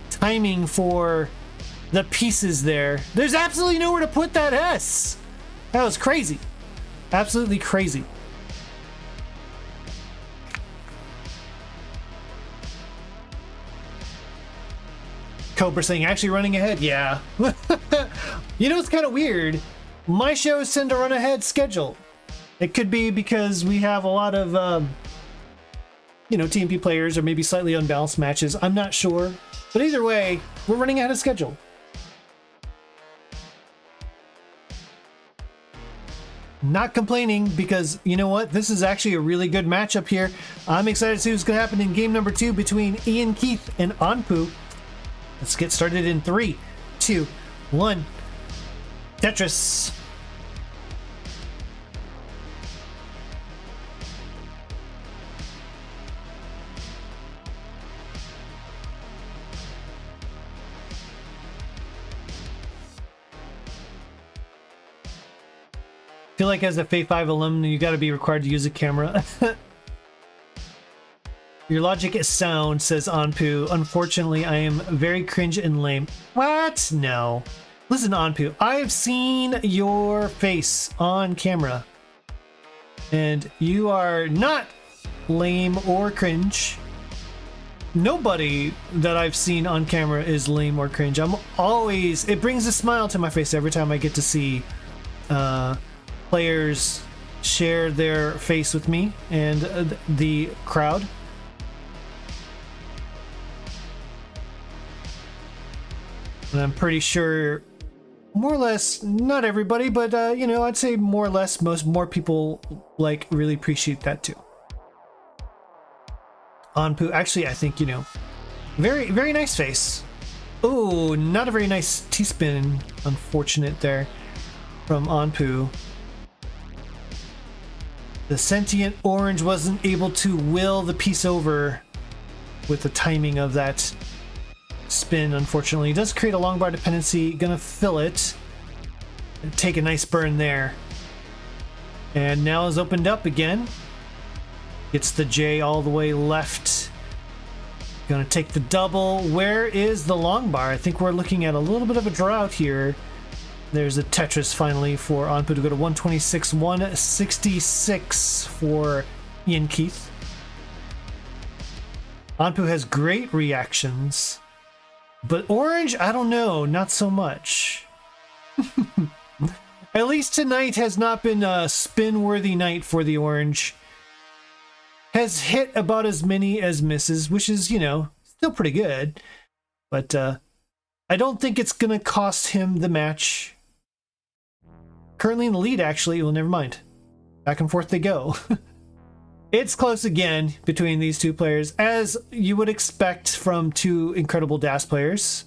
timing for the pieces there. There's absolutely nowhere to put that S. That was crazy. Absolutely crazy. Cobra saying, actually running ahead. Yeah. You know, it's kind of weird. My shows tend to run ahead schedule. It could be because we have a lot of, TMP players or maybe slightly unbalanced matches. I'm not sure. But either way, we're running ahead of schedule. Not complaining, because you know what? This is actually a really good matchup here. I'm excited to see what's going to happen in game number 2 between IanKeith and Anpu. Let's get started in 3, 2, 1. Tetris. I feel like as a Fae 5 alum, you got to be required to use a camera. Your logic is sound, says Anpu. Unfortunately, I am very cringe and lame. What? No. Listen, Anpu, I have seen your face on camera. And you are not lame or cringe. Nobody that I've seen on camera is lame or cringe. It brings a smile to my face every time I get to see players share their face with me and the crowd. And I'm pretty sure, more or less, not everybody, but I'd say more or less more people really appreciate that too. Anpu, actually, I think, very, very nice face. Oh, not a very nice T-spin. Unfortunate there from Anpu. The sentient orange wasn't able to will the piece over with the timing of that spin, unfortunately. It does create a long bar dependency. Gonna fill it. And take a nice burn there. And now is opened up again. Gets the J all the way left. Gonna take the double. Where is the long bar? I think we're looking at a little bit of a drought here. There's a Tetris finally for Anpu to go to 126, 166 for IanKeith. Anpu has great reactions, but Orange, I don't know, not so much. At least tonight has not been a spin-worthy night for the Orange. Has hit about as many as misses, which is, still pretty good. But I don't think it's going to cost him the match. Currently in the lead, actually. Well, never mind. Back and forth they go. It's close again between these two players, as you would expect from two incredible DAS players.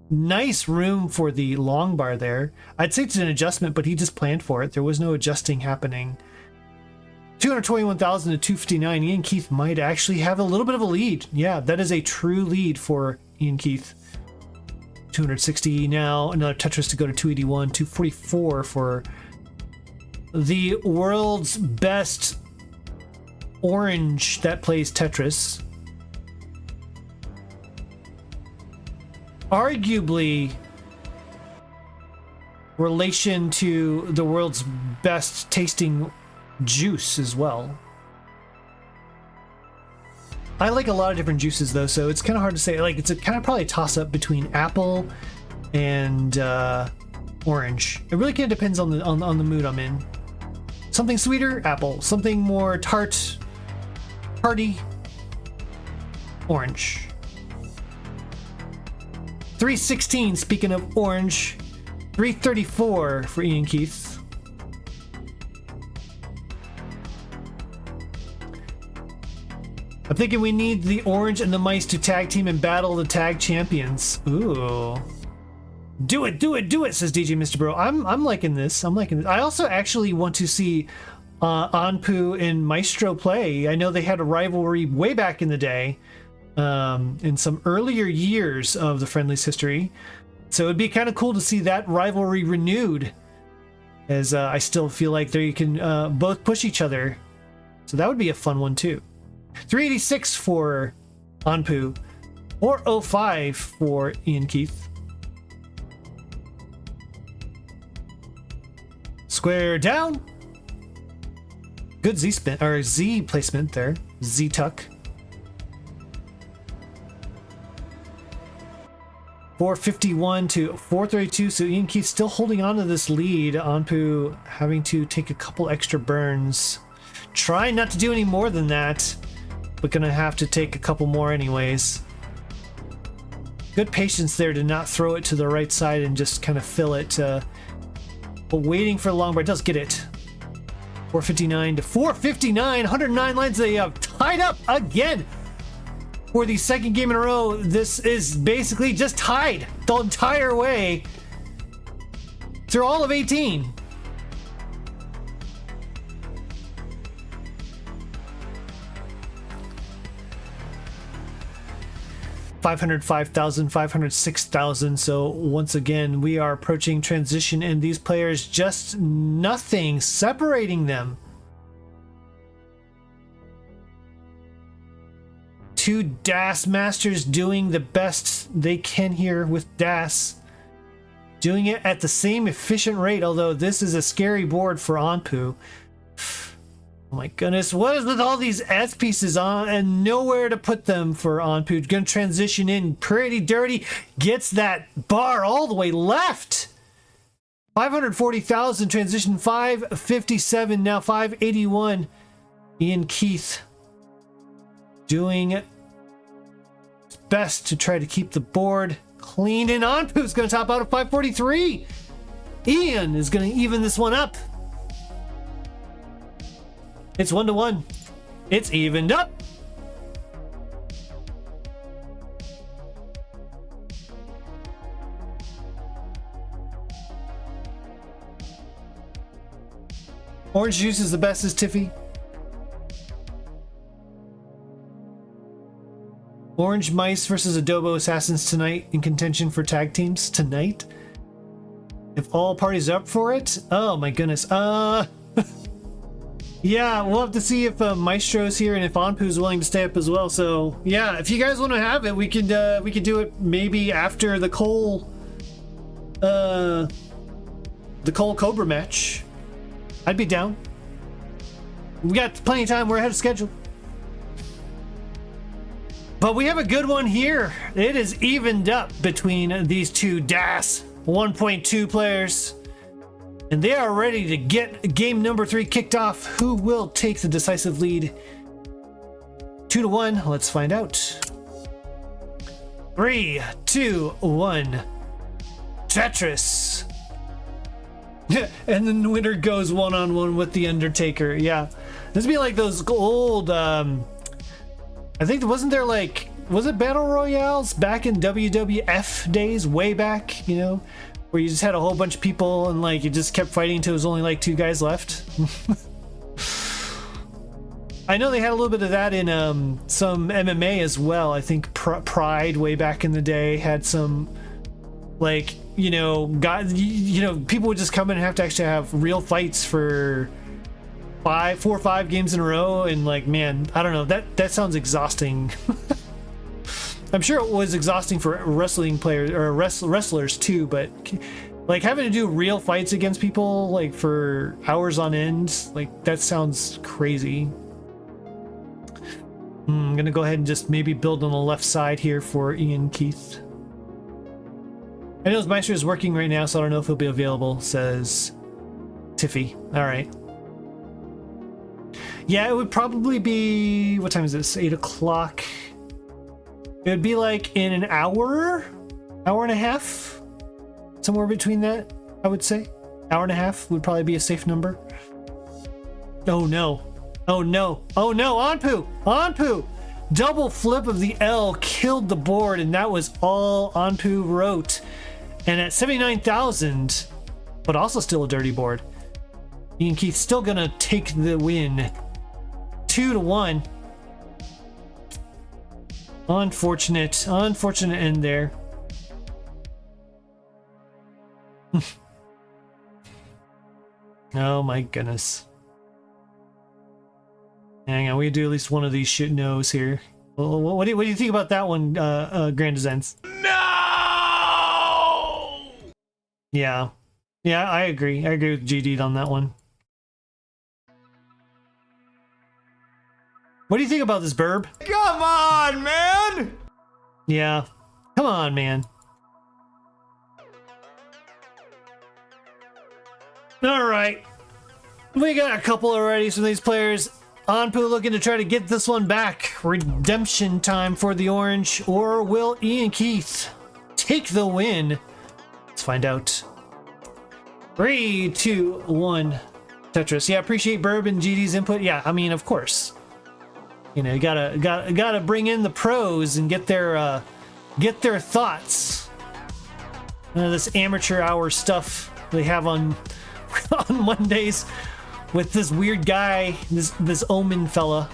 Nice room for the long bar there. I'd say it's an adjustment, but he just planned for it. There was no adjusting happening. 221,000 to 259. IanKeith might actually have a little bit of a lead. Yeah, that is a true lead for IanKeith. 260 now. Another Tetris to go to 281. 244 for the world's best Orange that plays Tetris. Arguably, relation to the world's best tasting juice as well. I like a lot of different juices though, so it's kind of hard to say. It's a kind of probably a toss-up between apple and orange. It really kind of depends on the mood I'm in. Something sweeter, apple. Something more tart, hearty, orange. 316, speaking of orange. 334 for IanKeith. I'm thinking we need the orange and the mice to tag team and battle the tag champions. Ooh. Do it, do it, do it, says DJ Mr. Bro. I'm liking this. I'm liking this. I also actually want to see Anpu and Micetro play. I know they had a rivalry way back in the day, in some earlier years of the friendlies history. So it'd be kind of cool to see that rivalry renewed, as I still feel like they can both push each other. So that would be a fun one too. 386 for Anpu, 405 for IanKeith. Square down. Good Z spin or Z placement there. Z tuck. 451 to 432. So IanKeith still holding on to this lead. Anpu having to take a couple extra burns. Trying not to do any more than that, but gonna have to take a couple more anyways. Good patience there to not throw it to the right side and just kind of fill it. But waiting for a long bar, does get it. 459 to 459, 109 lines. They have tied up again for the second game in a row. This is basically just tied the entire way through all of 18. $505,000, $506,000. So once again, we are approaching transition, and these players just nothing separating them. Two DAS masters doing the best they can here with DAS. Doing it at the same efficient rate, although this is a scary board for Anpu. Oh my goodness, what is with all these S pieces on and nowhere to put them for Anpu? Gonna transition in pretty dirty, gets that bar all the way left. 540,000, transition 557, now 581. IanKeith doing his best to try to keep the board clean, and Anpu's gonna top out at 543. Ian is gonna even this one up. It's 1-1. It's evened up. Orange juice is the best, is Tiffy. Orange Mice versus Adobo Assassins tonight in contention for tag teams tonight. If all parties are up for it. Oh my goodness. Yeah, we'll have to see if Micestro's here and if Anpu's willing to stay up as well. So yeah, if you guys want to have it, we could do it maybe after the Cole Cobra match. I'd be down. We got plenty of time. We're ahead of schedule. But we have a good one here. It is evened up between these two DAS 1.2 players. And they are ready to get game number 3 kicked off. Who will take the decisive lead? 2-1. Let's find out. 3, 2, 1. Tetris. And then the winner goes one-on-one with the Undertaker. Yeah. This would be like those old, I think, wasn't there like, was it Battle Royales back in WWF days, way back, you know? Where you just had a whole bunch of people and like you just kept fighting until it was only like 2 guys left. I know they had a little bit of that in some MMA as well. I think Pride way back in the day had some, like, you know, people would just come in and have to actually have real fights for 4 or 5 games in a row, and like, man, I don't know, that sounds exhausting. I'm sure it was exhausting for wrestling players or wrestlers too, but like having to do real fights against people like for hours on end, like that sounds crazy. I'm gonna go ahead and just maybe build on the left side here for IanKeith. I know his Meister is working right now, so I don't know if he'll be available, says Tiffy. All right. Yeah, it would probably be, what time is this? 8 o'clock. It would be like in an hour and a half, somewhere between that, I would say. Hour and a half would probably be a safe number. Oh no. Oh no. Oh no, Anpu! Double flip of the L killed the board, and that was all Anpu wrote. And at 79,000, but also still a dirty board, IanKeith still gonna take the win. 2-1. Unfortunate end there. Oh my goodness. Hang on, we do at least one of these shit no's here. What do you think about that one, Grand Designs? No! Yeah, I agree. I agree with GD on that one. What do you think about this, Burb? Come on, man! Yeah, come on, man. All right, we got a couple already from these players. Anpu looking to try to get this one back. Redemption time for the orange, or will IanKeith take the win? Let's find out. 3, 2, 1. Tetris. Yeah, appreciate Burb and GD's input. Yeah, I mean, of course. You know, you gotta bring in the pros and get their thoughts. This amateur hour stuff they have on Mondays with this weird guy, this Omen fella.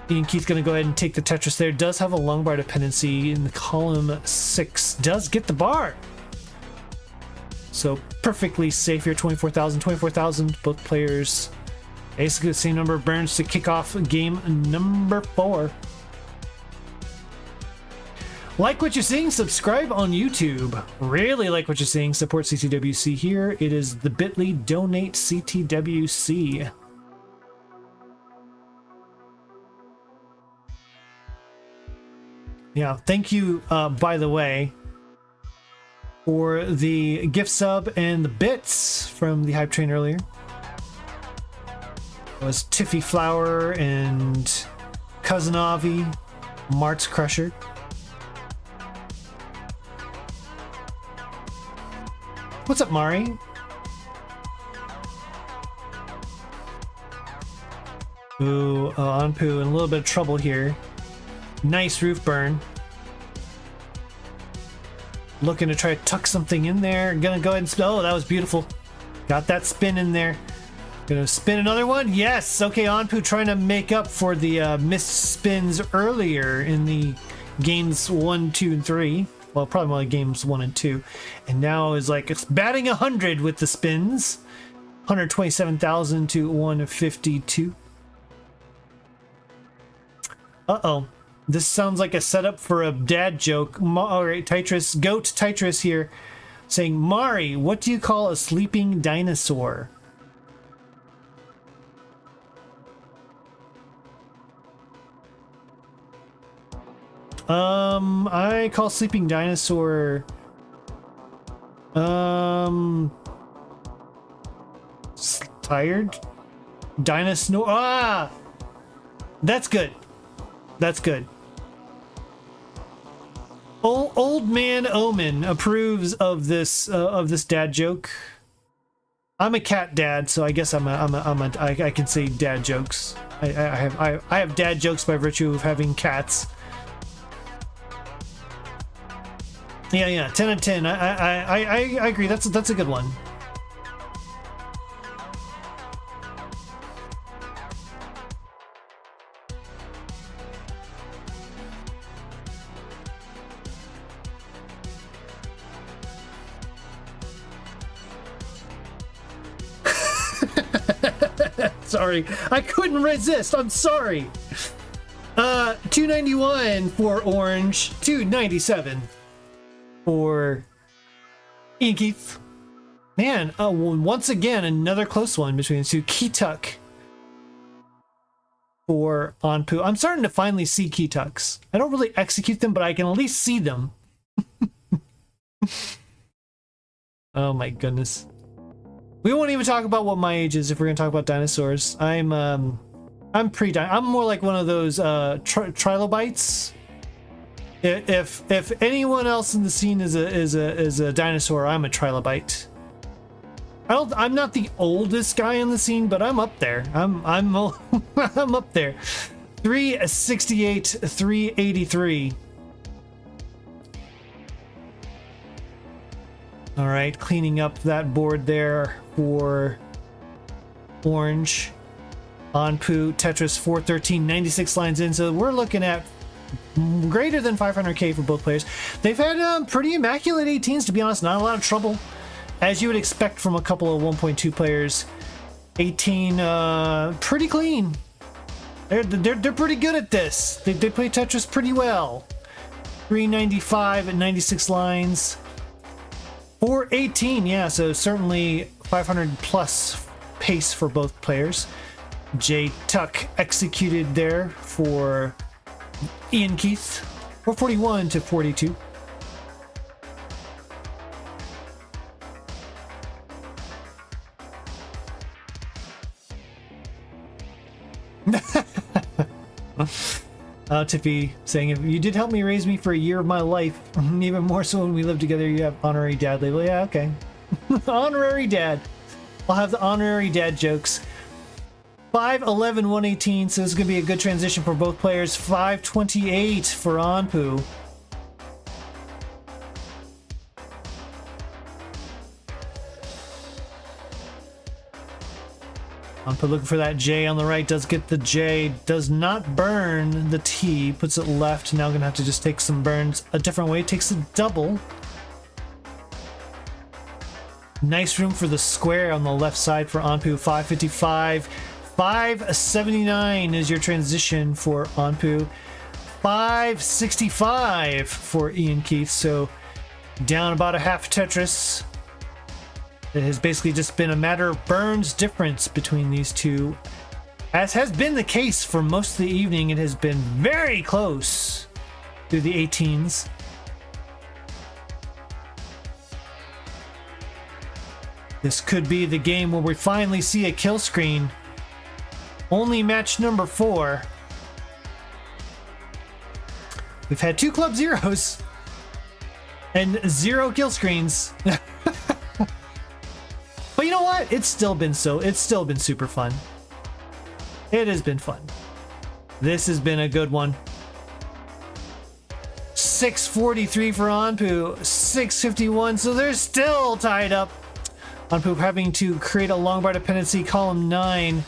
IanKeith's gonna go ahead and take the Tetris there. Does have a long bar dependency in the column 6. Does get the bar. So perfectly safe here. 24,000. Both players basically the same number of burns to kick off game number 4. Like what you're seeing, subscribe on YouTube. Really like what you're seeing, support CTWC here. It is the bit.ly donate CTWC. Yeah, thank you, by the way, for the gift sub and the bits from the hype train earlier. It was Tiffy Flower and Cousin Avi, Marts Crusher. What's up, Mari? Ooh, Anpu in a little bit of trouble here. Nice roof burn. Looking to try to tuck something in there. Gonna go ahead and spin. Oh, that was beautiful. Got that spin in there. Gonna spin another one. Yes. Okay, Anpu trying to make up for the missed spins earlier in the games 1, 2, and 3. Well, probably more like games 1 and 2. And now is like it's batting 100 with the spins. 127,000 to 152. Uh-oh. This sounds like a setup for a dad joke. Alright, Tetris, Goat Tetris here, saying, Mari, what do you call a sleeping dinosaur? I call sleeping dinosaur, tired? Dinosaur, ah! That's good. That's good. Old man Omen approves of this dad joke. I'm a cat dad, so I guess I can say dad jokes. I have dad jokes by virtue of having cats. Yeah, 10 out of 10. I agree. That's a good one. Sorry, I couldn't resist. I'm sorry. 291 for orange, 297 for IanKeith. Man, once again another close one between the two. Keytuck for Anpu. I'm starting to finally see Keytucks. I don't really execute them, but I can at least see them. Oh my goodness. We won't even talk about what my age is if we're gonna talk about dinosaurs. I'm more like one of those trilobites. If anyone else in the scene is a dinosaur, I'm a trilobite. I'm not the oldest guy in the scene, but I'm up there. I'm I'm up there. 368, 383. All right, cleaning up that board there for orange. Anpu, Tetris 413, 96 lines in. So we're looking at greater than 500k for both players. They've had pretty immaculate 18s, to be honest. Not a lot of trouble, as you would expect from a couple of 1.2 players. 18, pretty clean. They're pretty good at this. They play Tetris pretty well. 395 at 96 lines. 418, yeah, so certainly 500 plus pace for both players. J Tuck executed there for IanKeith. 441 to 42. Tiffy saying, if you did help me raise me for a year of my life, even more so when we live together, you have honorary dad label. Yeah, okay. Honorary dad. I'll have the honorary dad jokes. 511, 118, so this is going to be a good transition for both players. 528 for Anpu. Anpu looking for that J on the right, does get the J, does not burn the T, puts it left. Now going to have to just take some burns a different way, takes a double. Nice room for the square on the left side for Anpu. 555, 579 is your transition for Anpu. 565 for IanKeith, so down about a half Tetris. It has basically just been a matter of burns difference between these two. As has been the case for most of the evening, it has been very close through the 18s. This could be the game where we finally see a kill screen. Only match number 4. We've had 2 club zeros and 0 kill screens. But you know what? It's still been super fun. It has been fun. This has been a good one. 643 for Anpu, 651, so they're still tied up. Anpu having to create a long bar dependency, column 9.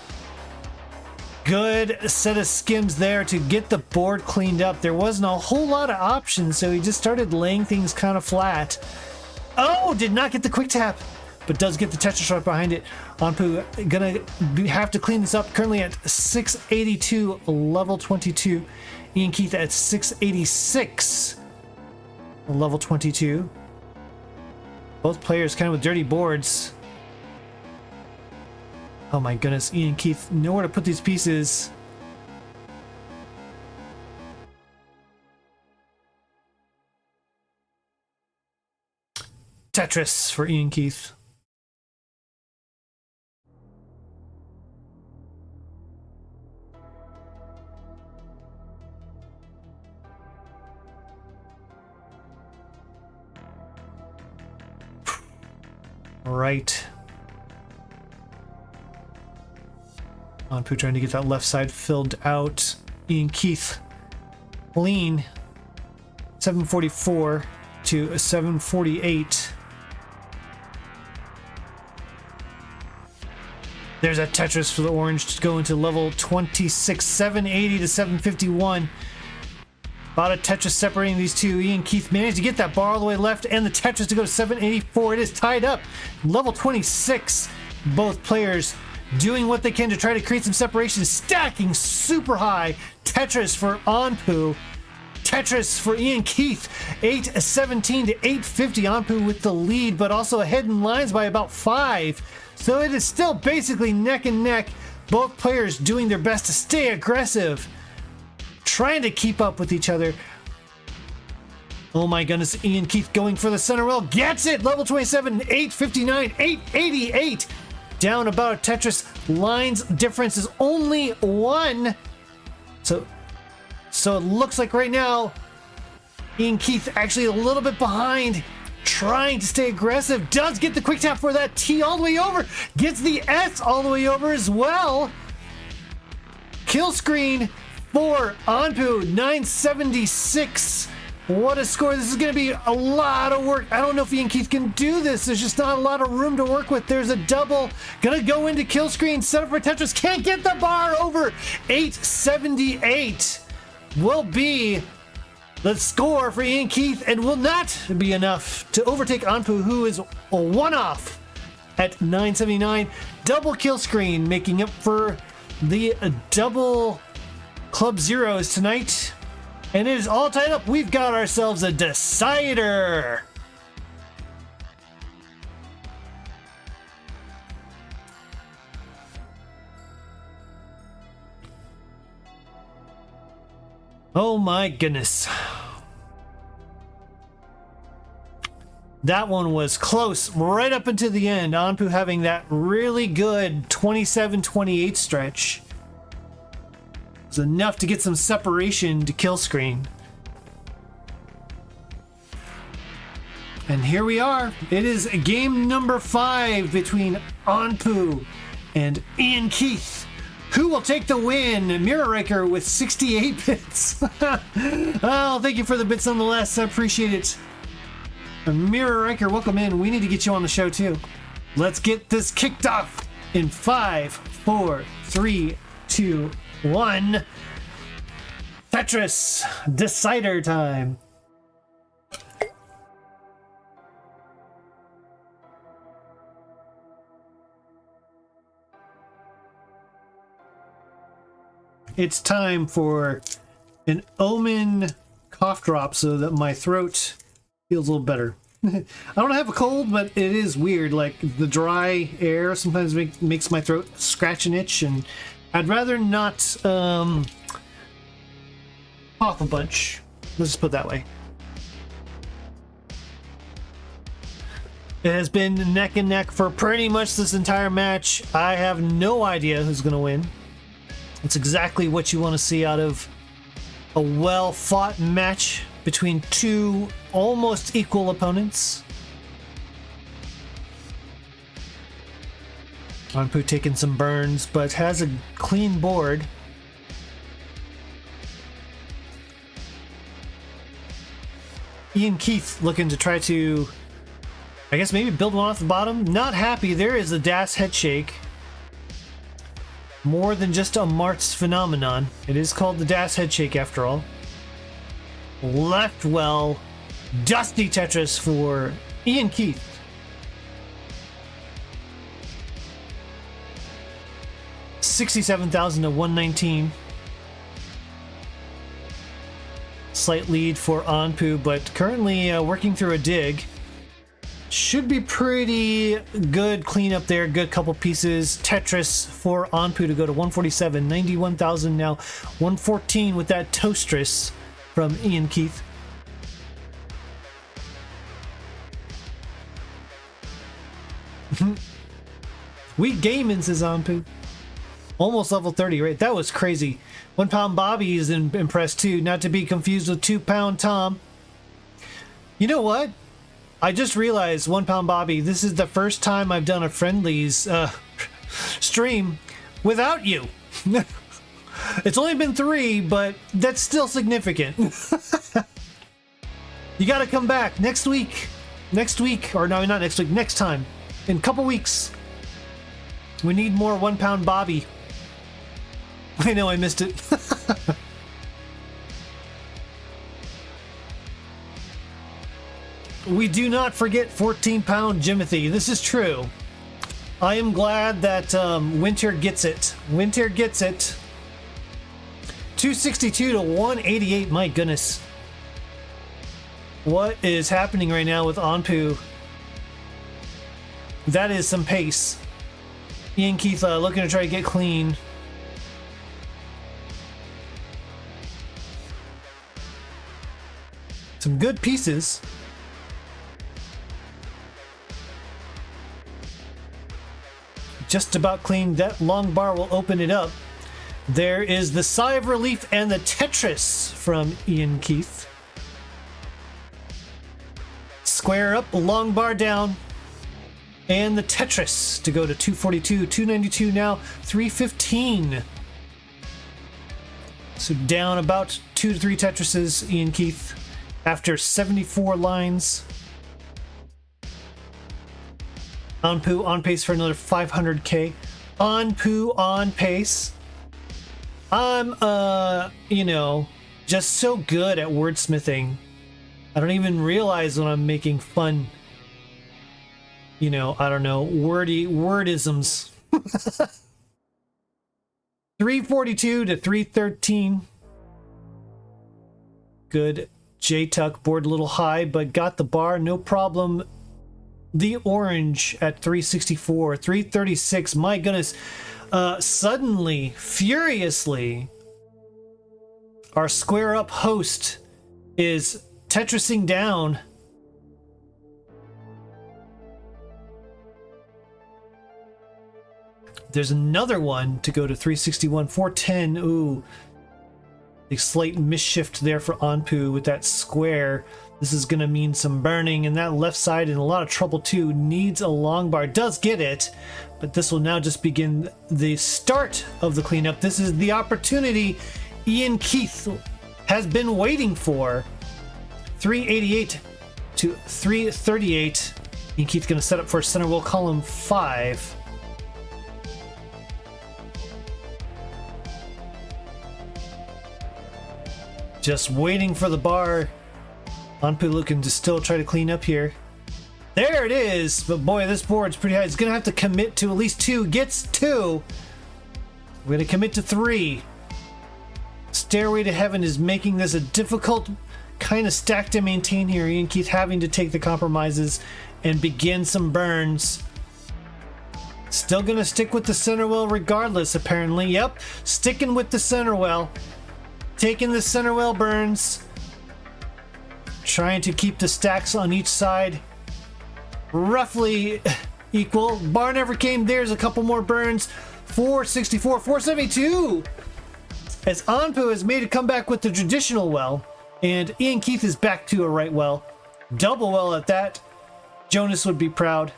Good set of skims there to get the board cleaned up. There wasn't a whole lot of options, so he just started laying things kind of flat. Oh, did not get the quick tap, but does get the Tetris right behind it. Anpu gonna have to clean this up. Currently at 682, level 22. IanKeith at 686, level 22. Both players kind of with dirty boards. Oh my goodness, IanKeith, nowhere to put these pieces. Tetris for IanKeith. Right. Anpu trying to get that left side filled out. IanKeith lean 744 to 748. There's that Tetris for the orange to go into level 26, 780 to 751. About a Tetris separating these two. IanKeith managed to get that bar all the way left and the Tetris to go to 784. It is tied up. Level 26. Both players doing what they can to try to create some separation. Stacking super high. Tetris for Anpu. Tetris for IanKeith. 817 to 850. Anpu with the lead, but also ahead in lines by about 5. So it is still basically neck and neck. Both players doing their best to stay aggressive, trying to keep up with each other. Oh my goodness, IanKeith going for the center rail, gets it! Level 27, 859, 888. Down about a Tetris. Lines difference is only 1. So it looks like right now, IanKeith actually a little bit behind, trying to stay aggressive. Does get the quick tap for that T all the way over. Gets the S all the way over as well. Kill screen for Anpu, 976. What a score. This is going to be a lot of work. I don't know if IanKeith can do this. There's just not a lot of room to work with. There's a double. Going to go into kill screen. Set up for Tetris. Can't get the bar over. 878 will be the score for IanKeith and will not be enough to overtake Anpu, who is a one-off at 979. Double kill screen, making up for the double Club Zeros tonight. And it is all tied up. We've got ourselves a decider. Oh my goodness. That one was close right up into the end. Anpu having that really good 27-28 stretch. It was enough to get some separation to kill screen. And here we are. It is game number 5 between Anpu and IanKeith. Who will take the win? Mirror Raker with 68 bits. Oh, thank you for the bits nonetheless. I appreciate it. Mirror Raker, welcome in. We need to get you on the show too. Let's get this kicked off in 5, 4, 3, 2, 1. Tetris decider time. It's time for an Omen cough drop so that my throat feels a little better. I don't have a cold, but it is weird. Like the dry air sometimes makes my throat scratch and itch, and I'd rather not cough a bunch. Let's just put it that way. It has been neck and neck for pretty much this entire match. I have no idea who's going to win. It's exactly what you want to see out of a well-fought match between two almost equal opponents. Anpu taking some burns, but has a clean board. IanKeith looking to try to, I guess, maybe build one off the bottom. Not happy. There is the Das head shake. More than just a Marts phenomenon. It is called the Das head shake after all. Left well. Dusty Tetris for IanKeith. $67,000 to 119. Slight lead for Anpu, but currently working through a dig. Should be pretty good cleanup there. Good couple pieces. Tetris for Anpu to go to 147. 91,000 now. 114 with that Toastress from IanKeith. Weak gaming, says Anpu. Almost level 30, right? That was crazy. 1 Pound Bobby is impressed too. Not to be confused with 2 Pound Tom. You know what? I just realized, 1 Pound Bobby, this is the first time I've done a friendlies stream without you. It's only been 3, but that's still significant. You gotta come back next week. Next week, or no, not next week, next time. In a couple weeks. We need more 1 Pound Bobby. I know I missed it. We do not forget 14 Pound Jimothy. This is true. I am glad that Winter gets it. Winter gets it. 262 to 188. My goodness. What is happening right now with Anpu? That is some pace. IanKeith looking to try to get clean. Some good pieces. Just about clean. That long bar will open it up. There is the sigh of relief and the Tetris from IanKeith. Square up, long bar down. And the Tetris to go to 242, 292 now, 315. So down about 2 to 3 Tetrises, IanKeith, after 74 lines. Anpu on pace for another 500k. Anpu on pace. I'm, you know, just so good at wordsmithing. I don't even realize when I'm making fun, you know, I don't know, wordisms. 342 to 313. Good. J-Tuck board a little high, but got the bar, no problem. The orange at 364, 336. My goodness. Suddenly, furiously, our square up host is Tetrising down. There's another one to go to 361, 410. Ooh. The slight misshift there for Anpu with that square. This is going to mean some burning, and that left side in a lot of trouble too. Needs a long bar. Does get it, but this will now just begin the start of the cleanup. This is the opportunity IanKeith has been waiting for. 388 to 338. IanKeith going to set up for center wheel column 5. Just waiting for the bar. Anpu looking to still try to clean up here. There it is! But boy, this board's pretty high. It's going to have to commit to at least 2. Gets 2. We're going to commit to 3. Stairway to Heaven is making this a difficult kind of stack to maintain here. IanKeith having to take the compromises and begin some burns. Still going to stick with the center well regardless, apparently. Yep, sticking with the center well. Taking the center well burns. Trying to keep the stacks on each side roughly equal. Bar never came. There's a couple more burns. 464, 472. As Anpu has made a comeback with the traditional well, and IanKeith is back to a right well. Double well at that. Jonas would be proud.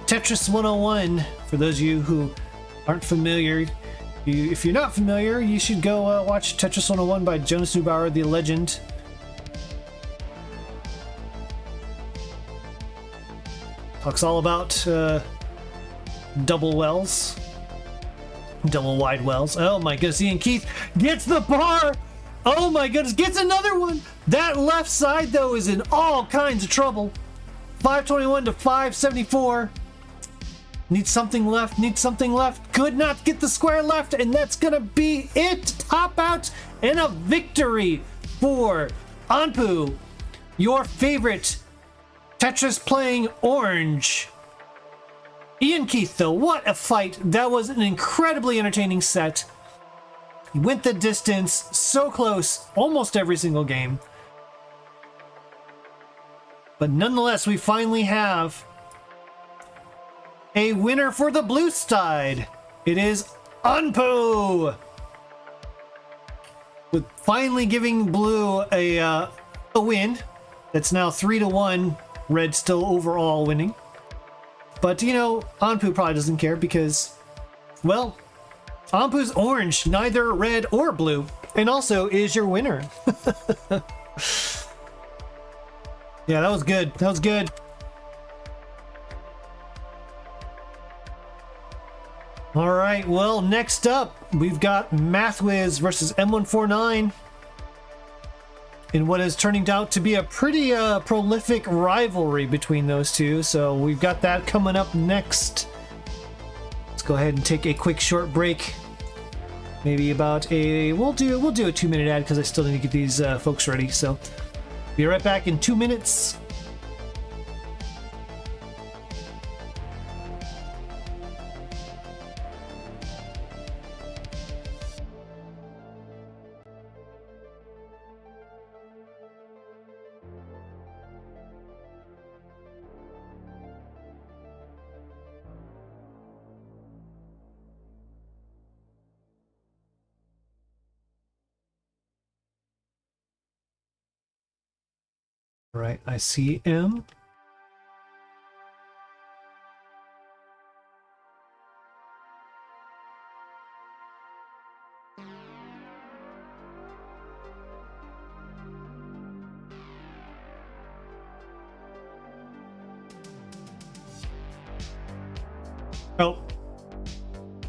Tetris 101, for those of you who aren't familiar. If you're not familiar, you should go watch Tetris 101 by Jonas Neubauer, the legend. Talks all about double wells. Double wide wells. Oh my goodness, IanKeith gets the bar! Oh my goodness, gets another one! That left side, though, is in all kinds of trouble. 521 to 574. Needs something left, needs something left. Could not get the square left, and that's gonna be it. Top out and a victory for Anpu, your favorite Tetris playing orange. IanKeith, though, what a fight. That was an incredibly entertaining set. He went the distance, so close, almost every single game. But nonetheless, we finally have a winner for the blue side. It is Anpu, with finally giving blue a win. That's now 3-1. Red still overall winning. But you know, Anpu probably doesn't care because, well, Anpu's orange, neither red or blue, and also is your winner. Yeah, that was good. That was good. All right, well, next up, we've got Mathwiz versus M149 in what is turning out to be a pretty prolific rivalry between those two. So we've got that coming up next. Let's go ahead and take a quick short break. Maybe about we'll do a 2-minute ad because I still need to get these folks ready. So be right back in 2 minutes. All right, I see M.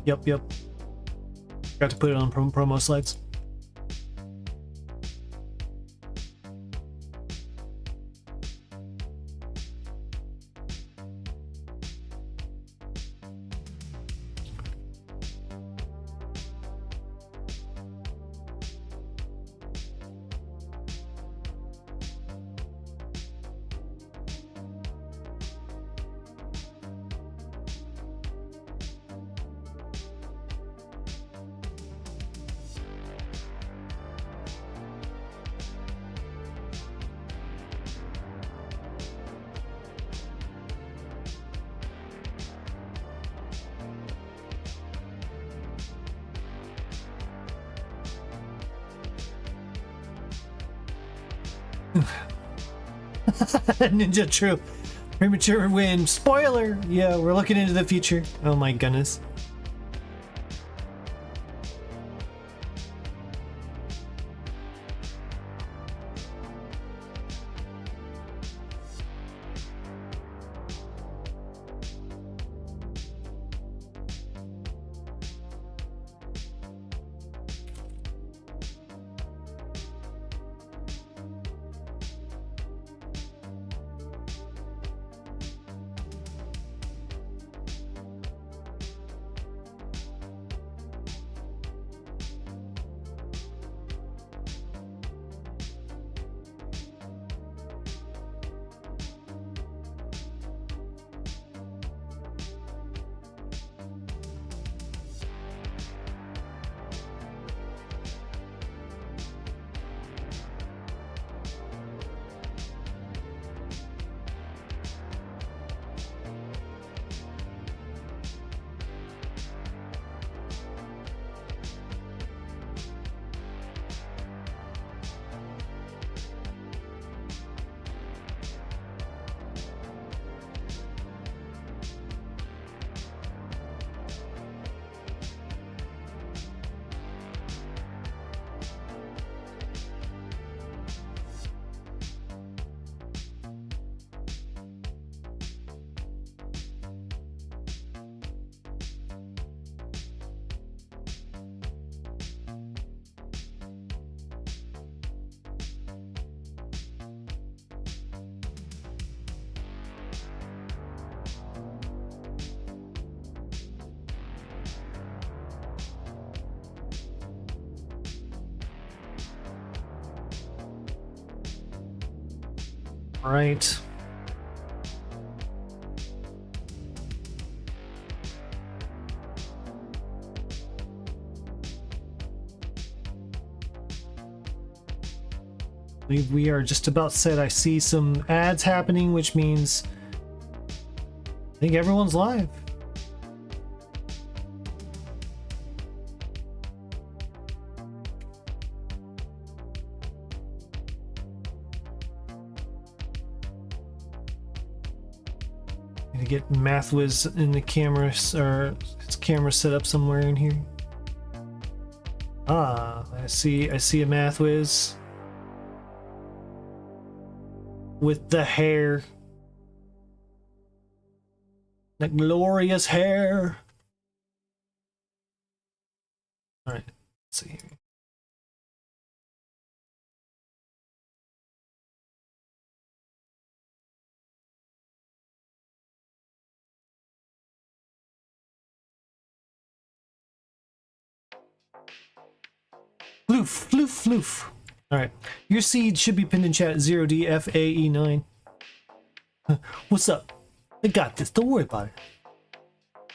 Yep. Got to put it on promo slides. Ninja True. Premature win. Spoiler! Yeah, we're looking into the future. Oh my goodness. Right. I believe we are just about set. I see some ads happening, which means I think everyone's live. Gonna get Mathwiz in the camera, or his camera set up somewhere in here. Ah, I see a Mathwiz with the hair, that glorious hair. All right, let's see here. Floof, floof, floof. Alright. Your seed should be pinned in chat 0DFAE9. What's up? I got this. Don't worry about it.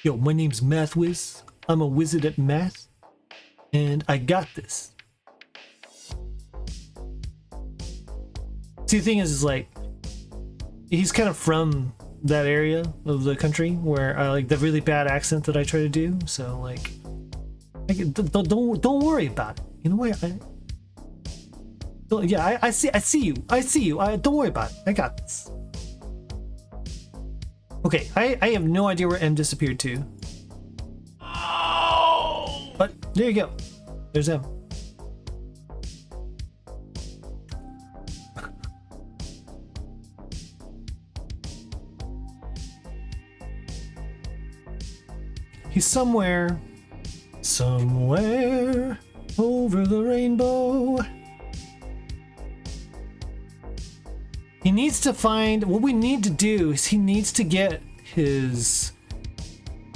Yo, my name's Mathwiz. I'm a wizard at math. And I got this. See, the thing is like, he's kind of from that area of the country where I like the really bad accent that I try to do. So like, don't worry about it. You know what? Yeah, I see you. Don't worry about it. I got this. Okay, I have no idea where M disappeared to. Oh! But there you go. There's M. He's somewhere Somewhere over the rainbow. He needs to find, what we need to do is he needs to get his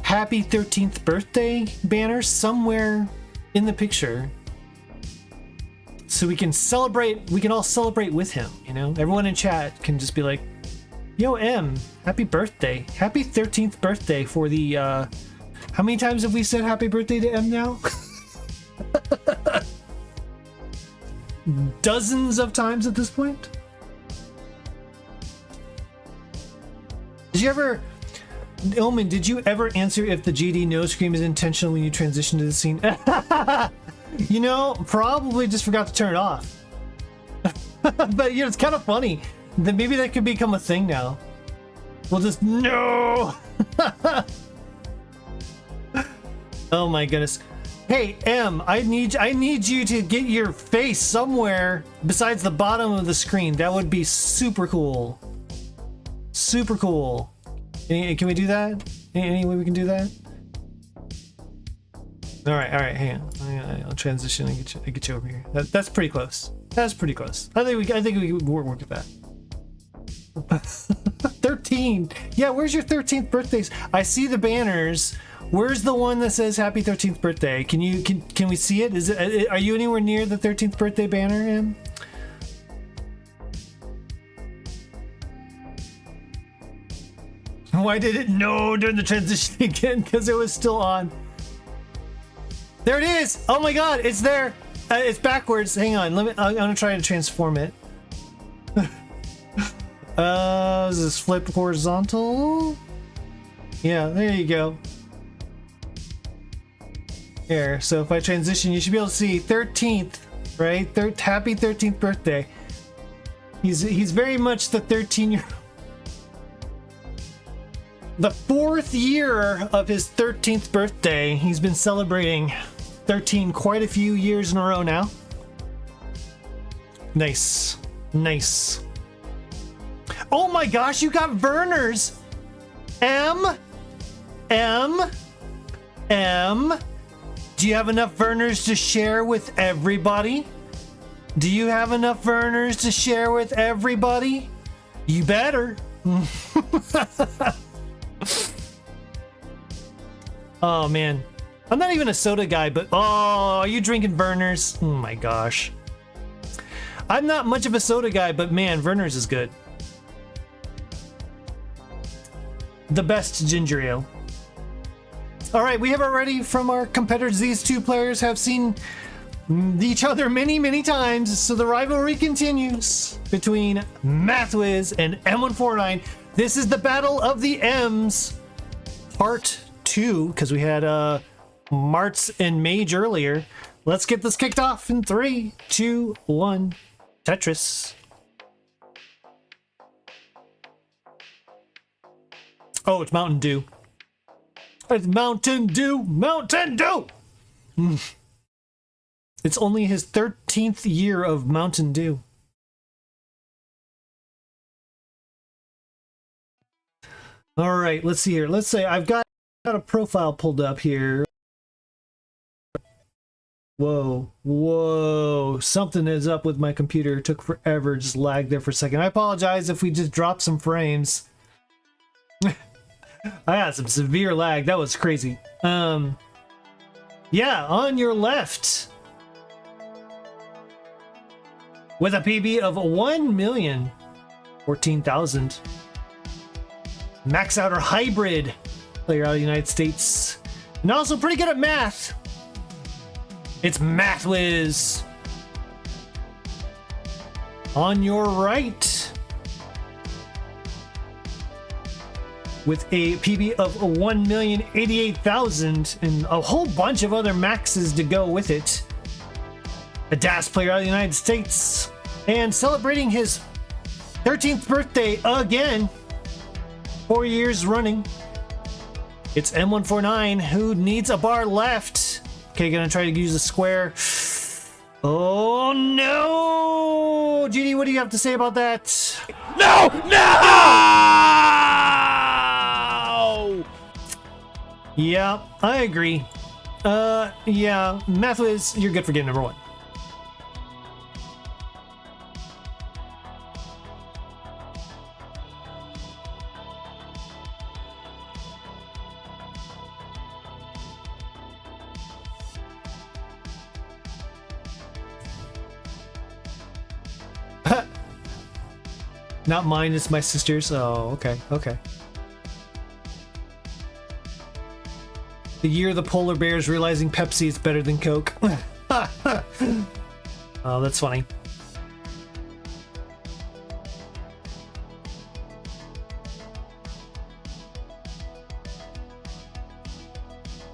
happy 13th birthday banner somewhere in the picture so we can celebrate, we can all celebrate with him, you know? Everyone in chat can just be like, yo, M, happy birthday. Happy 13th birthday for the, how many times have we said happy birthday to M now? Dozens of times at this point? Did you ever, Omen, did you ever answer if the GD no scream is intentional when you transition to the scene? You know, probably just forgot to turn it off. But, you know, it's kind of funny. Then maybe that could become a thing now. We'll just, no! Oh my goodness. Hey, M, I need you to get your face somewhere besides the bottom of the screen. That would be super cool. Super cool. Can we do that? Any way we can do that? All right, hang on. I'll transition and get you over here. That's pretty close. That's pretty close. I think we can work with that. 13. Yeah, where's your 13th birthdays? I see the banners. Where's the one that says happy 13th birthday? Can we see it? Is it, are you anywhere near the 13th birthday banner, Em? Why did it no during the transition again? Because it was still on. There it is! Oh my god, it's there! It's backwards. Hang on, I'm gonna try to transform it. Is this flip horizontal? Yeah, there you go. Here, so if I transition, you should be able to see 13th, right? Happy 13th birthday. He's very much the 13-year. The 4th year of his 13th birthday. He's been celebrating 13 quite a few years in a row now. Nice. Nice. Oh my gosh, you got Verners! M. Do you have enough Verners to share with everybody? Do you have enough Verners to share with everybody? You better. Oh man, I'm not even a soda guy, but oh, are you drinking Verners? Oh my gosh. I'm not much of a soda guy, but man, Verners is good. The best ginger ale. All right, we have already from our competitors, these two players have seen each other many times, so the rivalry continues between Mathwiz and M149. This is the Battle of the M's, part 2, because we had Marts and Mage earlier. Let's get this kicked off in 3, 2, 1. Tetris. Oh, it's Mountain Dew. It's Mountain Dew! Mountain Dew! It's only his 13th year of Mountain Dew. All right, let's see here. Let's say I've got a profile pulled up here. Whoa, something is up with my computer. It took forever, just lagged there for a second. I apologize if we just dropped some frames. I had some severe lag. That was crazy. Yeah, on your left, with a PB of 1,014,000. Max Outer Hybrid player out of the United States, and also pretty good at math. It's Mathwiz. On your right, with a PB of 1,088,000 and a whole bunch of other maxes to go with it. A DAS player out of the United States, and celebrating his 13th birthday again, 4 years running. It's M149 who needs a bar left. Okay, gonna try to use a square. Oh no! GD, what do you have to say about that? No! Yeah, I agree. Yeah, Mathwiz, you're good for game number 1. Not mine, it's my sister's. Oh, okay, okay. The year the polar bears realizing Pepsi is better than Coke. Oh, that's funny.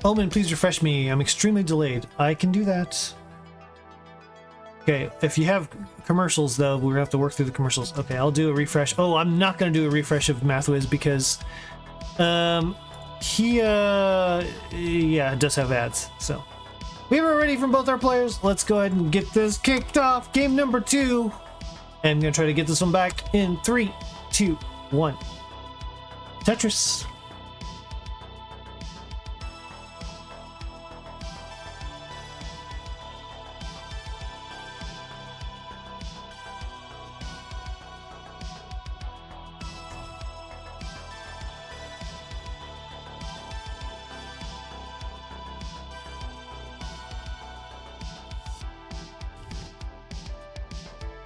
Omen, please refresh me. I'm extremely delayed. I can do that. Okay, if you have commercials, though, we're gonna have to work through the commercials. Okay, I'll do a refresh. Oh, I'm not gonna do a refresh of Mathwiz because, he, yeah, does have ads. So, we have it ready from both our players. Let's go ahead and get this kicked off. Game number 2. And I'm gonna try to get this one back in 3, 2, 1. Tetris.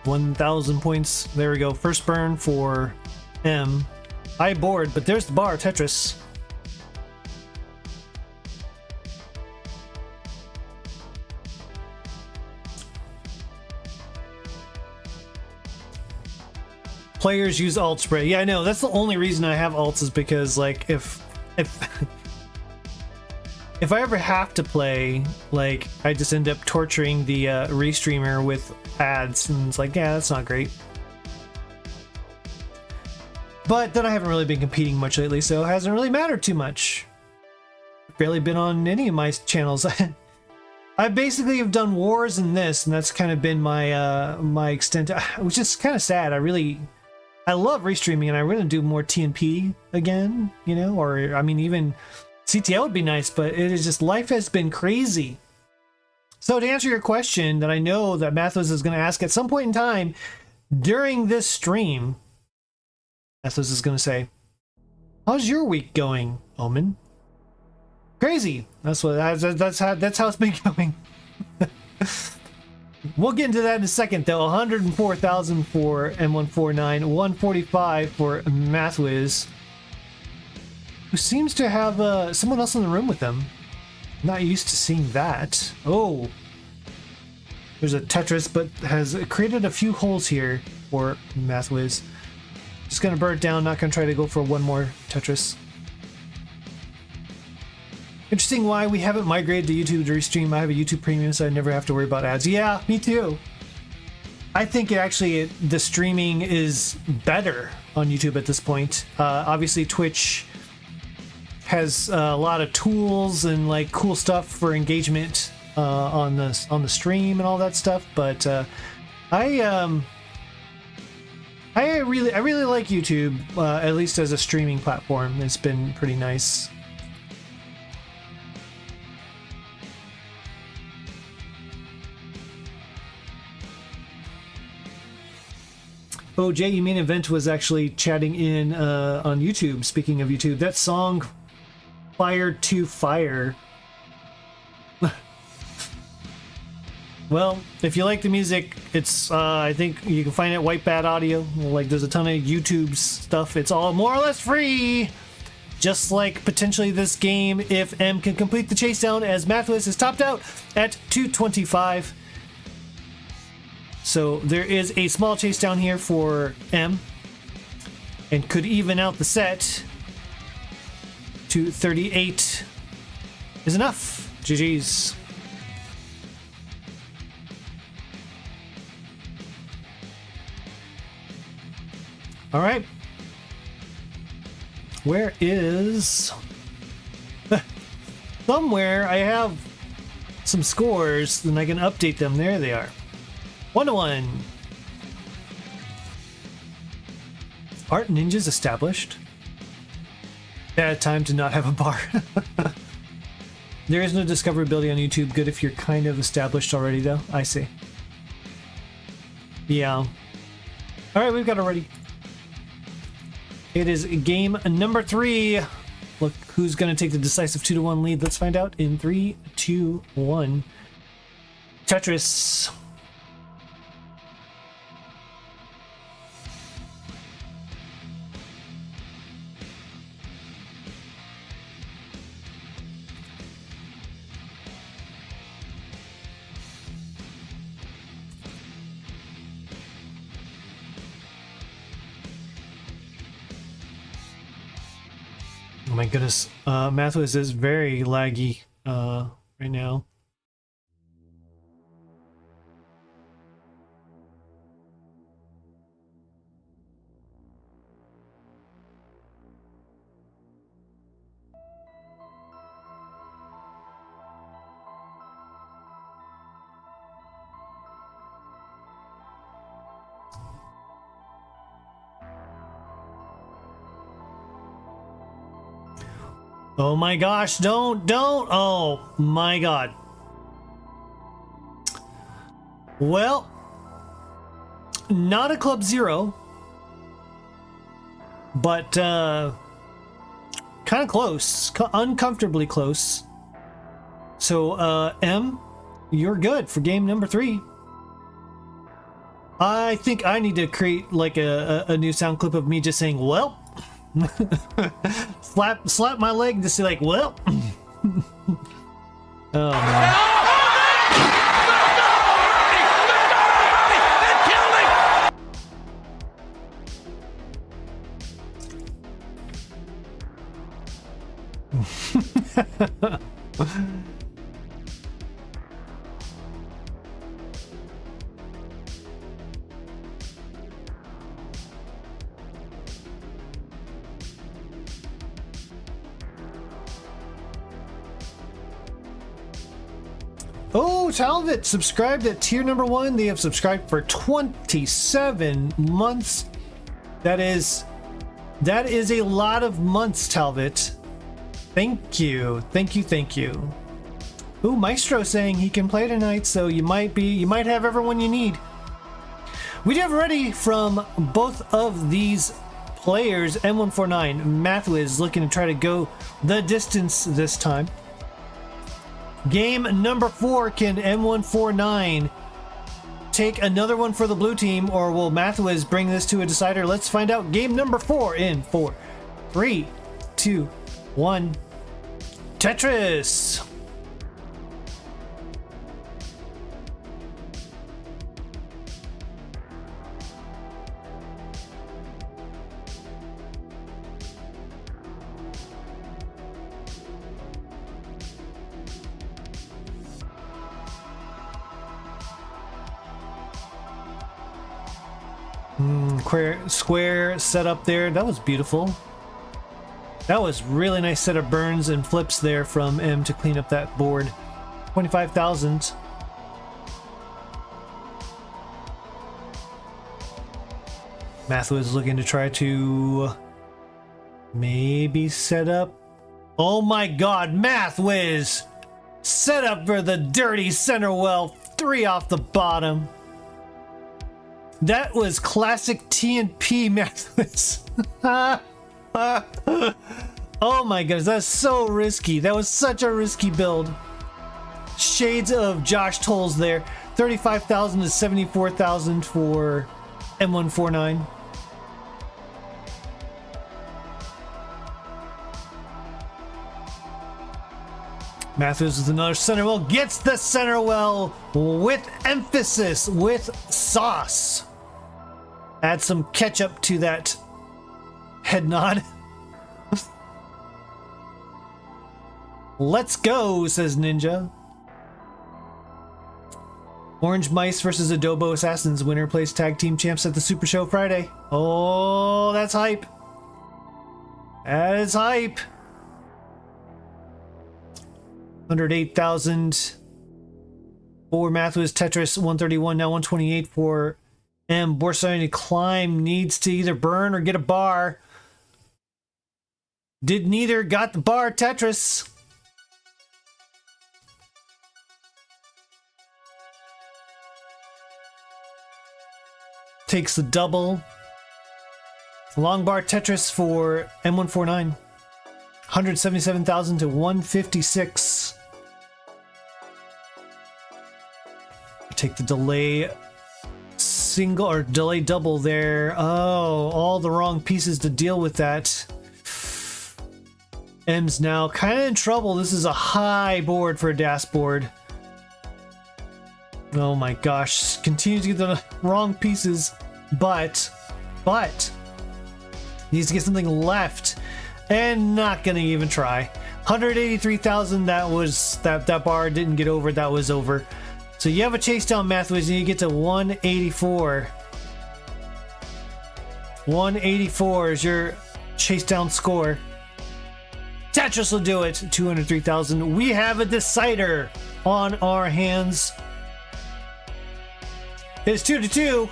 1,000 points. There we go. First burn for M. High board, but there's the bar, Tetris. Players use alt spray. Yeah, I know. That's the only reason I have alts is because, like, if if I ever have to play, like, I just end up torturing the restreamer with ads, and it's like, yeah, that's not great. But then I haven't really been competing much lately, so it hasn't really mattered too much. Barely been on any of my channels. I basically have done wars and this, and that's kind of been my my extent, which is kind of sad. I love restreaming, and I really do more TNP again, you know, or I mean, even CTL would be nice, but it is just, life has been crazy. So to answer your question that I know that Mathwiz is going to ask at some point in time during this stream, Mathwiz is going to say, "How's your week going, Omen?" Crazy. That's how it's been going. We'll get into that in a second, though. 104,000 for M149, 145 for Mathwiz, who seems to have someone else in the room with them. Not used to seeing that. Oh, there's a Tetris, but has created a few holes here for Mathwiz. Just gonna burn it down. Not gonna try to go for one more Tetris. Interesting why we haven't migrated to YouTube to restream. I have a YouTube Premium, so I never have to worry about ads. Yeah, me too. I think the streaming is better on YouTube at this point. Obviously, Twitch has a lot of tools and like cool stuff for engagement on the stream and all that stuff. But I really like YouTube, at least as a streaming platform. It's been pretty nice. Oh, Jay, you mean Event was actually chatting in on YouTube. Speaking of YouTube, that song Fire to Fire. Well, if you like the music, it's I think you can find it at White Bat Audio. Like, there's a ton of YouTube stuff. It's all more or less free. Just like potentially this game, if M can complete the chase down, as Mathwiz is topped out at 225. So there is a small chase down here for M, and could even out the set to 38 is enough. GG's. All right. Where is... Somewhere I have some scores, then I can update them. There they are. 1-1. Art Ninjas established. Bad time to not have a bar. There is no discoverability on YouTube. Good if you're kind of established already, though. I see. Yeah. All right, we've got it ready. It is game number 3. Look, who's going to take the decisive 2-1 lead? Let's find out in 3, 2, 1. Tetris. Oh my goodness, Mathwiz is very laggy right now. Oh my gosh, don't, oh my god. Well, not a Club Zero, but kind of close, uncomfortably close. So, M, you're good for game number 3. I think I need to create like a new sound clip of me just saying, well. slap my leg to say like, well. Oh man. Oh, Talvit subscribed at tier number 1. They have subscribed for 27 months. That is a lot of months, Talvit. Thank you. Thank you. Ooh, Micetro saying he can play tonight, so you might have everyone you need. We do have ready from both of these players, M149, Mathwiz looking to try to go the distance this time. Game number 4, can M149 take another one for the blue team, or will Mathwiz bring this to a decider? Let's find out. Game number 4 in 4, 3, 2, 1. Tetris. Square set up there. That was beautiful. That was really nice set of burns and flips there from M to clean up that board. 25,000. Mathwiz looking to try to maybe set up. Oh my god, Mathwiz! Set up for the dirty center well. 3 off the bottom. That was classic TNP Mathwiz. Oh my goodness, that's so risky. That was such a risky build. Shades of Josh Tolles there. 35,000 to 74,000 for M149. Mathwiz with another center well. Gets the center well with emphasis, with sauce. Add some ketchup to that head nod. Let's go, says Ninja. Orange Mice versus Adobo Assassins. Winner plays tag team champs at the Super Show Friday. Oh, that's hype. That is hype. 108,000 for Mathwiz. Tetris 131, now 128 for M. Borsani Climb needs to either burn or get a bar. Did neither, got the bar. Tetris. takes the double. Long bar Tetris for M149. 177,000 to 156. Take the delay single or delay double there. Oh, all the wrong pieces to deal with that. M's now kind of in trouble. This is a high board for a DAS board. Oh my gosh. Continues to get the wrong pieces, but needs to get something left and not gonna even try. 183,000. That was that bar didn't get over. That was over. So you have a chase down, Mathwiz, and you get to 184. 184 is your chase down score. Tetris will do it. 203,000. We have a decider on our hands. It's 2-2.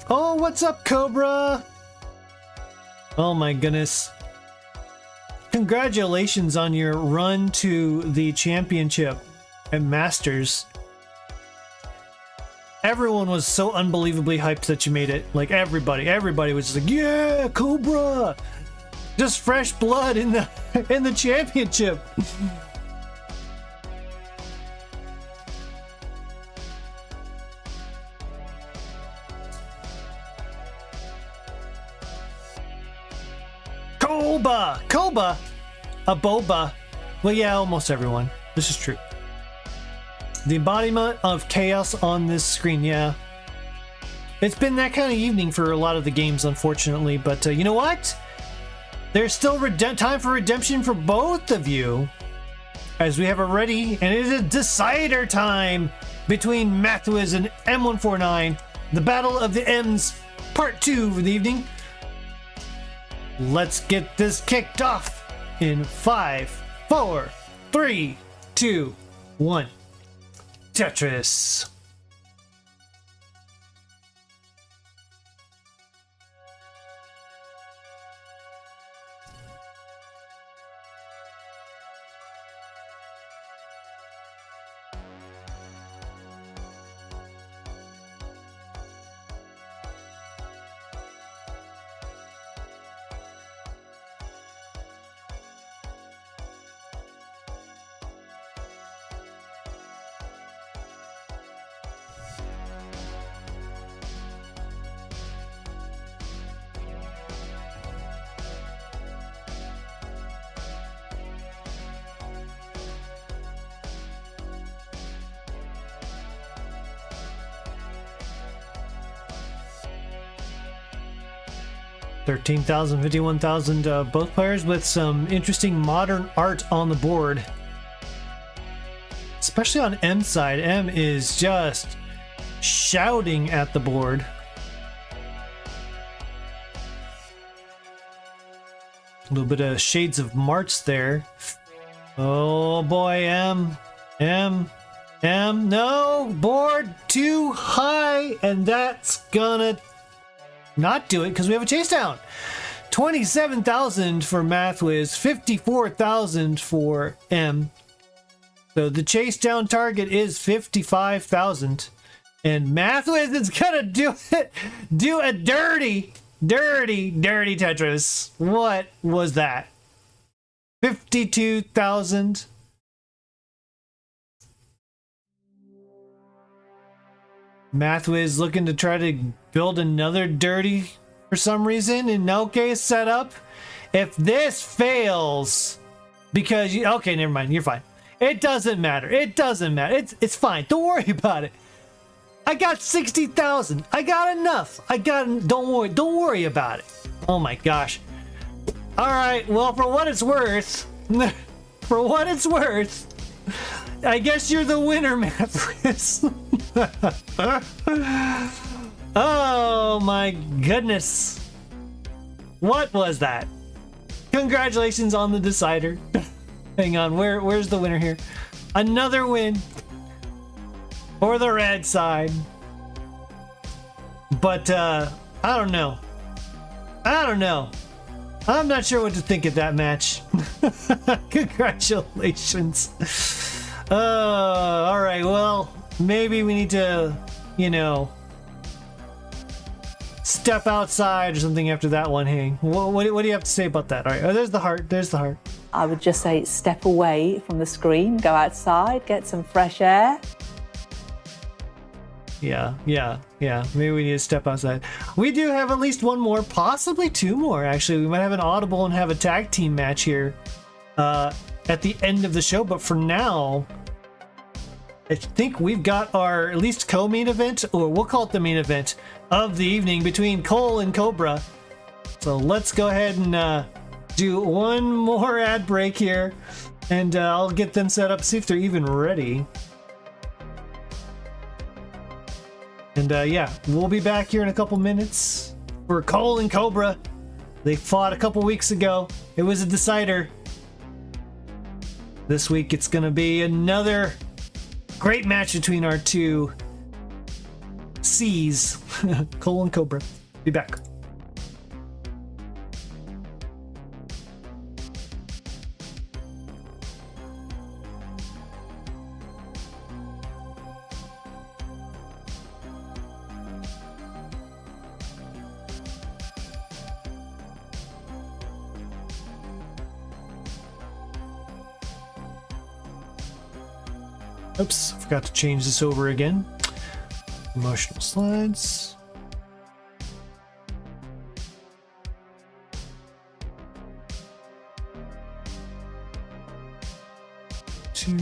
Oh, what's up, Cobra? Oh my goodness. Congratulations on your run to the championship at Masters. Everyone was so unbelievably hyped that you made it. Like everybody was just like, yeah, Cobra! Just fresh blood in the championship. Cobra, a boba. Well, yeah, almost everyone. This is true. The embodiment of chaos on this screen, yeah. It's been that kind of evening for a lot of the games, unfortunately, but you know what? There's still time for redemption for both of you, as we have already, and it is a decider time between Mathwiz and M149, the Battle of the M's, Part 2 for the evening. Let's get this kicked off in 5, 4, 3, 2, 1. Tetris. $13,000, $51,000, both players with some interesting modern art on the board. Especially on M's side. M is just shouting at the board. A little bit of shades of Marts there. Oh boy, M. No, board too high, and that's gonna not do it because we have a chase down. 27,000 for Mathwiz, 54,000 for M. So the chase down target is 55,000, and Mathwiz is gonna do a dirty Tetris. What was that? 52,000. Mathwiz looking to try to build another dirty for some reason in no case setup. If this fails, because okay, never mind, you're fine. It doesn't matter. It's fine. Don't worry about it. I got 60,000. I got enough. Don't worry about it. Oh my gosh. All right. Well, for what it's worth, I guess you're the winner, Mathwiz. Oh my goodness. What was that? Congratulations on the decider. Hang on, where's the winner here? Another win for the red side. But I don't know. I'm not sure what to think of that match. Congratulations. All right, well, maybe we need to, you know, step outside or something after that one. Hey, what do you have to say about that? All right, oh, there's the heart. I would just say step away from the screen, go outside, get some fresh air. Yeah. Maybe we need to step outside. We do have at least one more, possibly two more, actually. We might have an audible and have a tag team match here at the end of the show. But for now, I think we've got our at least co-main event, or we'll call it the main event of the evening between Cole and Cobra. So let's go ahead and do one more ad break here, and I'll get them set up, see if they're even ready. And yeah, we'll be back here in a couple minutes for Cole and Cobra. They fought a couple weeks ago. It was a decider. This week it's gonna be another great match between our two C's, Cole and Cobra. Be back. Oops, forgot to change this over again. Emotional slides. Two.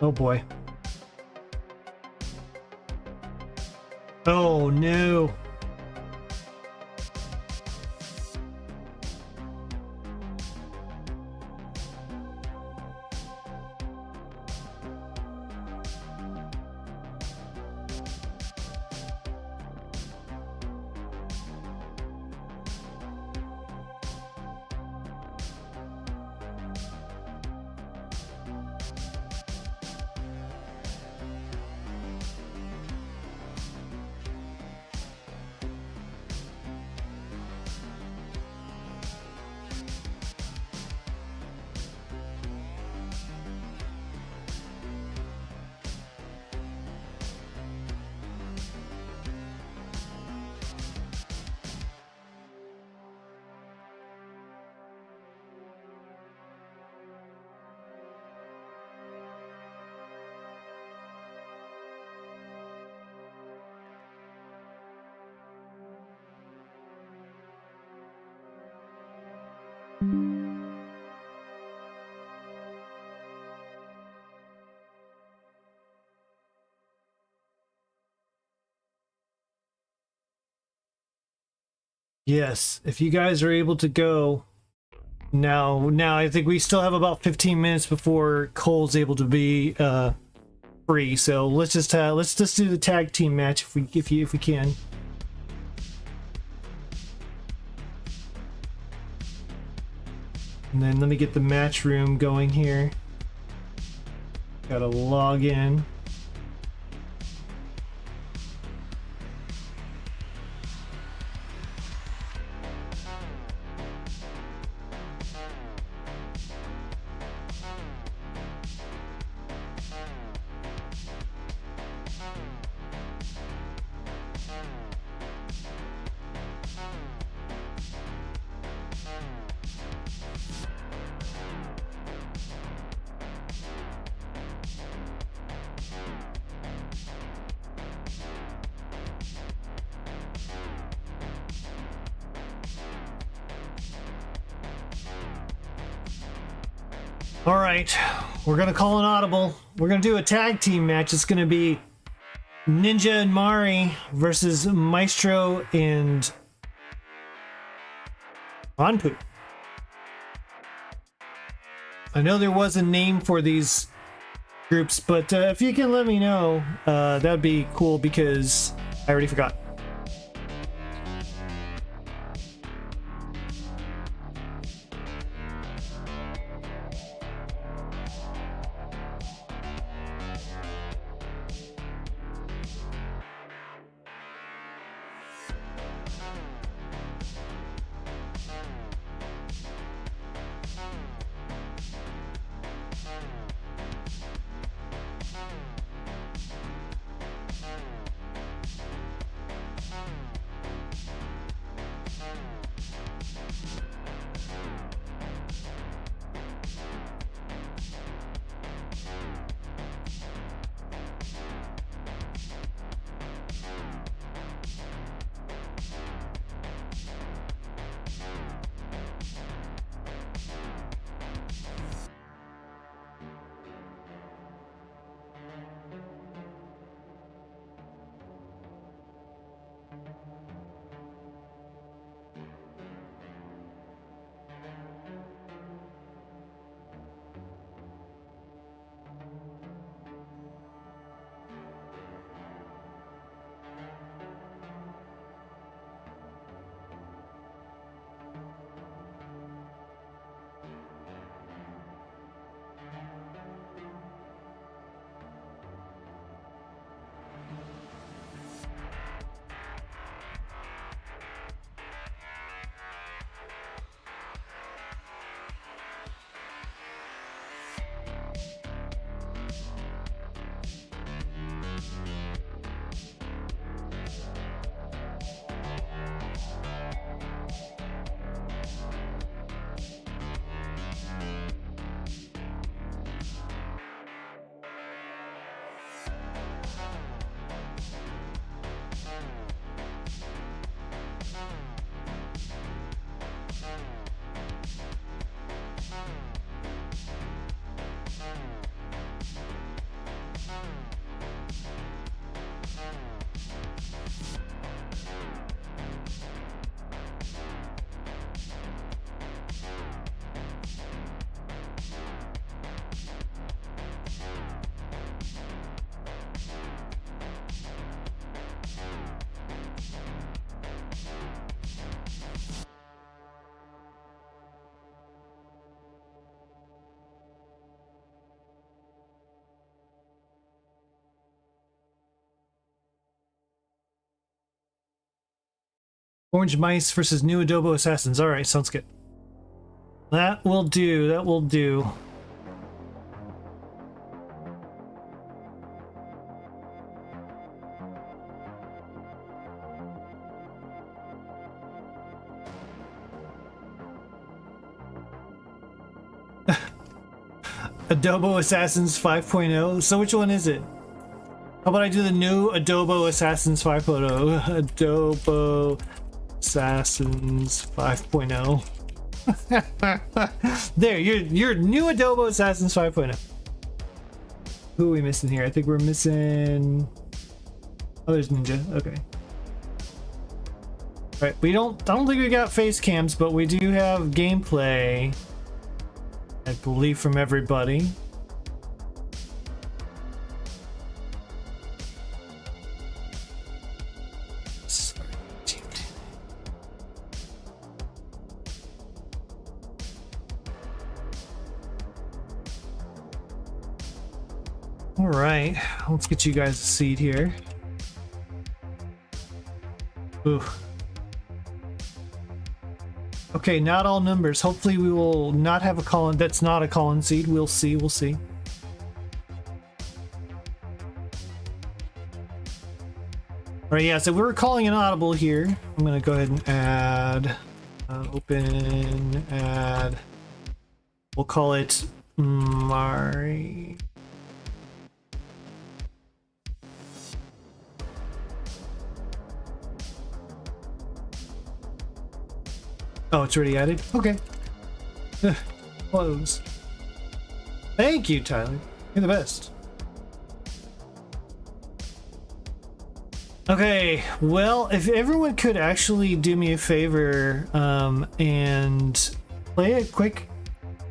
Oh boy. Oh no. Yes, if you guys are able to go now, I think we still have about 15 minutes before Cole's able to be free. So let's just do the tag team match if we can. And then let me get the match room going here. Gotta log in. All right, we're gonna call an audible. We're gonna do a tag team match. It's gonna be Ninja and Mari versus Micetro and Anpu. I know there was a name for these groups, but if you can let me know, that would be cool because I already forgot. Orange mice versus new adobo assassins. All right, sounds good. That will do. That will do. Adobo Assassins 5.0. So which one is it? How about I do the new Adobo Assassins 5.0? Adobo Assassins 5.0. There, your new Adobo Assassins 5.0. Who are we missing here? I think we're missing... Oh, there's Ninja. Okay. Right, I don't think we got face cams, but we do have gameplay, I believe, from everybody. All right, let's get you guys a seat here. Ooh. Okay, not all numbers. Hopefully we will not have a call-in. That's not a call-in seed. We'll see. We'll see. All right, yeah, so we were calling an audible here. I'm going to go ahead and add, open, add. We'll call it Mari. Oh, it's already added? Okay. Close. Thank you, Tyler. You're the best. Okay, well, if everyone could actually do me a favor and play a quick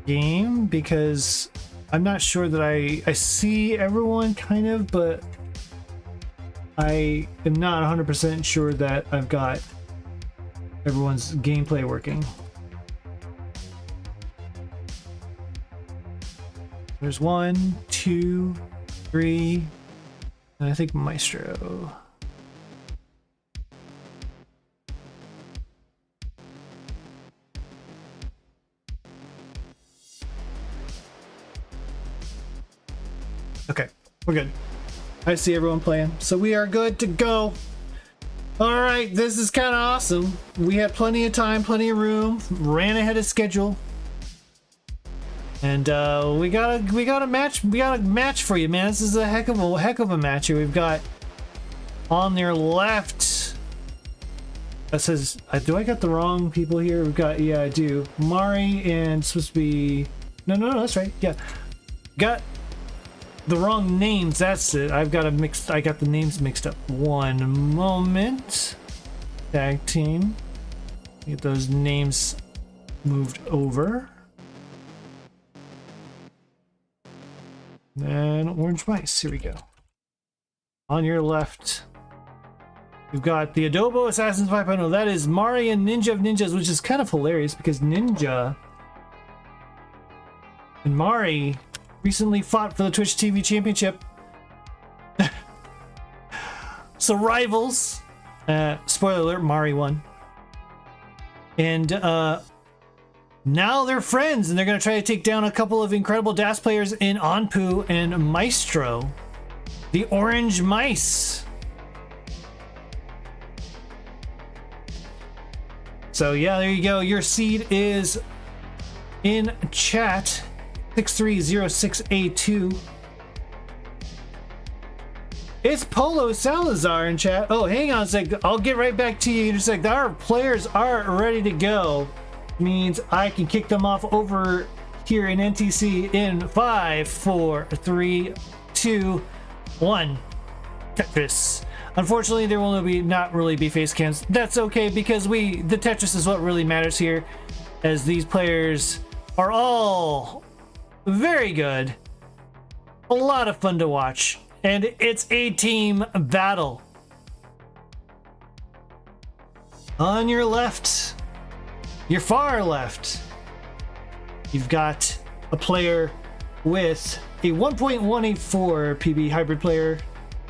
game, because I'm not sure that I see everyone kind of, but I am not 100% sure that I've got everyone's gameplay working. There's 1, 2, 3, and I think Micetro. Okay, we're good. I see everyone playing, so we are good to go. All right, this is kind of awesome. We had plenty of time, plenty of room, ran ahead of schedule, and we got a match for you, man. This is a heck of a match here. We've got on their left. That says, do I got the wrong people here? We've got, yeah, I do. Mari and supposed to be no, that's right. Yeah, got the wrong names. That's it. I got the names mixed up. One moment. Tag team. Get those names moved over. And Orange Mice. Here we go. On your left, we've got the Adobo Assassins 5.0. That is Mari and Ninja of Ninjas, which is kind of hilarious because Ninja and Mari recently fought for the Twitch TV Championship. So rivals. Spoiler alert, Mari won. And now they're friends, and they're going to try to take down a couple of incredible DAS players in Anpu and Micetro. The Orange Mice. So yeah, there you go. Your seed is in chat. 6306A2. It's Polo Salazar in chat. Oh, hang on a sec. I'll get right back to you in a sec. Our players are ready to go. Means I can kick them off over here in NTC in 5, 4, 3, 2, 1. Tetris. Unfortunately, there will not really be face cams. That's okay, because the Tetris is what really matters here, as these players are all very good, a lot of fun to watch, and it's a team battle. On your left, your far left, you've got a player with a 1.184 PB hybrid player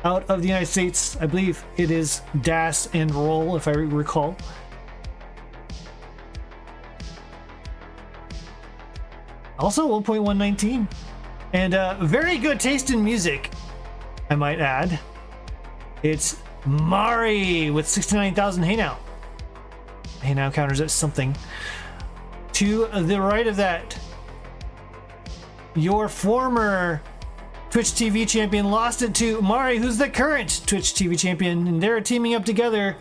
out of the United States. I believe it is DAS and Roll, if I recall. Also 1.119, and very good taste in music, I might add. It's Mari with 69,000 Hey Now. Hey Now counters at something. To the right of that, your former Twitch TV champion lost it to Mari, who's the current Twitch TV champion, and they're teaming up together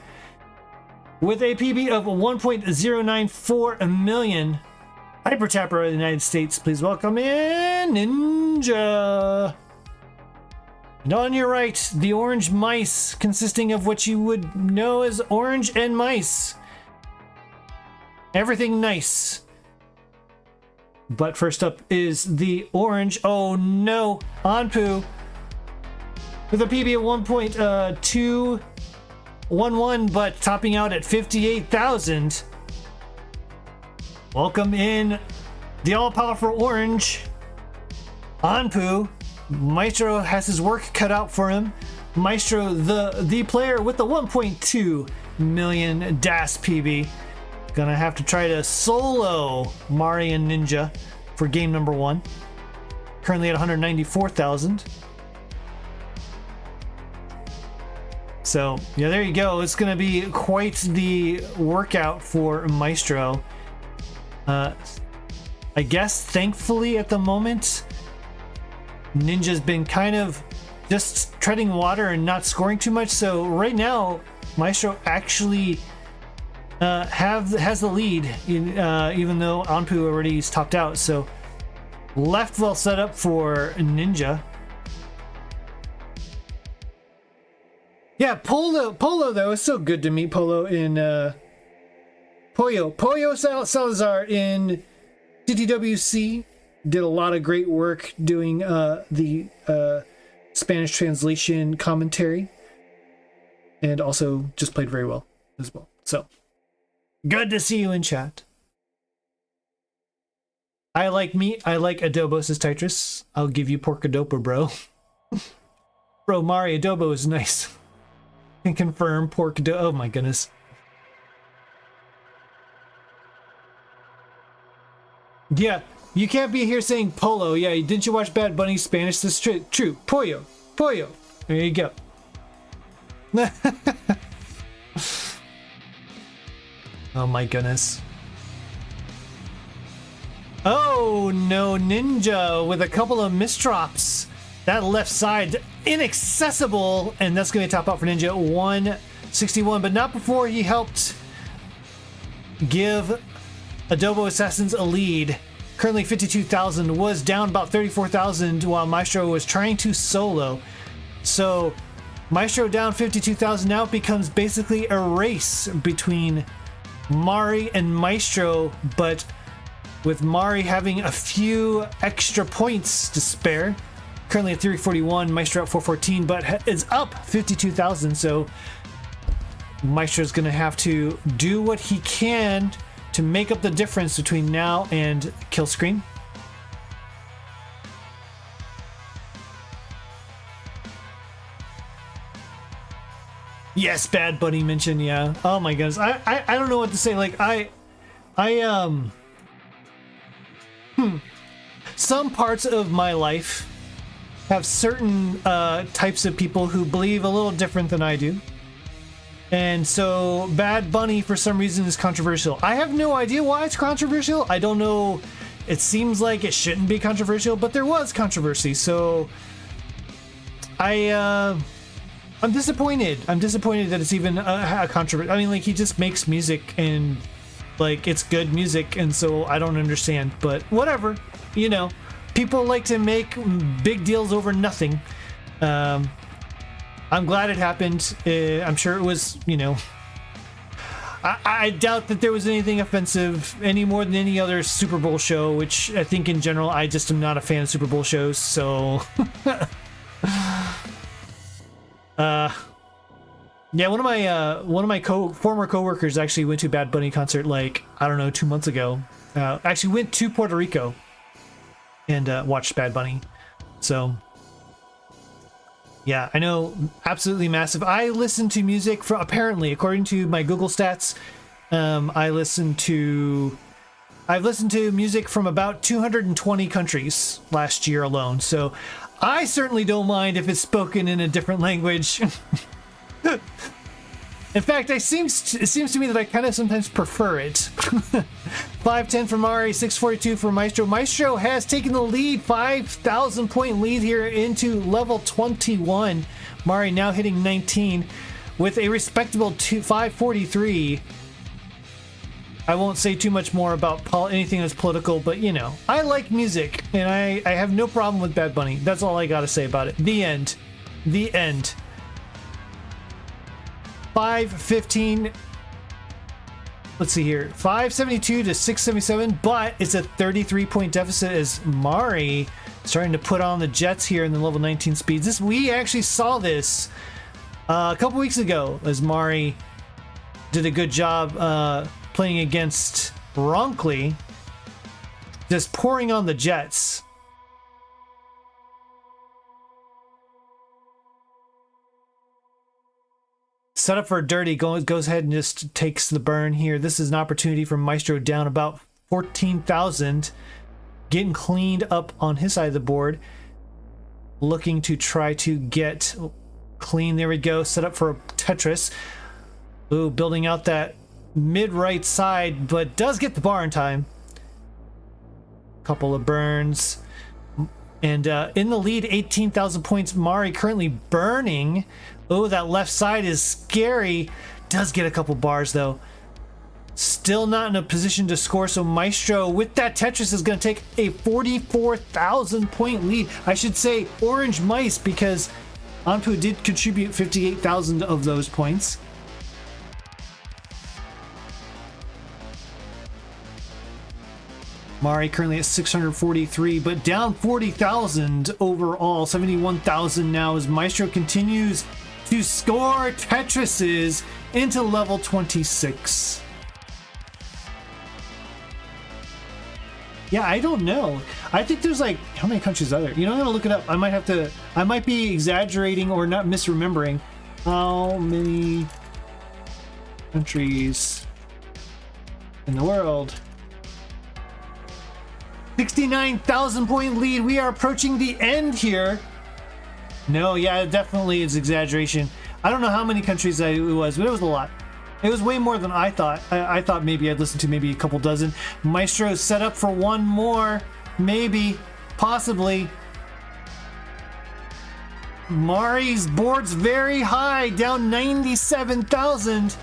with a PB of 1.094 million. Hyper Tapper of the United States, please welcome in Ninja. And on your right, the Orange Mice, consisting of what you would know as orange and mice. Everything nice. But first up is the Orange, oh no, Anpu, with a PB of 1.211, but topping out at 58,000. Welcome in the all-powerful Orange, Anpu. Micetro has his work cut out for him. Micetro, the player with the 1.2 million DAS PB, gonna have to try to solo Mari and Ninja for game number 1. Currently at 194,000. So yeah, there you go. It's gonna be quite the workout for Micetro. I guess thankfully at the moment, Ninja's been kind of just treading water and not scoring too much. So right now, Micetro actually has the lead, even though Anpu already is topped out. So Left well set up for Ninja. Yeah, Polo though, it's so good to meet Polo in Pollo Salazar in TTWC. Did a lot of great work doing the Spanish translation commentary, and also just played very well as well. So good to see you in chat. I like adobo, says Tetris. I'll give you pork adobo, bro. Bro, Mari, adobo is nice. Can confirm pork adobo. Oh my goodness. Yeah, you can't be here saying Polo. Yeah, didn't you watch Bad Bunny Spanish? This is true. Pollo. There you go. Oh my goodness. Oh no, Ninja with a couple of misdrops. That left side inaccessible, and that's going to top out for Ninja 161, but not before he helped give Adobo Assassins a lead. Currently 52,000, was down about 34,000 while Micetro was trying to solo. So Micetro down 52,000. Now it becomes basically a race between Mari and Micetro, but with Mari having a few extra points to spare. Currently at 341, Micetro at 414, but is up 52,000. So Maestro's going to have to do what he can to make up the difference between now and kill screen. Yes, Bad Bunny mentioned, yeah. Oh my goodness. I don't know what to say. Like some parts of my life have certain types of people who believe a little different than I do. And so Bad Bunny for some reason is controversial. I have no idea why it's controversial. I don't know. It seems like it shouldn't be controversial, but there was controversy. So I'm disappointed. I'm disappointed that it's even a controversy. I mean, like, he just makes music and like it's good music, and so I don't understand. But whatever, you know, people like to make big deals over nothing. I'm glad it happened. I'm sure it was, you know, I doubt that there was anything offensive any more than any other Super Bowl show, which I think in general, I just am not a fan of Super Bowl shows. So, yeah, one of my former coworkers actually went to a Bad Bunny concert, like, I don't know, 2 months ago. Actually went to Puerto Rico and watched Bad Bunny. So yeah, I know, absolutely massive. I listen to music from, apparently, according to my Google stats, I've listened to music from about 220 countries last year alone. So I certainly don't mind if it's spoken in a different language. In fact, it seems to me that I kind of sometimes prefer it. 510 for Mari, 642 for Micetro. Micetro has taken the lead, 5,000 point lead here into level 21. Mari now hitting 19 with a respectable 543. I won't say too much more about anything that's political, but you know, I like music and I have no problem with Bad Bunny. That's all I gotta say about it. The end. The end. 515. Let's see here. 572 to 677, but it's a 33-point deficit as Mari starting to put on the jets here in the level 19 speeds. We actually saw this a couple weeks ago as Mari did a good job playing against Ronkley, just pouring on the jets. Set up for a dirty, goes ahead and just takes the burn here. This is an opportunity for Micetro down about 14,000. Getting cleaned up on his side of the board. Looking to try to get clean. There we go. Set up for a Tetris. Ooh, building out that mid-right side, but does get the bar in time. Couple of burns. And in the lead, 18,000 points. Mari currently burning. Oh, that left side is scary. Does get a couple bars, though. Still not in a position to score, so Micetro with that Tetris is going to take a 44,000 point lead. I should say Orange Mice, because Anpu did contribute 58,000 of those points. Mari currently at 643, but down 40,000 overall. 71,000 now as Micetro continues to score Tetrises into level 26. Yeah, I don't know. I think there's like, how many countries are there? You know, I'm gonna look it up. I might be exaggerating or not misremembering. How many countries in the world? 69,000 point lead. We are approaching the end here. No, yeah, definitely it's exaggeration. I don't know how many countries it was, but it was a lot. It was way more than I thought. I thought maybe I'd listen to maybe a couple dozen. Micetro set up for one more, maybe, possibly. Mari's board's very high, down 97,000.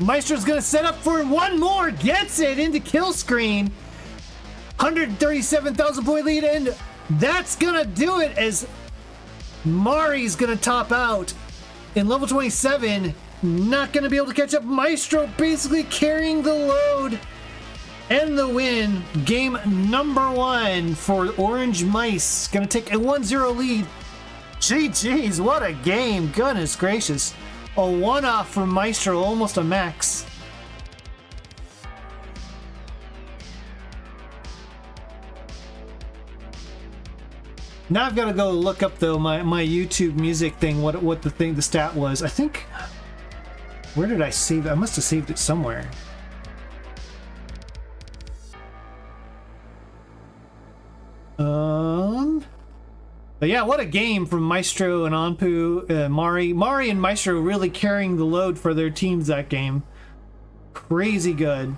Maestro's gonna set up for one more, gets it into kill screen. 137,000 point lead, and that's gonna do it as Mari's gonna top out in level 27. Not gonna be able to catch up. Micetro basically carrying the load and the win. Game number 1 for Orange Mice. Gonna take a 1-0 lead. GG's, what a game. Goodness gracious. A one-off from Micetro, almost a max. Now I've got to go look up though my YouTube music thing, what the stat was. I think, where did I save it? I must have saved it somewhere. But yeah, what a game from Micetro and Anpu, Mari and Micetro really carrying the load for their teams that game. Crazy good.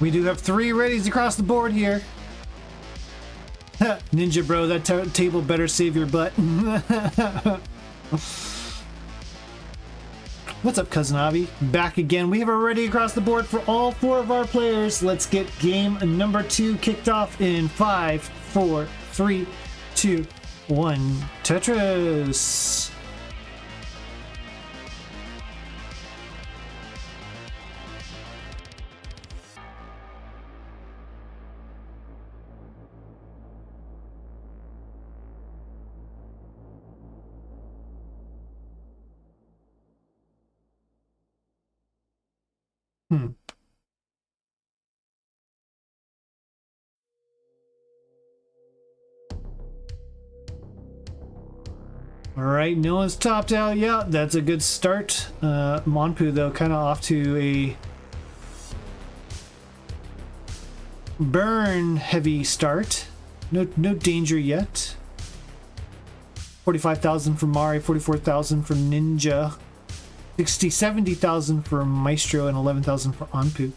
We do have 3 readies across the board here. Ninja bro, that table better save your butt. What's up, Cousin Avi? Back again. We have a ready across the board for all 4 of our players. Let's get game number 2 kicked off in 5, 4, 3, 2, 1. Tetris. All right, no one's topped out. Yeah, that's a good start. Anpu though, kind of off to a burn heavy start. No danger yet. 45,000 from Mari, 44,000 from Ninja, 70,000 for Micetro, and 11,000 for Anpu.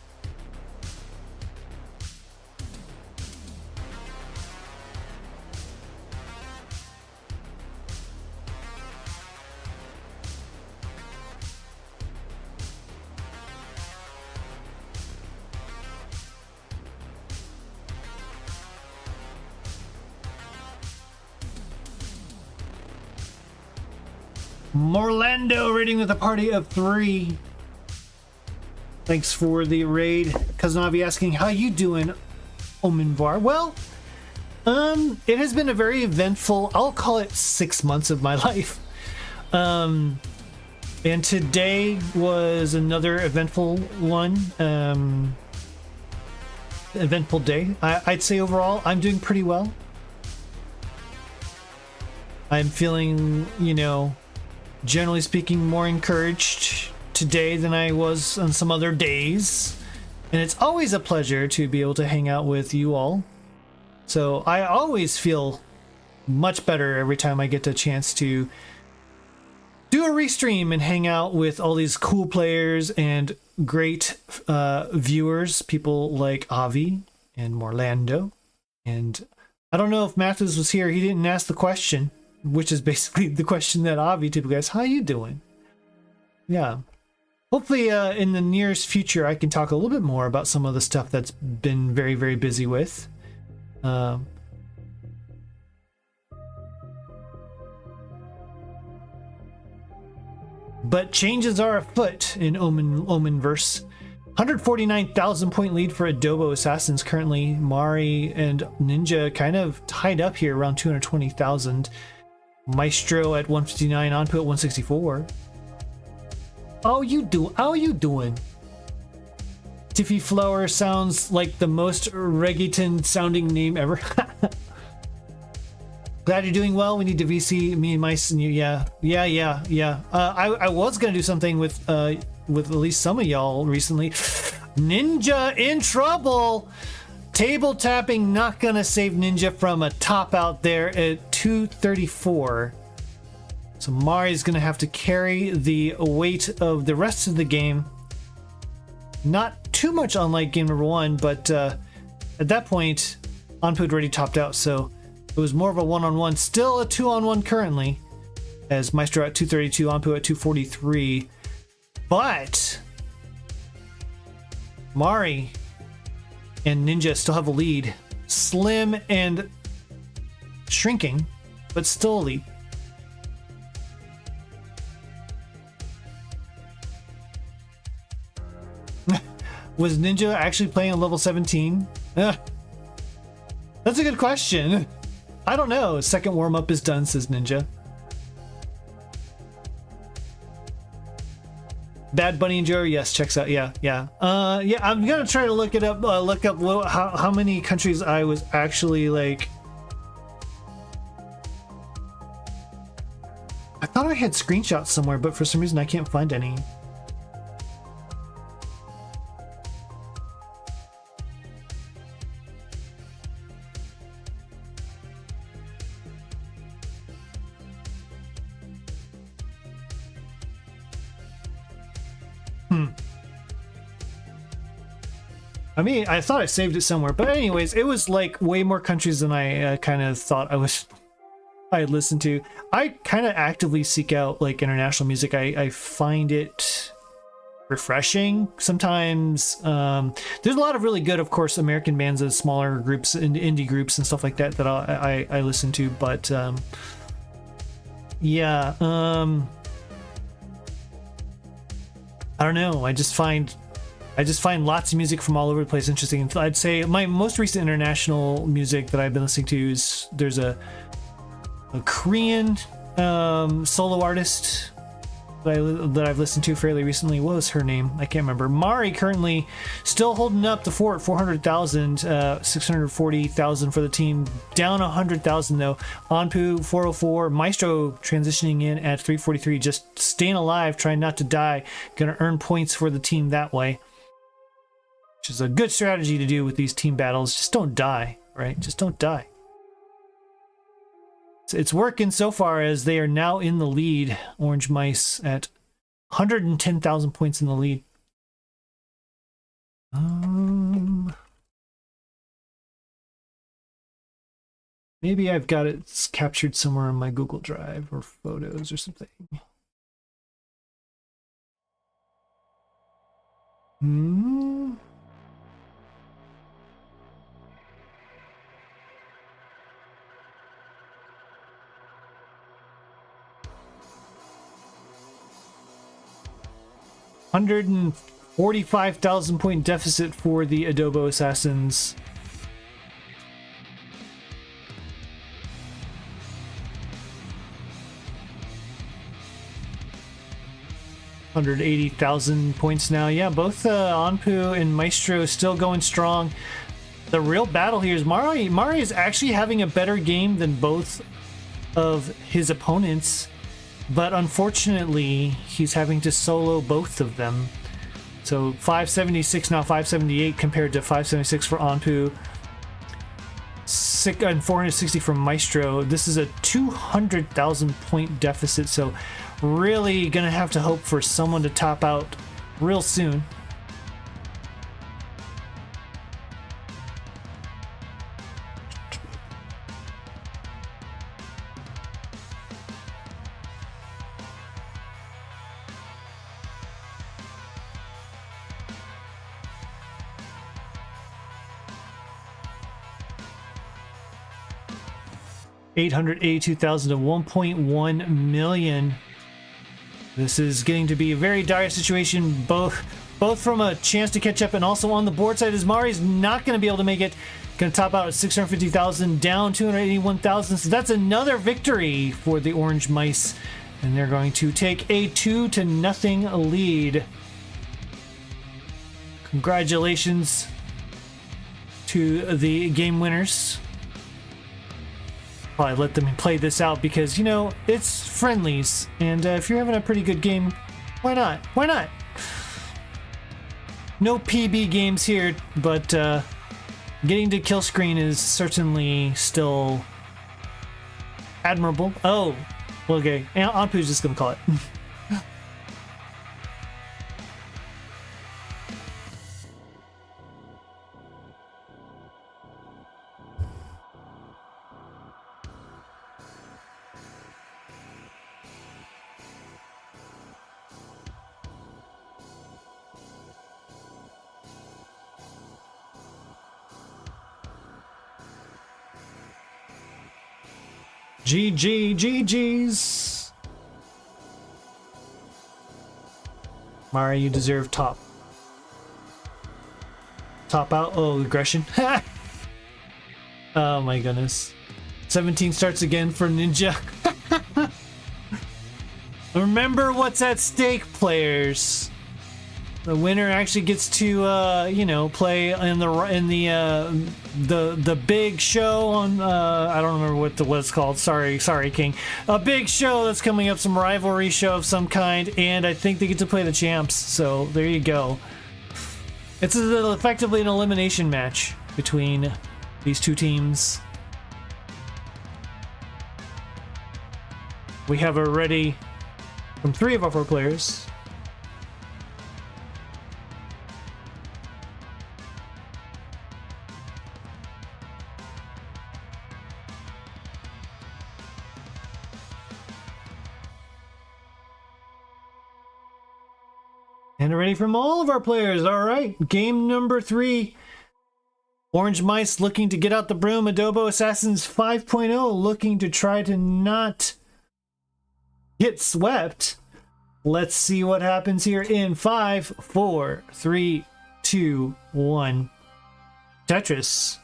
Morlando raiding with a party of 3. Thanks for the raid. Cousin Avi asking, how you doing, Omenvoir? Well, it has been a very eventful, I'll call it 6 months of my life. And today was another eventful one. Eventful day. I'd say overall, I'm doing pretty well. I'm feeling, you know, generally speaking, more encouraged today than I was on some other days. And it's always a pleasure to be able to hang out with you all. So I always feel much better every time I get the chance to do a restream and hang out with all these cool players and great viewers, people like Avi and Morlando. And I don't know if Mathwiz was here. He didn't ask the question, which is basically the question that Avi typically asks. How you doing? Yeah. Hopefully in the nearest future I can talk a little bit more about some of the stuff that's been very, very busy with. But changes are afoot in Omenverse. 149,000 point lead for Adobo Assassins currently. Mari and Ninja kind of tied up here around 220,000. Micetro at 159, Anpu at 164. How you doing? Tiffy Flower sounds like the most reggaeton sounding name ever. Glad you're doing well. We need to VC me and Mice and you. Yeah. I was gonna do something with at least some of y'all recently. Ninja in trouble. Table tapping not gonna save Ninja from a top out there at 234. So Mari's gonna have to carry the weight of the rest of the game. Not too much unlike game number 1, but at that point, Anpu had already topped out, so it was more of a one-on-one. Still a two-on-one currently, as Micetro at 232, Anpu at 243. But Mari and Ninja still have a lead. Slim and shrinking, but still a lead. Was Ninja actually playing on level 17? That's a good question. I don't know. Second warm-up is done, says Ninja. Bad Bunny and Joe, yes, checks out. Yeah. I'm gonna try to look it up. Look up how many countries I was actually like. I thought I had screenshots somewhere, but for some reason I can't find any. I mean, I thought I saved it somewhere, but anyways, it was like way more countries than I kind of thought I had listened to. I kind of actively seek out like international music. I find it refreshing sometimes. There's a lot of really good, of course, American bands and smaller groups and indie groups and stuff like that that I listen to, but yeah, I don't know. I just find lots of music from all over the place interesting. I'd say my most recent international music that I've been listening to is there's a Korean solo artist that I've listened to fairly recently. What was her name? I can't remember. Mari currently still holding up the fort, 400,000, 640,000 for the team. Down 100,000 though. Anpu 404. Micetro transitioning in at 343. Just staying alive, trying not to die. Gonna earn points for the team that way. Which is a good strategy to do with these team battles. Just don't die, right? Just don't die. It's working so far as they are now in the lead. Orange Mice at 110,000 points in the lead. Maybe I've got it captured somewhere on my Google Drive or photos or something. $145,000 point deficit for the Adobo Assassins. $180,000 points now. Yeah, both Anpu and Micetro still going strong. The real battle here is Mari. Mari is actually having a better game than both of his opponents, but unfortunately he's having to solo both of them. So 576 now 578 compared to 576 for Anpu. 460 from Micetro. This is a 200,000 point deficit, so really gonna have to hope for someone to top out real soon. $882,000 to 1.1 million. This is getting to be a very dire situation, both from a chance to catch up and also on the board side, as Mari's not going to be able to make it. Going to top out at 650,000, down 281,000. So that's another victory for the Orange Mice, and they're going to take a 2-0 lead. Congratulations to the game winners. Probably let them play this out because, you know, it's friendlies, and if you're having a pretty good game, why not? Why not? No PB games here, but getting to kill screen is certainly still admirable. Oh, okay. Anpu's just gonna call it. GG's. Mara, you deserve top out. Oh, aggression. Oh my goodness. 17 starts again for Ninja. Remember what's at stake, players. The winner actually gets to, you know, play in the big show on. I don't remember what it's called. Sorry, King. A big show that's coming up, some rivalry show of some kind, and I think they get to play the champs. So there you go. It's effectively an elimination match between these two teams. We have already from 3 of our 4 players. And ready from all of our players. All right, game number 3. Orange Mice looking to get out the broom. Adobo Assassins 5.0 looking to try to not get swept. Let's see what happens here in 5, 4, 3, 2, 1. Tetris.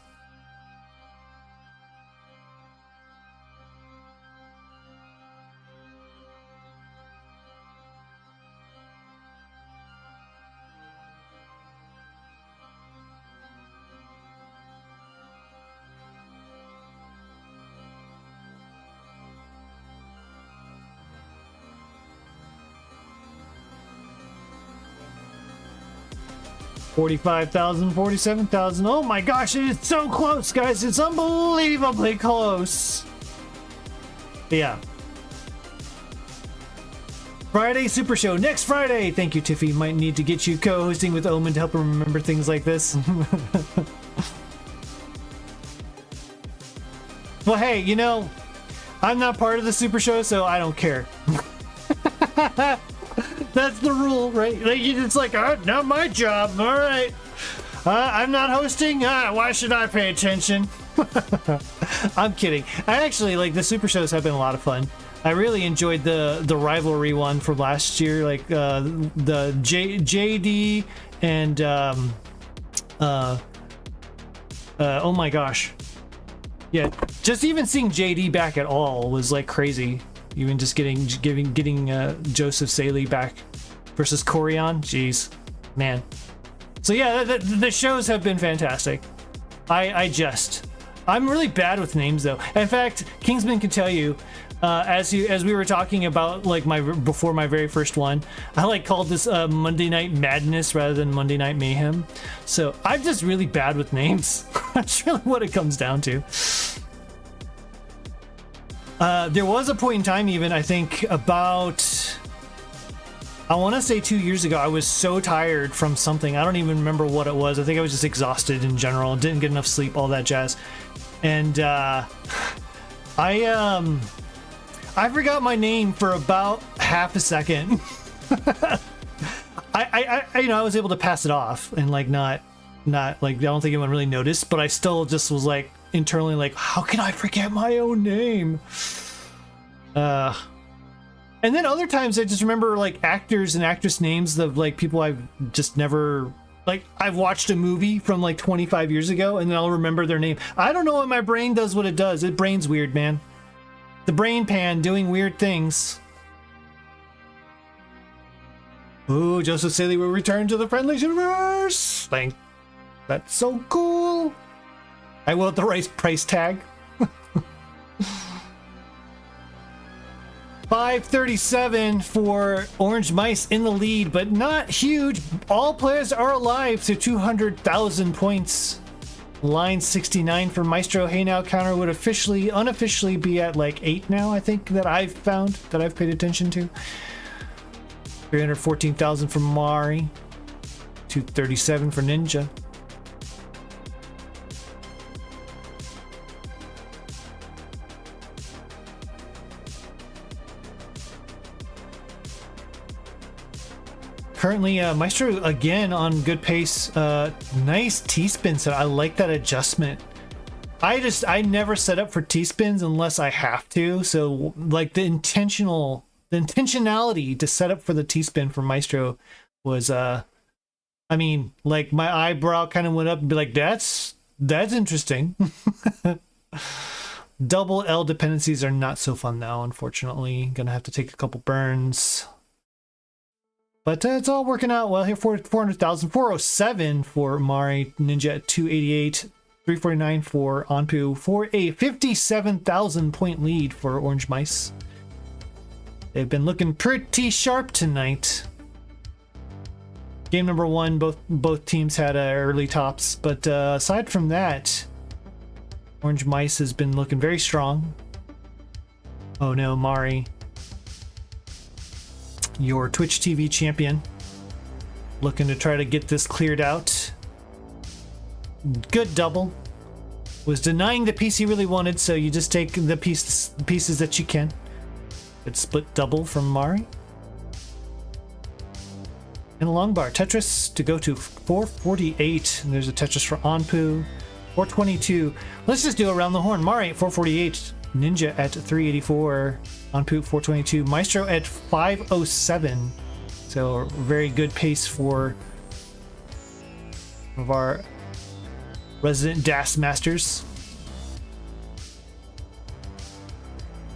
$45,000, $47,000. Oh my gosh, it is so close, guys. It's unbelievably close. Yeah. Friday Super Show next Friday. Thank you, Tiffy. Might need to get you co-hosting with Omen to help him remember things like this. Well, hey, you know, I'm not part of the Super Show, so I don't care. That's the rule, right? Like, it's like, not my job. All right. I'm not hosting. Why should I pay attention? I'm kidding. I actually, like, the Super Shows have been a lot of fun. I really enjoyed the rivalry one from last year, like the JD and oh my gosh, yeah, just even seeing JD back at all was like crazy. Even just getting Joseph Saley back versus Corian, jeez, man. So yeah, the shows have been fantastic. I'm really bad with names though. In fact, Kingsman can tell you, as we were talking about like before my very first one, I like called this Monday Night Madness rather than Monday Night Mayhem. So I'm just really bad with names. That's really what it comes down to. There was a point in time, even I think about, I want to say 2 years ago, I was so tired from something. I don't even remember what it was. I think I was just exhausted in general. Didn't get enough sleep, all that jazz. And I forgot my name for about half a second. I was able to pass it off and like not like, I don't think anyone really noticed, but I still just was like internally like, how can I forget my own name? And then other times I just remember like actors and actress names of like people I've just never, like I've watched a movie from like 25 years ago and then I'll remember their name. I don't know why my brain does what it does. It brain's weird, man. The brain pan doing weird things. Ooh, Joseph Saley will return to the Friendly Universe. Thank. That's so cool. I will at the right price tag. 537 for Orange Mice in the lead, but not huge. All players are alive to 200,000 points. Line 69 for Micetro. Hey Now counter would unofficially be at like 8 now, I think, that I've found, that I've paid attention to. 314,000 for Mari. 237 for Ninja. Currently, Maestro again on good pace. Nice T-spin set. I like that adjustment. I never set up for T-spins unless I have to. So like the intentionality to set up for the T-spin for Maestro was, I mean, like my eyebrow kind of went up and be like, that's interesting. Double L dependencies are not so fun now, unfortunately. Gonna have to take a couple burns. But it's all working out well here. 400,000, 407 for Mari, Ninja at 288, 349 for Anpu, for a 57,000 point lead for Orange Mice. They've been looking pretty sharp tonight. Game number one, both teams had early tops, but aside from that, Orange Mice has been looking very strong. Oh no, Mari, your Twitch TV champion, looking to try to get this cleared out. Good double. Was denying the piece he really wanted, so you just take the pieces that you can. Good split double from Mari. And a long bar. Tetris to go to 448. And there's a Tetris for Anpu. 422. Let's just do around the horn. Mari at 448. Ninja at 384. Anpu 422. Micetro at 507. So very good pace for one of our resident DAS masters.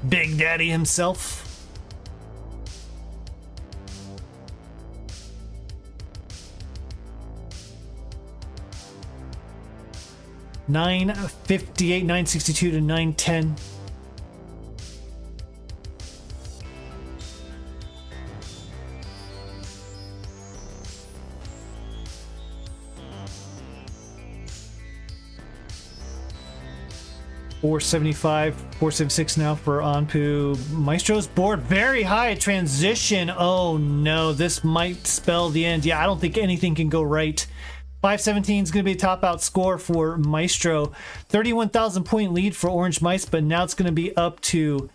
Big Daddy himself. $958, $962 to $910. $475, $476 now for Anpu. Maestro's board very high. Transition. Oh no, this might spell the end. Yeah, I don't think anything can go right. 517 is going to be a top out score for Maestro. 31,000 point lead for Orange Mice, but now it's going to be up to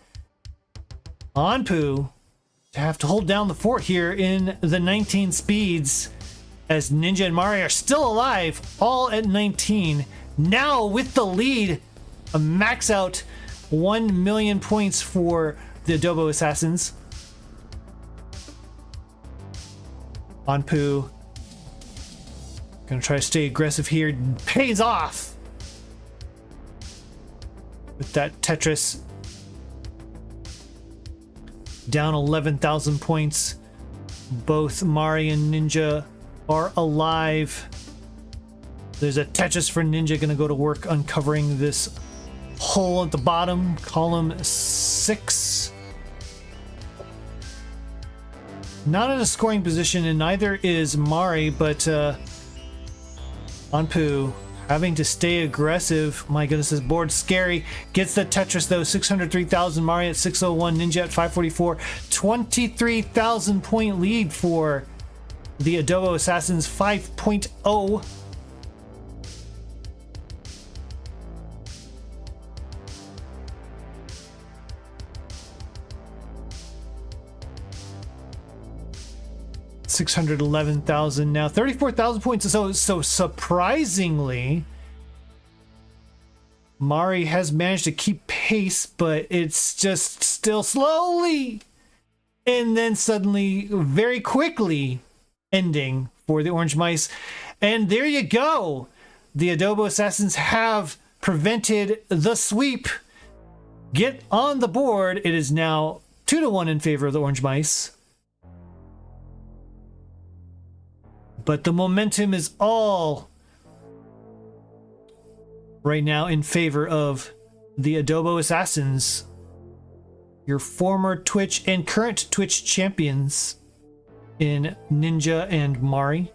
Anpu to have to hold down the fort here in the 19 speeds, as Ninja and Mari are still alive, all at 19. Now with the lead, a max out 1 million points for the Adobo Assassins. Anpu gonna try to stay aggressive here. Pays off with that Tetris. Down 11,000 points. Both Mari and Ninja are alive. There's a Tetris for Ninja, gonna go to work uncovering this hole at the bottom, column 6. Not in a scoring position, and neither is Mari, but Anpu Having to stay aggressive. My goodness, this board's scary. Gets the Tetris though. 603,000. Mari at 601. Ninja at 544. 23,000 point lead for the Adobo Assassins 5.0. $611,000 now, 34,000 points. So surprisingly, Mari has managed to keep pace, but it's just still slowly, and then suddenly, very quickly, ending for the Orange Mice. And there you go. The Adobo Assassins have prevented the sweep. Get on the board. It is now 2-1 in favor of the Orange Mice. But the momentum is all right now in favor of the Adobo Assassins, your former Twitch and current Twitch champions in Ninja and Mari.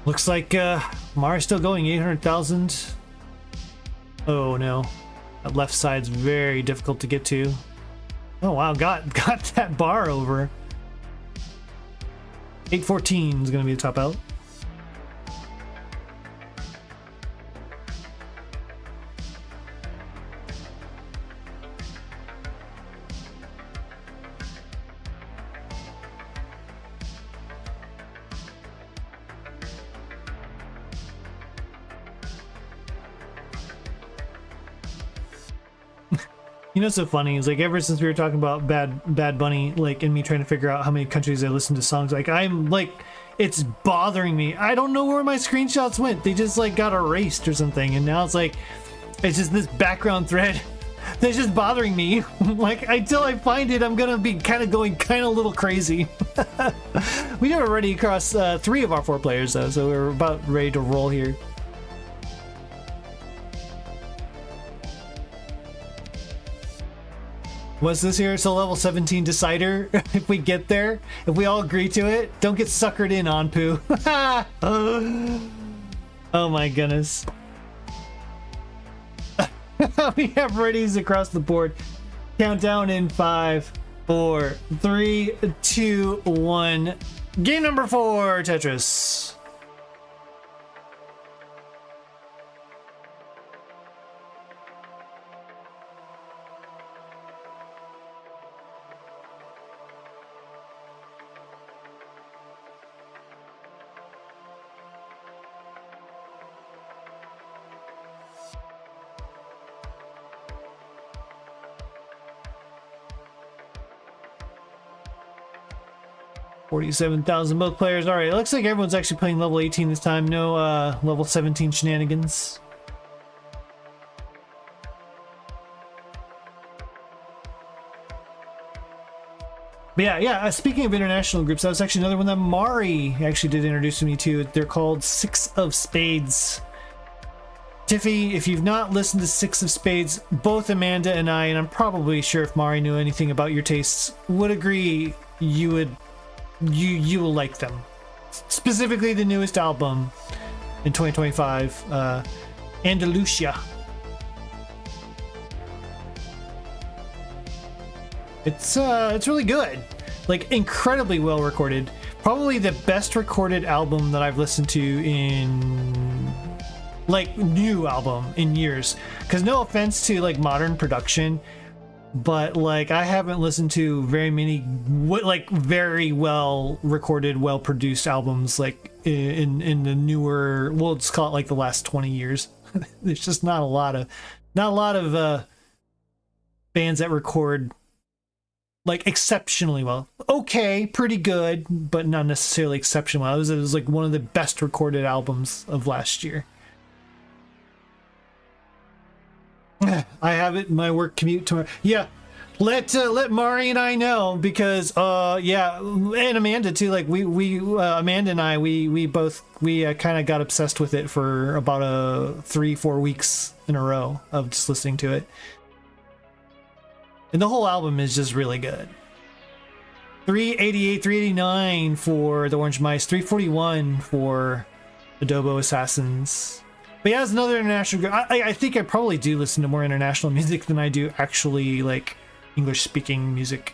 Looks like Mari's still going 800,000. Oh no, that left side's very difficult to get to. Oh wow, got that bar over. 814 is gonna be the top out. You know what's so funny is, like, ever since we were talking about Bad Bunny, like, and me trying to figure out how many countries I listen to songs, like, I'm like, it's bothering me. I don't know where my screenshots went. They just like got erased or something, and now it's like, it's just this background thread that's just bothering me. Like, until I find it, I'm gonna be going a little crazy. We have already crossed 3 of our 4 players though, so we're about ready to roll here. What's this here? It's a level 17 decider. If we get there, if we all agree to it, don't get suckered in, Anpu. Oh my goodness. We have readies across the board. Countdown in 5, 4, 3, 2, 1. Game number 4, Tetris. $47,000 both players. All right, it looks like everyone's actually playing level 18 this time. No level 17 shenanigans. But yeah. Speaking of international groups, that was actually another one that Mari actually did introduce me to. They're called 6 of Spades. Tiffy, if you've not listened to 6 of Spades, both Amanda and I, and I'm probably sure if Mari knew anything about your tastes, would agree you will like them. Specifically the newest album in 2025, Andalusia. It's really good. Like, incredibly well recorded. Probably the best recorded album that I've listened to in, like, new album in years. Because no offense to, like, modern production, but, like, I haven't listened to very many, like, very well recorded, well produced albums, like, in the newer, well, let's call it like the last 20 years. There's just not a lot of bands that record like exceptionally well. Okay, pretty good, but not necessarily exceptionally well. It was like one of the best recorded albums of last year. I have it in my work commute tomorrow. Yeah, let Mari and I know, because yeah, and Amanda too. Like we Amanda and I we both kind of got obsessed with it for about 3-4 weeks in a row of just listening to it. And the whole album is just really good. 388, 389 for the Orange Mice, 341 for Adobo Assassins. But yeah, it's another international group. I think I probably do listen to more international music than I do actually like English speaking music.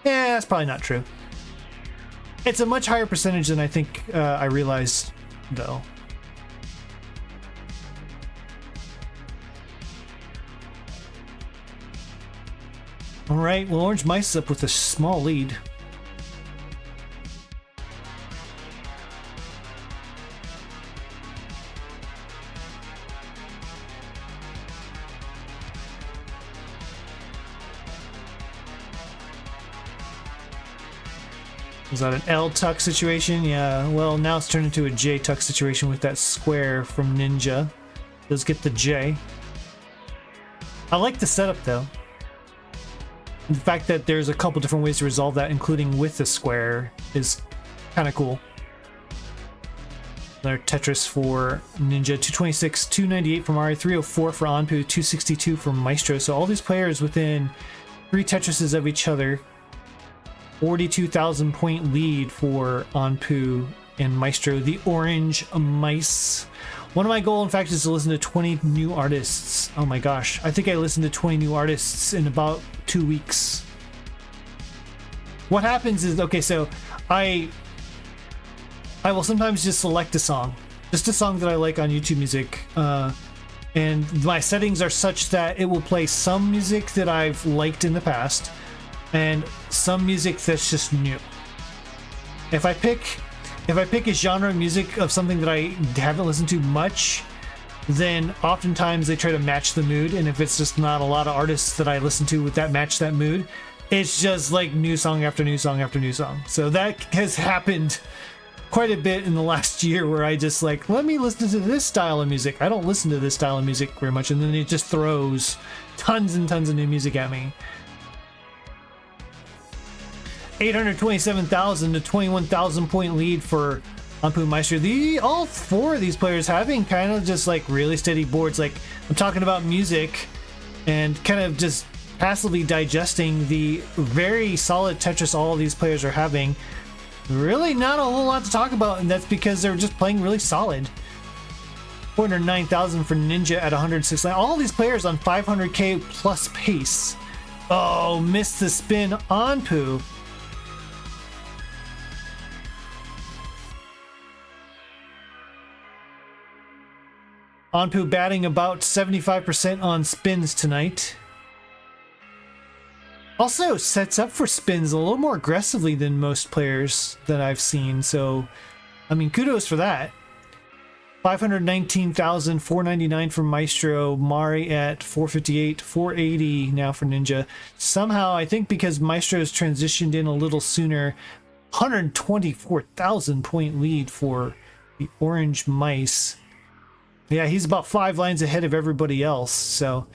Yeah, that's probably not true. It's a much higher percentage than I think I realized, though. All right, well, Orange Mice is up with a small lead. Was that an L tuck situation? Yeah, well, now it's turned into a J tuck situation with that square from Ninja. Let's get the J. I like the setup, though. The fact that there's a couple different ways to resolve that, including with the square, is kind of cool. Another Tetris for Ninja, 226, 298 from Ari, 304 for Anpu, 262 for Micetro. So all these players within 3 Tetrises of each other. 42,000 point lead for Anpu and Micetro, the Orange Mice. One of my goals, in fact, is to listen to 20 new artists. Oh my gosh. I think I listened to 20 new artists in about 2 weeks. What happens is, okay, so I will sometimes just select a song. Just a song that I like on YouTube Music. And my settings are such that it will play some music that I've liked in the past and some music that's just new. If I pick a genre of music of something that I haven't listened to much, then oftentimes they try to match the mood, and if it's just not a lot of artists that I listen to with that match that mood, it's just like new song after new song after new song. So that has happened quite a bit in the last year, where I just like, let me listen to this style of music. I don't listen to this style of music very much, and then it just throws tons and tons of new music at me. 827,000 to 21,000 point lead for Anpu Meister. All 4 of these players having kind of just like really steady boards. Like, I'm talking about music and kind of just passively digesting the very solid Tetris all of these players are having. Really not a whole lot to talk about, and that's because they're just playing really solid. 409,000 for Ninja at 106. All these players on 500k plus pace. Oh, missed the spin. Anpu. Anpu batting about 75% on spins tonight. Also sets up for spins a little more aggressively than most players that I've seen. So, I mean, kudos for that. 519,499 for Micetro. Mari at 458, 480 now for Ninja. Somehow, I think because Maestro's transitioned in a little sooner, 124,000 point lead for the Orange Mice. Yeah, he's about 5 lines ahead of everybody else, so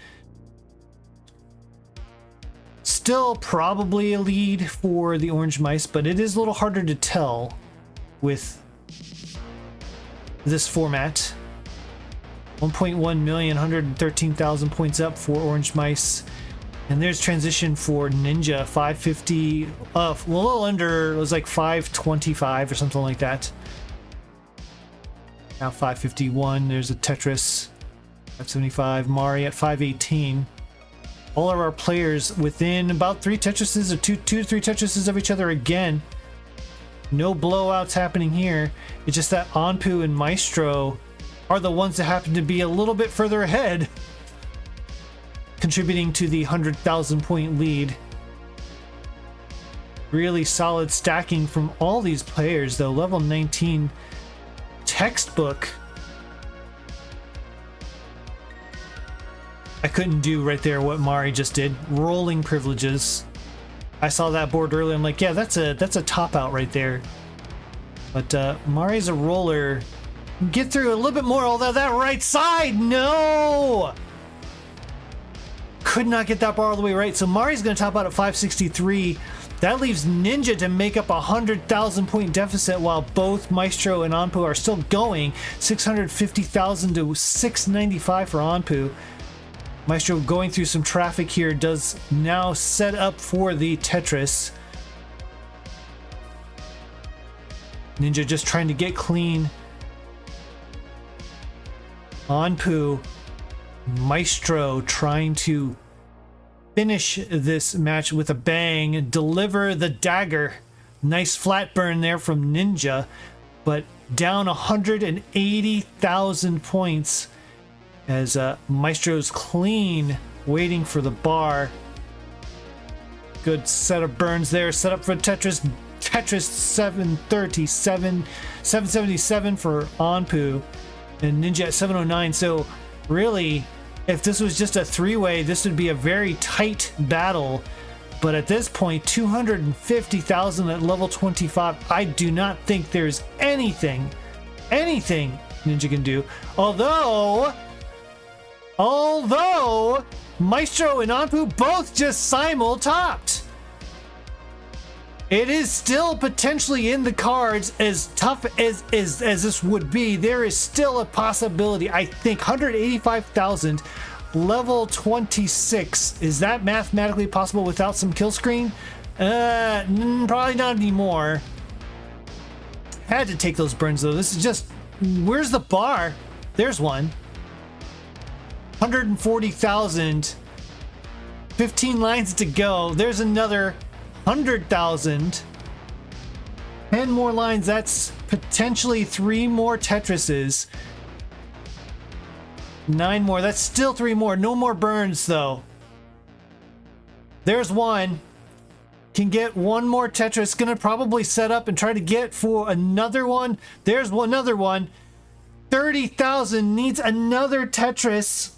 still probably a lead for the Orange Mice, but it is a little harder to tell with this format. 1.1 million, 113,000 points up for Orange Mice. And there's transition for Ninja, 550, a little under, it was like 525 or something like that. Now 551, there's a Tetris, 575, Mari at 518. All of our players within about 3 Tetrises or 2 to 3 Tetrises of each other again. No blowouts happening here. It's just that Anpu and Micetro are the ones that happen to be a little bit further ahead, contributing to the 100,000 point lead. Really solid stacking from all these players, though. Level 19 textbook I couldn't do right there what Mari just did. Rolling privileges. I saw that board earlier. I'm like, yeah, that's a top out right there. But Mari's a roller. Get through a little bit more. Although that right side, no! Could not get that bar all the way right. So Mari's going to top out at 563. That leaves Ninja to make up a 100,000 point deficit while both Micetro and Anpu are still going. 650,000 to 695 for Anpu. Micetro going through some traffic here does now set up for the Tetris. Ninja just trying to get clean. Anpu, Micetro trying to finish this match with a bang, deliver the dagger. Nice flat burn there from Ninja, but down 180,000 points as Maestro's clean, waiting for the bar. Good set of burns there, set up for Tetris. Tetris 777 for Anpu, and Ninja at 709. So really, if this was just a three-way, this would be a very tight battle. But at this point, 250,000 at level 25. I do not think there's anything Ninja can do. Although Micetro and Anpu both just simul-topped. It is still potentially in the cards. As tough as this would be, there is still a possibility. I think 185,000, level 26. Is that mathematically possible without some kill screen? Probably not anymore. Had to take those burns though. This is just, where's the bar? There's one. 140,000. 15 lines to go. There's another 100,000. 10 more lines. That's potentially 3 more Tetrises. 9 more. That's still 3 more. No more burns though. There's one. Can get one more Tetris. Gonna probably set up and try to get for another one. There's another one. 30,000 needs another Tetris.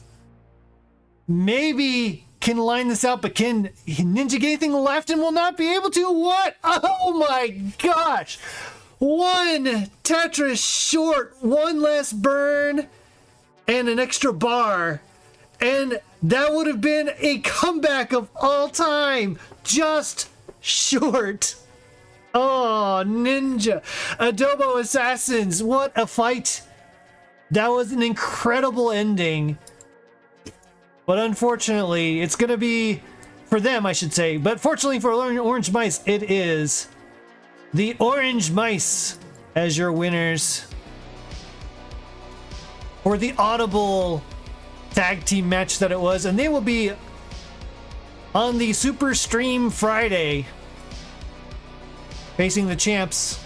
Maybe can line this out, but can Ninja get anything left and will not be able to? What? Oh my gosh. One Tetris short, one less burn, and an extra bar. And that would have been a comeback of all time. Just short. Oh, Ninja. Adobo Assassins. What a fight. That was an incredible ending. But unfortunately, it's going to be, for them, I should say, but fortunately for Orange Mice, it is the Orange Mice as your winners for the audible tag team match that it was. And they will be on the Super Stream Friday facing the champs.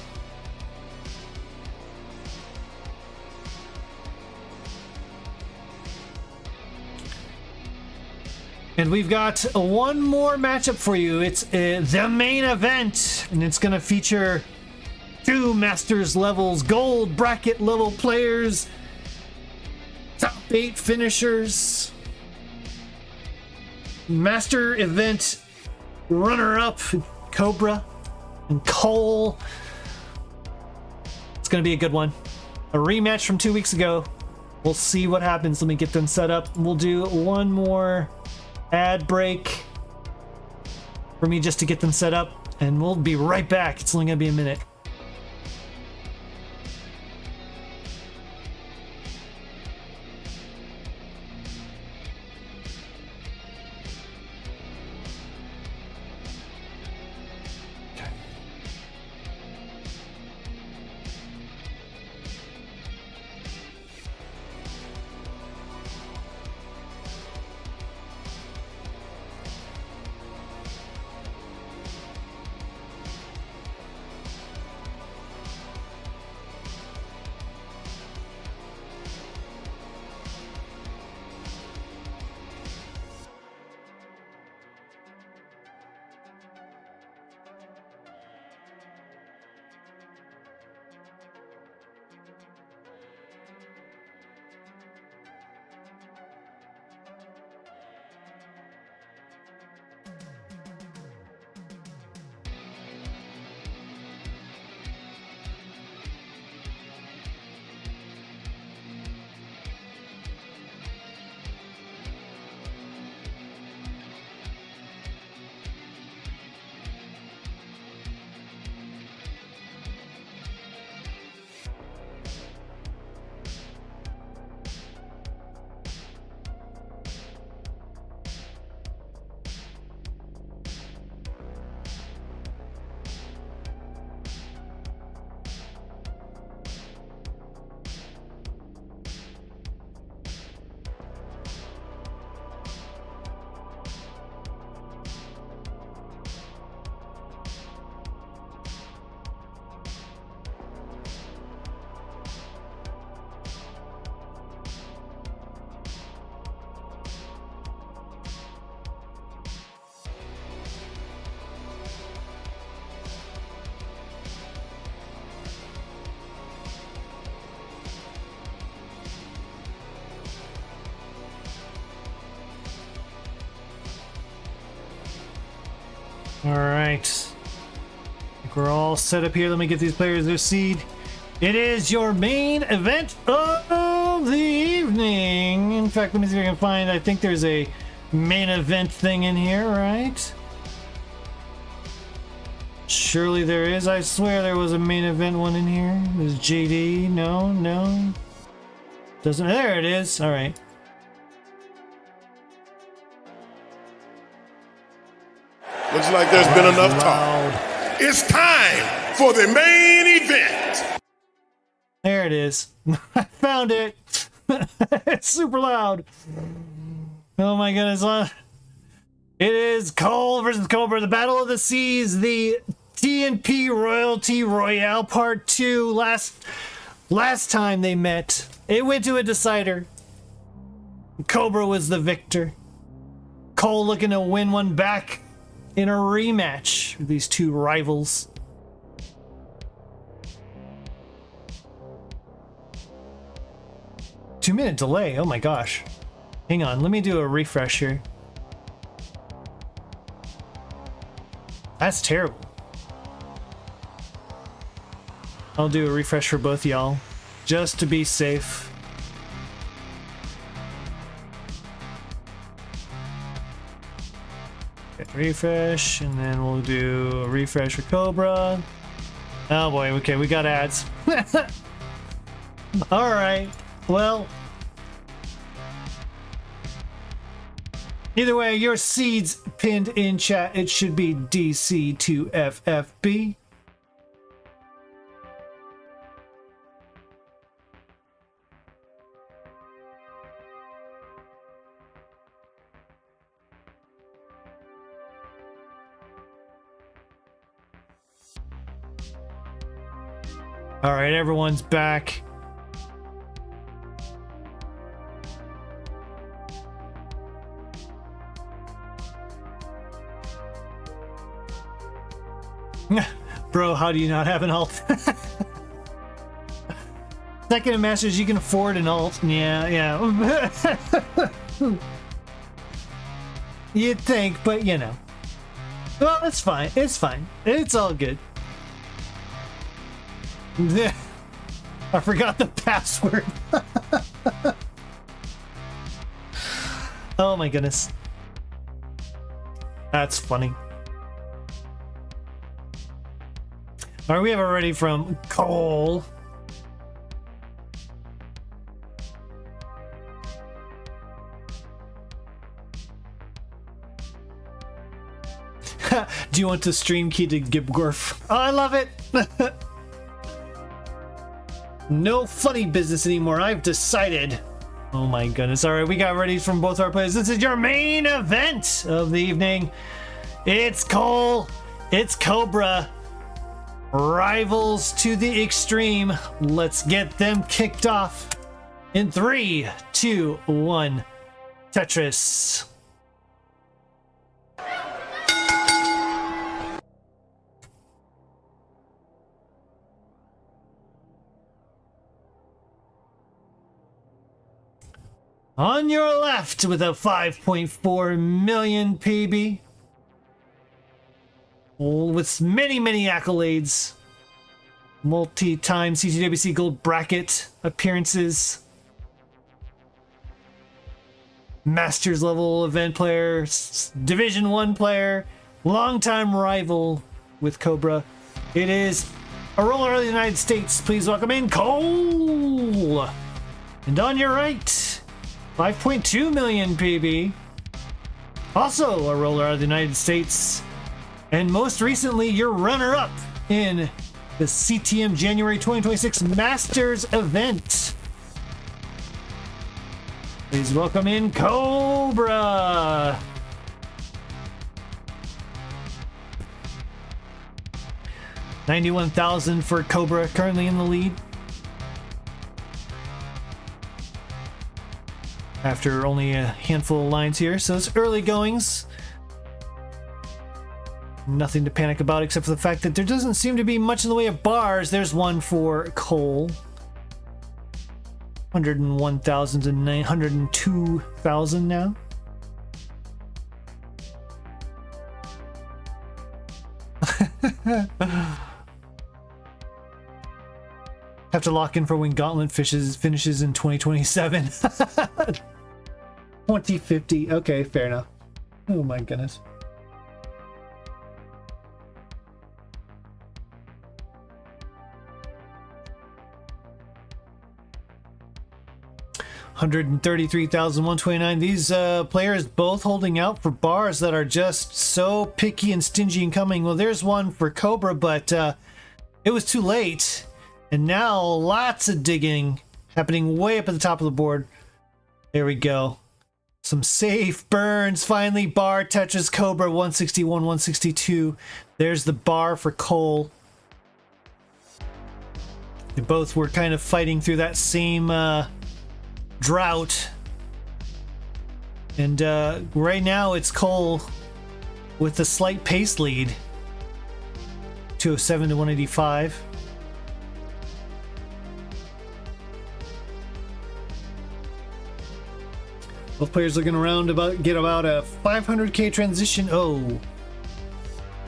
And we've got one more matchup for you. It's the main event, and it's going to feature 2 Masters levels, gold bracket level players, top 8 finishers, Master event runner-up, Cobra and Cole. It's going to be a good one. A rematch from 2 weeks ago. We'll see what happens. Let me get them set up. We'll do one more ad break for me just to get them set up, and we'll be right back. It's only gonna be a minute. All right. I think we're all set up here. Let me get these players their seed. It is your main event of the evening. In fact, let me see if I can find, I think there's a main event thing in here, right? Surely there is. I swear there was a main event one in here. There's JD. No. Doesn't. There it is. All right. Looks like there's been enough talk. It's time for the main event. There it is. I found it. It's super loud. Oh my goodness. It is Cole versus Cobra, the Battle of the Seas, the TNP Royalty Royale Part 2. Last time they met, it went to a decider. Cobra was the victor. Cole looking to win one back in a rematch with these two rivals. Two-minute delay. Oh my gosh. Hang on, let me do a refresh here. That's terrible. I'll do a refresh for both y'all, just to be safe. Hit refresh, and then we'll do a refresh for Cobra. Oh boy, okay, we got ads. Alright, well. Either way, your seed's pinned in chat. It should be DC2FFB. All right, everyone's back. Bro, how do you not have an alt? Second in Masters, you can afford an alt. Yeah. You'd think, but you know. Well, it's fine. It's fine. It's all good. I forgot the password. Oh my goodness. That's funny. All right, we have already from Cole. Do you want to stream key to Gibgorf? Oh, I love it. No funny business anymore. I've decided. Oh my goodness. All right, we got ready from both our players. This is your main event of the evening. It's Cole. It's Cobra. Rivals to the extreme. Let's get them kicked off in 3, 2, 1. Tetris. On your left with a 5.4 million PB. With many accolades. Multi-time CTWC Gold Bracket appearances. Masters level event player. Division 1 player. Longtime rival with Cobra. It is a roller of the United States. Please welcome in Cole. And on your right, 5.2 million PB. Also a roller out of the United States. And most recently, your runner-up in the CTM January 2026 Masters event. Please welcome in Cobra. $91,000 for Cobra, currently in the lead. After only a handful of lines here, so it's early goings. Nothing to panic about except for the fact that there doesn't seem to be much in the way of bars. There's one for Cole. 101,000 to 902,000 now. Have to lock in for when Gauntlet finishes in 2027. 2050. Okay, fair enough. Oh my goodness. $133,129. These players both holding out for bars that are just so picky and stingy and coming. Well, there's one for Cobra, but it was too late. And now lots of digging happening way up at the top of the board. There we go. Some safe burns. Finally, bar Tetris Cobra 161, 162. There's the bar for Cole. They both were kind of fighting through that same drought. And right now it's Cole with a slight pace lead. 207 to 185. Both players looking around get about a 500k transition. Oh,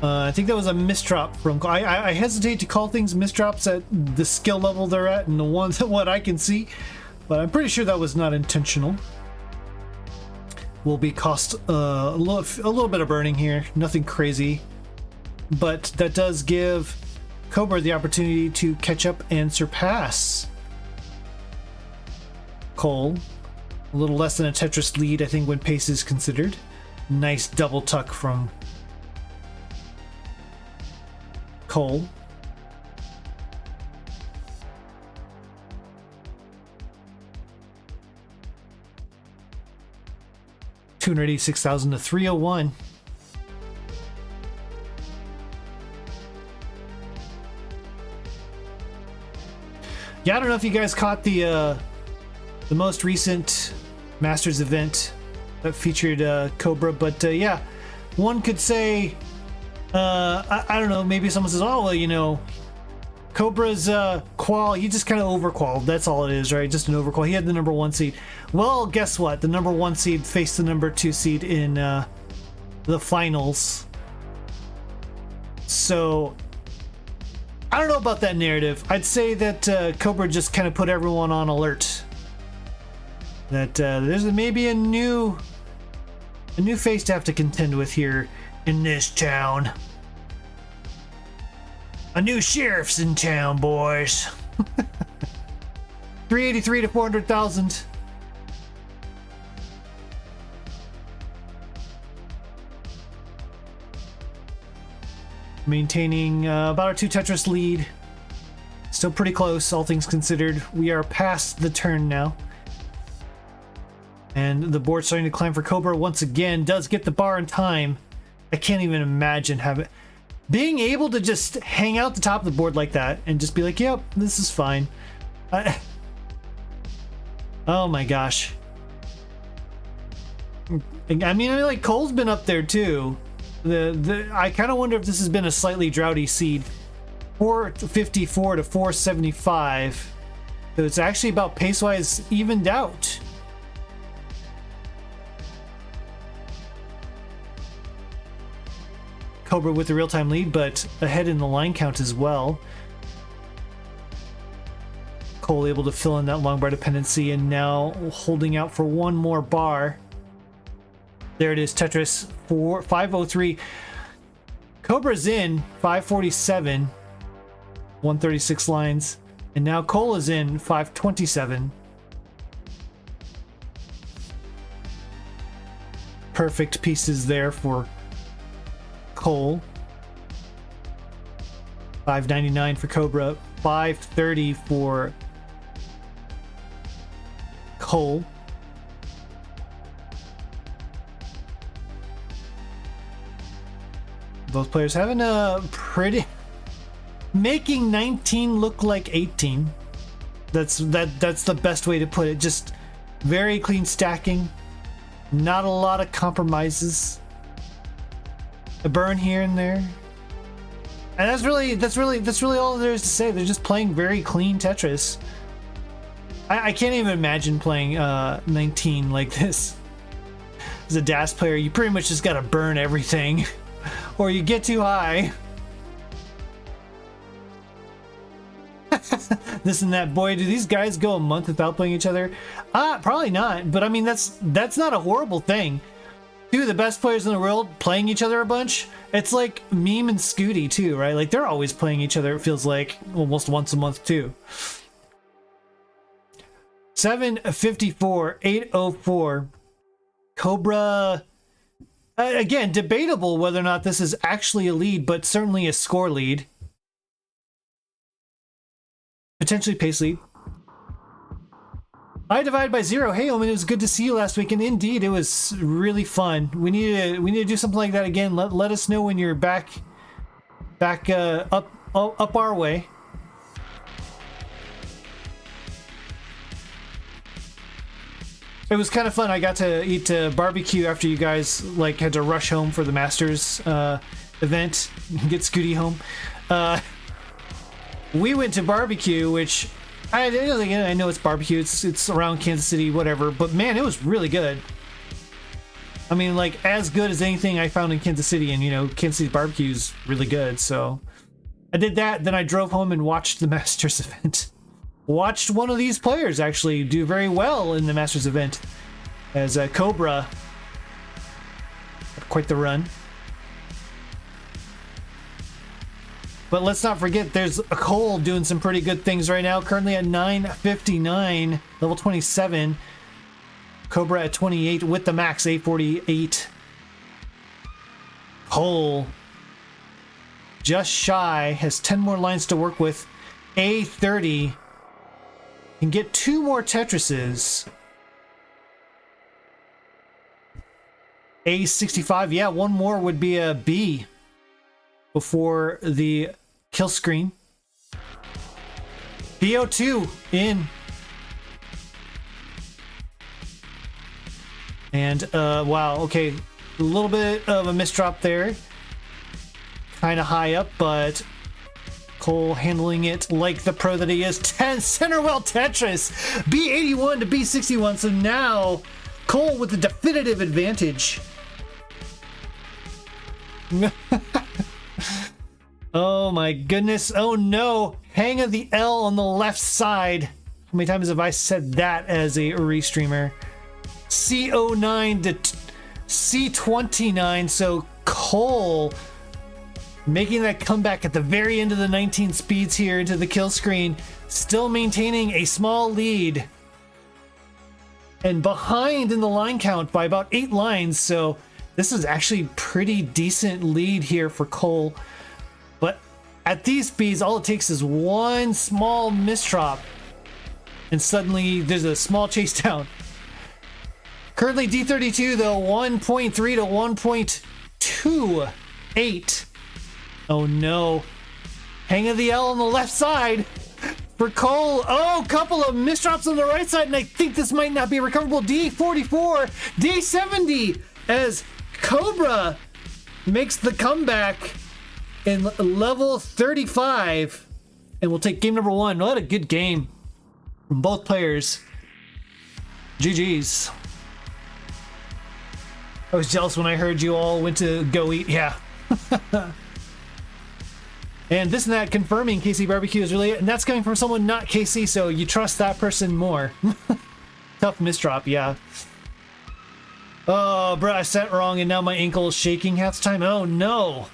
I think that was a misdrop from. I hesitate to call things misdrops at the skill level they're at and the ones that what I can see, but I'm pretty sure that was not intentional. Will be cost a little bit of burning here. Nothing crazy, but that does give Cobra the opportunity to catch up and surpass Cole. A little less than a Tetris lead, I think, when pace is considered. Nice double tuck from Cole. $286,000 to 301. Yeah, I don't know if you guys caught the most recent Masters event that featured Cobra, but yeah, one could say, I don't know, maybe someone says, oh, well, you know, Cobra's qual, he just kind of overqualled. That's all it is, right? Just an overqual. He had the number 1 seed. Well, guess what? The number 1 seed faced the number 2 seed in the finals. So, I don't know about that narrative. I'd say that Cobra just kind of put everyone on alert. That there's maybe a new face to have to contend with here in this town. A new sheriff's in town, boys. 383 to 400,000. Maintaining about a 2 Tetris lead. Still pretty close, all things considered. We are past the turn now. And the board starting to climb for Cobra once again. Does get the bar in time. I can't even imagine being able to just hang out the top of the board like that and just be like, yep, this is fine. Oh my gosh. I mean, like Cole's been up there too. I kind of wonder if this has been a slightly droughty seed. 454 to 475. So it's actually about pace-wise evened out. Cobra with the real-time lead, but ahead in the line count as well. Cole able to fill in that long bar dependency and now holding out for one more bar. There it is, Tetris 503. Cobra's in 547, 136 lines, and now Cole is in 527. Perfect pieces there for Cole. 599 for Cobra, 530 for Cole. Both players having a pretty making 19 look like 18. That's the best way to put it. Just very clean stacking. Not a lot of compromises. A burn here and there. And that's really all there is to say. They're just playing very clean Tetris. I can't even imagine playing 19 like this. As a DAS player, you pretty much just gotta burn everything. Or you get too high. this and that. Boy, do these guys go a month without playing each other? Probably not. But I mean, that's not a horrible thing. Two of the best players in the world playing each other a bunch. It's like Meme and Scooty too, right? Like they're always playing each other. It feels like almost once a month too. 754, 804. Cobra. Again, debatable whether or not this is actually a lead, but certainly a score lead. Potentially pace lead. I divide by 0. Hey, Omen, it was good to see you last week, and indeed, it was really fun. We need to do something like that again. Let us know when you're back up our way. It was kind of fun. I got to eat barbecue after you guys like had to rush home for the Masters event and get Scooty home. We went to barbecue, which I know it's barbecue. It's around Kansas City, whatever. But man, it was really good. I mean, like as good as anything I found in Kansas City, and you know, Kansas City's barbecue is really good. So I did that. Then I drove home and watched the Masters event. Watched one of these players actually do very well in the Masters event as Cobra. Quite the run. But let's not forget there's a Cole doing some pretty good things right now. Currently at 959, level 27. Cobra at 28 with the max, 848. Cole just shy, has 10 more lines to work with. A30. Can get 2 more Tetrises. A65, yeah, 1 more would be a B before the kill screen. BO2 in. And, wow, okay, a little bit of a misdrop there. Kind of high up, but Cole handling it like the pro that he is. 10 Centerwell Tetris, B81 to B61. So now Cole with the definitive advantage. Oh my goodness. Oh no. Hang of the L on the left side. How many times have I said that as a restreamer? C09 to C29. So Cole making that comeback at the very end of the 19 speeds here into the kill screen, still maintaining a small lead and behind in the line count by about 8 lines. So this is actually pretty decent lead here for Cole. But at these speeds, all it takes is one small misdrop and suddenly there's a small chase down. Currently D32 though, 1.3 to 1.28. Oh no. Hang of the L on the left side for Cole. Oh, couple of misdrops on the right side, and I think this might not be recoverable. D44, D70 as Cobra makes the comeback in level 35. And we'll take game number 1. What a good game from both players. GG's. I was jealous when I heard you all went to go eat. Yeah. And this and that confirming KC Barbecue is really, and that's coming from someone not KC, so you trust that person more. Tough misdrop, yeah. Oh, bro, I sat wrong and now my ankle is shaking half the time. Oh, no.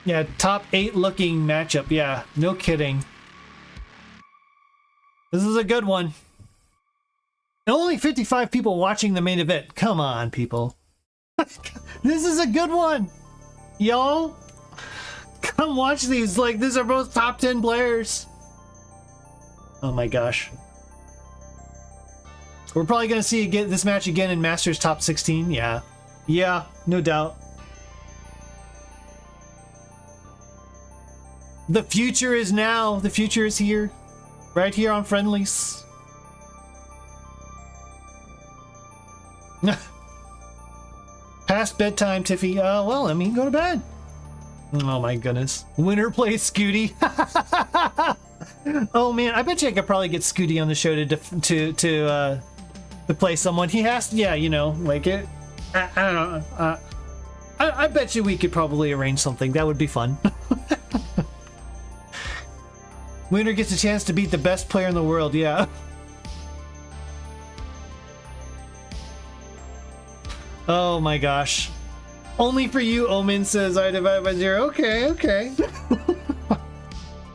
Yeah, top 8 looking matchup. Yeah, no kidding. This is a good one. Only 55 people watching the main event. Come on, people. This is a good one. Y'all. Come watch these. Like, these are both top 10 players. Oh my gosh. We're probably going to see this match again in Masters top 16. Yeah. Yeah, no doubt. The future is now. The future is here. Right here on Friendlies. Past bedtime, Tiffy. Well, I mean, go to bed. Oh my goodness. Winner plays Scooty. Oh man, I bet you I could probably get Scooty on the show to play someone. He has to, yeah, you know, like it. I don't know. I bet you we could probably arrange something. That would be fun. Winner gets a chance to beat the best player in the world, yeah. Oh my gosh. Only for you, Omen, says I divide by 0. Okay, okay.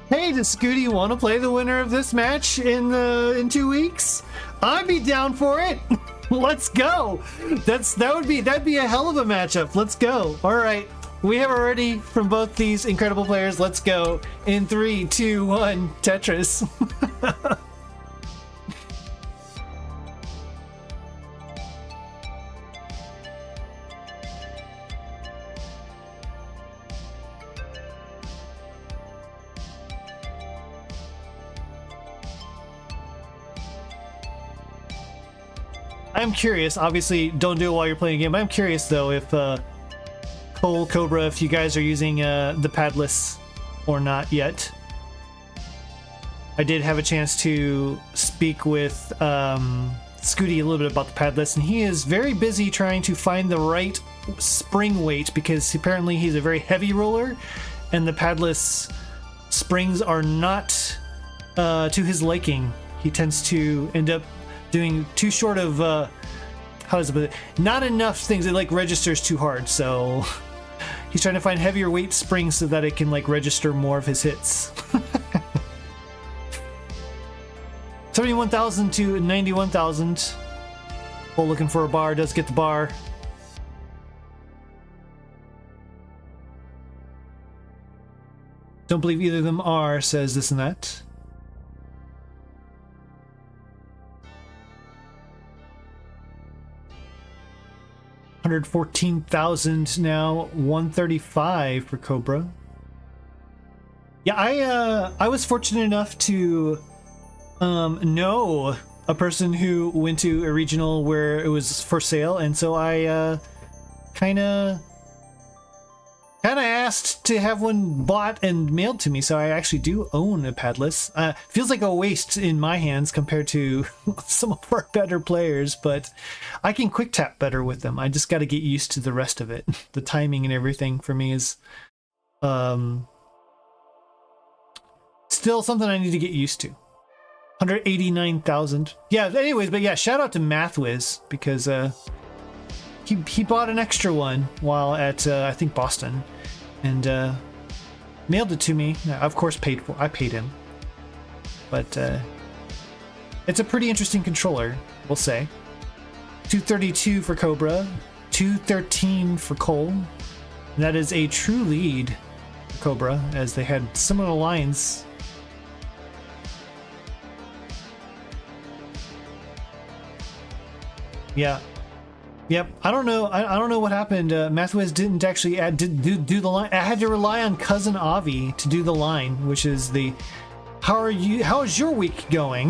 Hey, does Scooty want to play the winner of this match in 2 weeks? I'd be down for it. Let's go. That'd be a hell of a matchup. Let's go. All right. We have already from both these incredible players. Let's go in 3, 2, 1. Tetris. I'm curious. Obviously, don't do it while you're playing a game. I'm curious though if Cole, Cobra, if you guys are using the padless or not yet. I did have a chance to speak with Scooty a little bit about the padless, and he is very busy trying to find the right spring weight because apparently he's a very heavy roller, and the padless springs are not to his liking. He tends to end up doing too short of how does it put it? Not enough things. It like registers too hard, so he's trying to find heavier weight springs so that it can like register more of his hits. 71,000 to 91,000. Cole looking for a bar, does get the bar. Don't believe either of them are, says this and that. $114,000 now, 135 for Cobra. Yeah, I was fortunate enough to know a person who went to a regional where it was for sale, and so I kind of asked to have one bought and mailed to me. So I actually do own a padless. Feels like a waste in my hands compared to some of our better players, but I can quick tap better with them. I just got to get used to the rest of it. The timing and everything for me is still something I need to get used to. 189,000. Yeah, anyways, but yeah, shout out to Mathwiz because he bought an extra one while at I think Boston, and mailed it to me. Of course, I paid him, but it's a pretty interesting controller, we'll say. 232 for Cobra, 213 for Cole. And that is a true lead for Cobra, as they had similar lines. Yeah. Yep. I don't know. I don't know what happened. Mathwiz didn't actually do the line. I had to rely on cousin Avi to do the line, which is the how is your week going?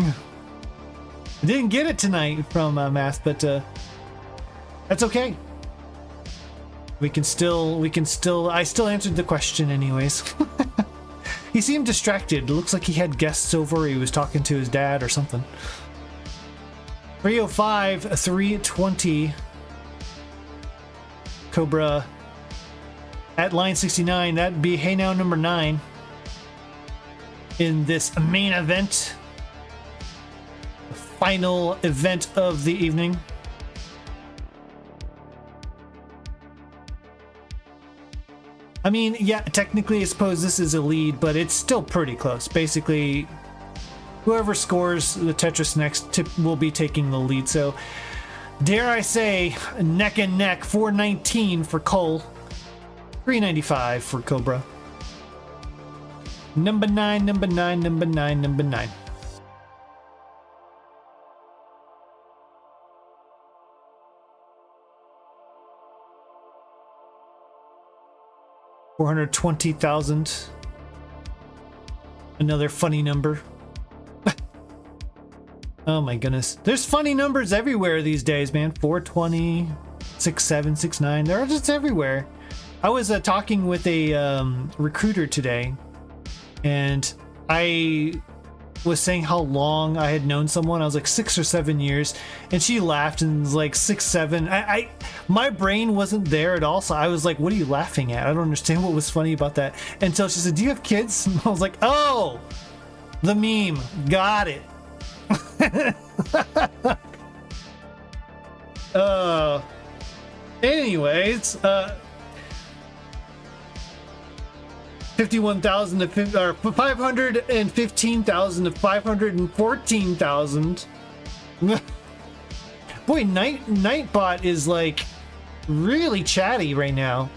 I didn't get it tonight from Math, but that's okay. I still answered the question anyways. He seemed distracted. It looks like he had guests over. He was talking to his dad or something. 305, 320. Cobra at line 69. That'd be Hey Now number 9 in this main event. The final event of the evening. I mean, yeah, technically I suppose this is a lead, but it's still pretty close. Basically, whoever scores the Tetris next will be taking the lead. So, dare I say, neck and neck, 419 for Cole, 395 for Cobra. Number 9, number 9, number 9, number 9. $420,000. Another funny number. Oh my goodness. There's funny numbers everywhere these days, man. 420, 67, 69. They're just everywhere. I was talking with a recruiter today, and I was saying how long I had known someone. I was like 6 or 7 years, and she laughed and was like 6, 7. My brain wasn't there at all, so I was like, what are you laughing at? I don't understand what was funny about that. And so she said, do you have kids? And I was like, oh, The meme. Got it. Anyways, 51,000 to 515,000 to 514,000. Boy, Nightbot is like really chatty right now.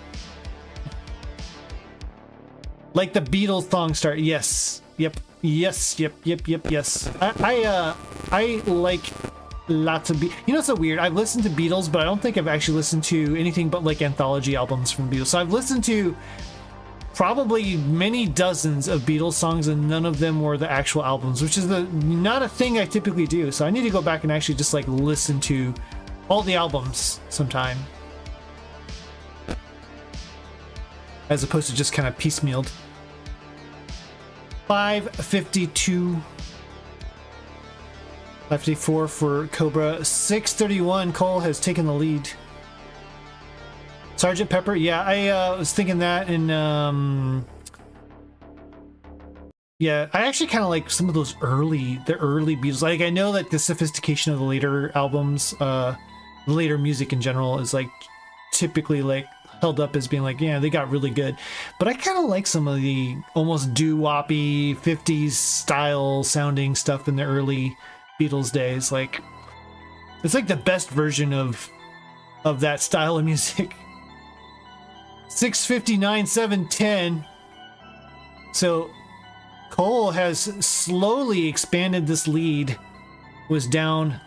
Like the Beatles song start. Yes. Yep. Yes. Yep. Yes. I like lots of you know, it's so weird. I've listened to Beatles, but I don't think I've actually listened to anything but like anthology albums from Beatles. So I've listened to probably many dozens of Beatles songs, and none of them were the actual albums, which is not a thing I typically do. So I need to go back and actually just like listen to all the albums sometime, as opposed to just kind of piecemealed. 552, 554 for Cobra. 631. Cole has taken the lead. Sergeant Pepper, yeah, I was thinking that, and yeah, I actually kind of like some of those early Beatles. Like, I know that the sophistication of the later albums, the later music in general, is like typically like held up as being like, yeah, they got really good. But I kind of like some of the almost doo-woppy 50s style sounding stuff in the early Beatles days. Like, it's like the best version of that style of music. 659, 710. So Cole has slowly expanded this lead. Was down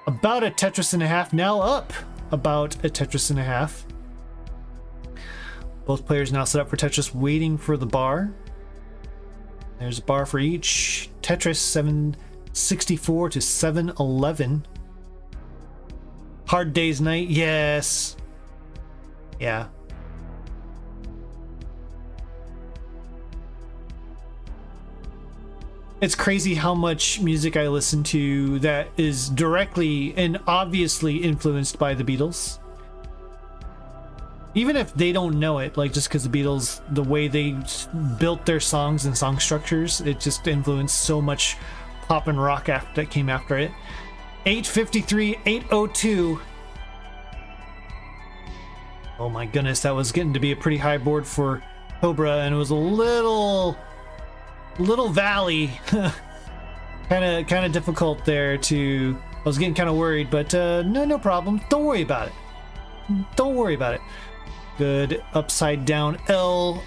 about a Tetris and a half, now up about a Tetris and a half. Both players now set up for Tetris, waiting for the bar. There's a bar for each. Tetris 764 to 711. Hard Day's Night, yes. Yeah. It's crazy how much music I listen to that is directly and obviously influenced by the Beatles. Even if they don't know it, like, just because the Beatles, the way they built their songs and song structures, it just influenced so much pop and rock that came after it. 853, 802. Oh my goodness, that was getting to be a pretty high board for Cobra, and it was a little valley. kind of difficult there to. I was getting kind of worried, but no problem. Don't worry about it. Good upside down L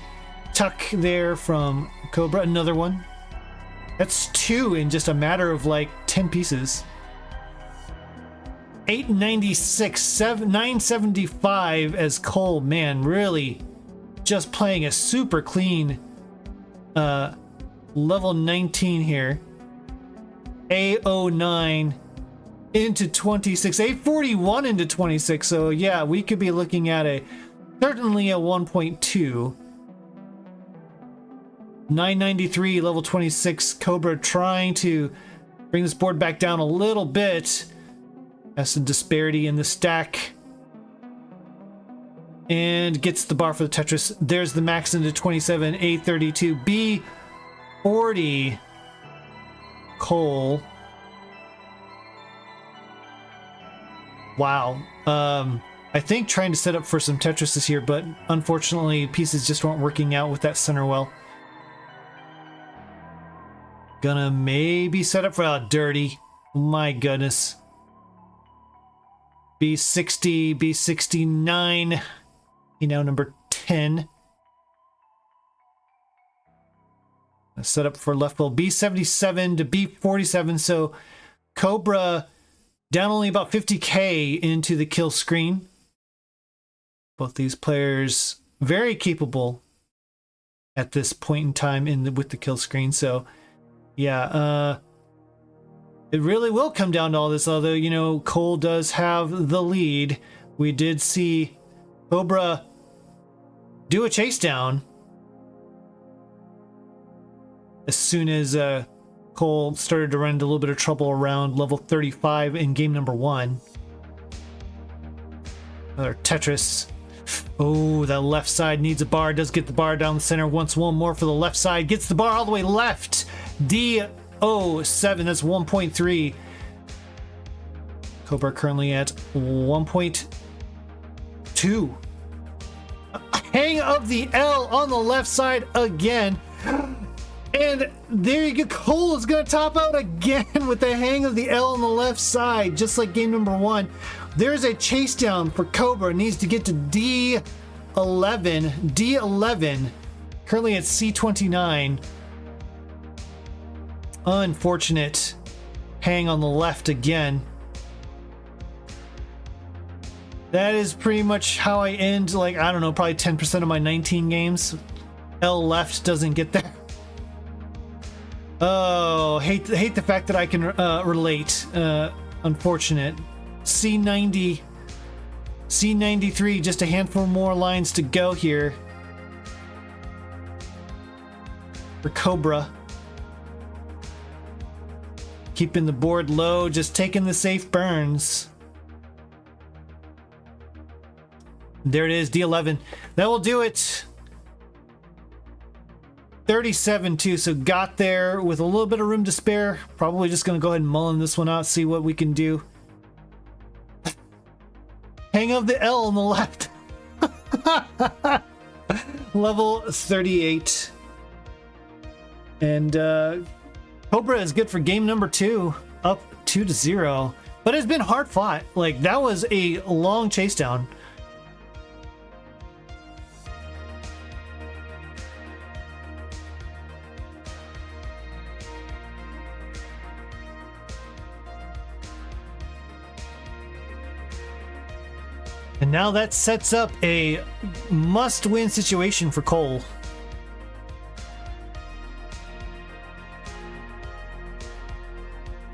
tuck there from Cobra. Another one. That's two in just a matter of like 10 pieces. 896, 975 as Cole, man, really just playing a super clean level 19 here. A09 into 26, 841 into 26. So yeah, we could be looking at certainly a 1.2. 993 level 26. Cobra trying to bring this board back down a little bit. Has some disparity in the stack. And gets the bar for the Tetris. There's the max into 27. 832. B40. Cole. Wow. I think trying to set up for some Tetrises here, but unfortunately pieces just weren't working out with that center well. Gonna maybe set up for dirty. My goodness. B60, B69. You know, number 10. Set up for left wheel. B77 to B47. So Cobra down only about 50k into the kill screen. Both these players very capable at this point in time with the kill screen. So yeah, it really will come down to all this, although, you know, Cole does have the lead. We did see Cobra do a chase down as soon as Cole started to run into a little bit of trouble around level 35 in game number 1. Another Tetris. Oh, that left side needs a bar. Does get the bar down the center. Wants one more for the left side. Gets the bar all the way left. D07, that's 1.3. Cobra currently at 1.2. Hang of the L on the left side again. And there you go. Cole is going to top out again with the hang of the L on the left side, just like game number 1. There's a chase down for Cobra. Needs to get to D11. D11. Currently at C29. Unfortunate hang on the left again. That is pretty much how I end, like, I don't know, probably 10% of my 19 games. L left doesn't get there. Oh, hate the fact that I can relate. Unfortunate. C90, C93, just a handful more lines to go here for Cobra. Keeping the board low, just taking the safe burns. There it is, D11. That will do it. 37-2, so got there with a little bit of room to spare. Probably just going to go ahead and mullen this one out, see what we can do. Hang of the L on the left. Level 38. And Cobra is good for game number 2, up 2-0. But it's been hard fought. Like, that was a long chase down. And now that sets up a must-win situation for Cole.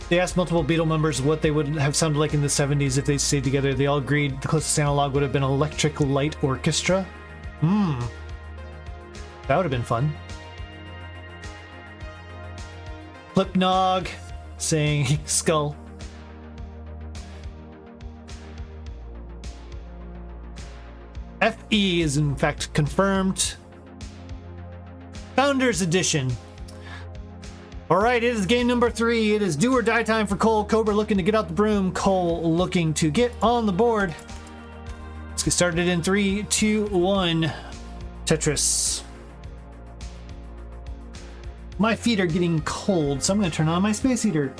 They asked multiple Beatle members what they would have sounded like in the 70s if they stayed together. They all agreed the closest analog would have been Electric Light Orchestra. That would have been fun. Flipnog saying skull. FE is in fact confirmed. Founders Edition. Alright, it is game number 3. It is do or die time for Cole. Cobra looking to get out the broom. Cole looking to get on the board. Let's get started in 3, 2, 1. Tetris. My feet are getting cold, so I'm going to turn on my space heater.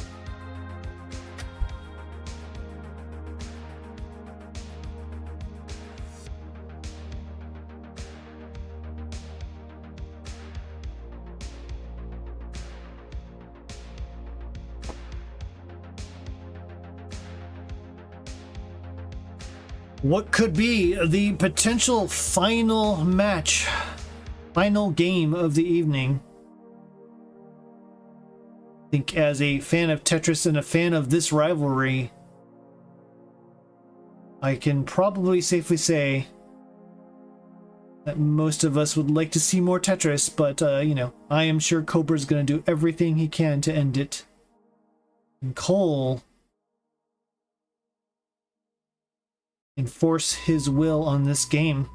What could be the potential final match, final game of the evening? I think as a fan of Tetris and a fan of this rivalry, I can probably safely say that most of us would like to see more Tetris, but you know, I am sure Cobra's going to do everything he can to end it. And Cole enforce his will on this game.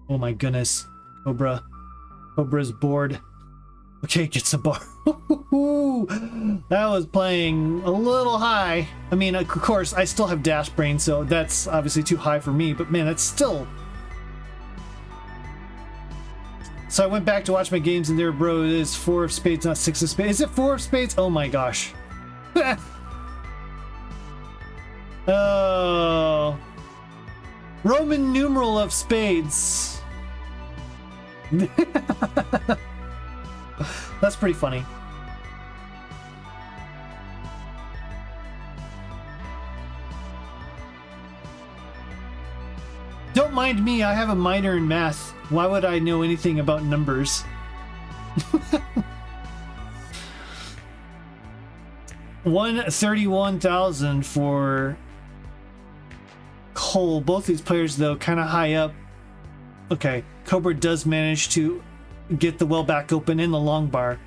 Oh my goodness. Cobra's bored. Okay, gets a bar. That was playing a little high. I mean, of course, I still have dash brain, so that's obviously too high for me, but man, that's still... So I went back to watch my games and there, bro, it is 4 of spades, not 6 of spades. Is it 4 of spades? Oh my gosh. Oh. Roman numeral of spades. That's pretty funny. Don't mind me, I have a minor in math. Why would I know anything about numbers? $131,000 for Cole. Both these players, though, kind of high up. Okay, Cobra does manage to get the well back open in the long bar.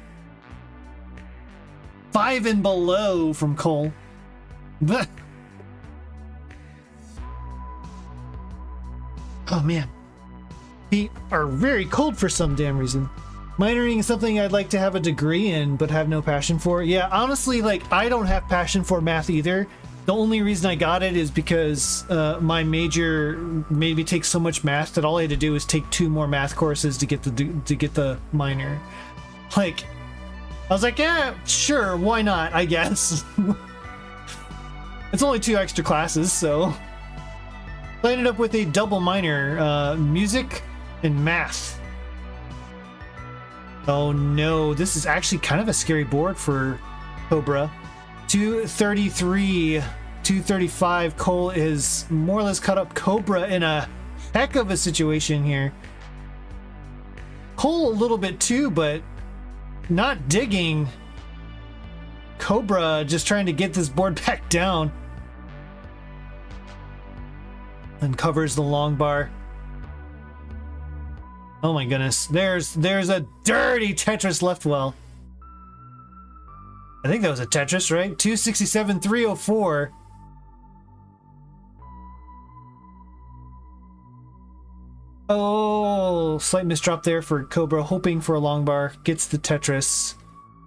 5 and below from Cole. But oh man, feet are very cold for some damn reason. Minoring is something I'd like to have a degree in, but have no passion for. Yeah, honestly, like, I don't have passion for math either. The only reason I got it is because my major made me take so much math that all I had to do was take 2 more math courses to get the minor. Like, I was like, yeah, sure, why not? I guess. It's only 2 extra classes, so I ended up with a double minor, music and math. Oh no, this is actually kind of a scary board for Cobra. 233, 235. Cole is more or less caught up. Cobra in a heck of a situation here. Cole a little bit too, but not digging. Cobra just trying to get this board back down. Uncovers the long bar. Oh my goodness. There's a dirty Tetris left well. I think that was a Tetris, right? 267, 304. Oh, slight misdrop there for Cobra, hoping for a long bar. Gets the Tetris.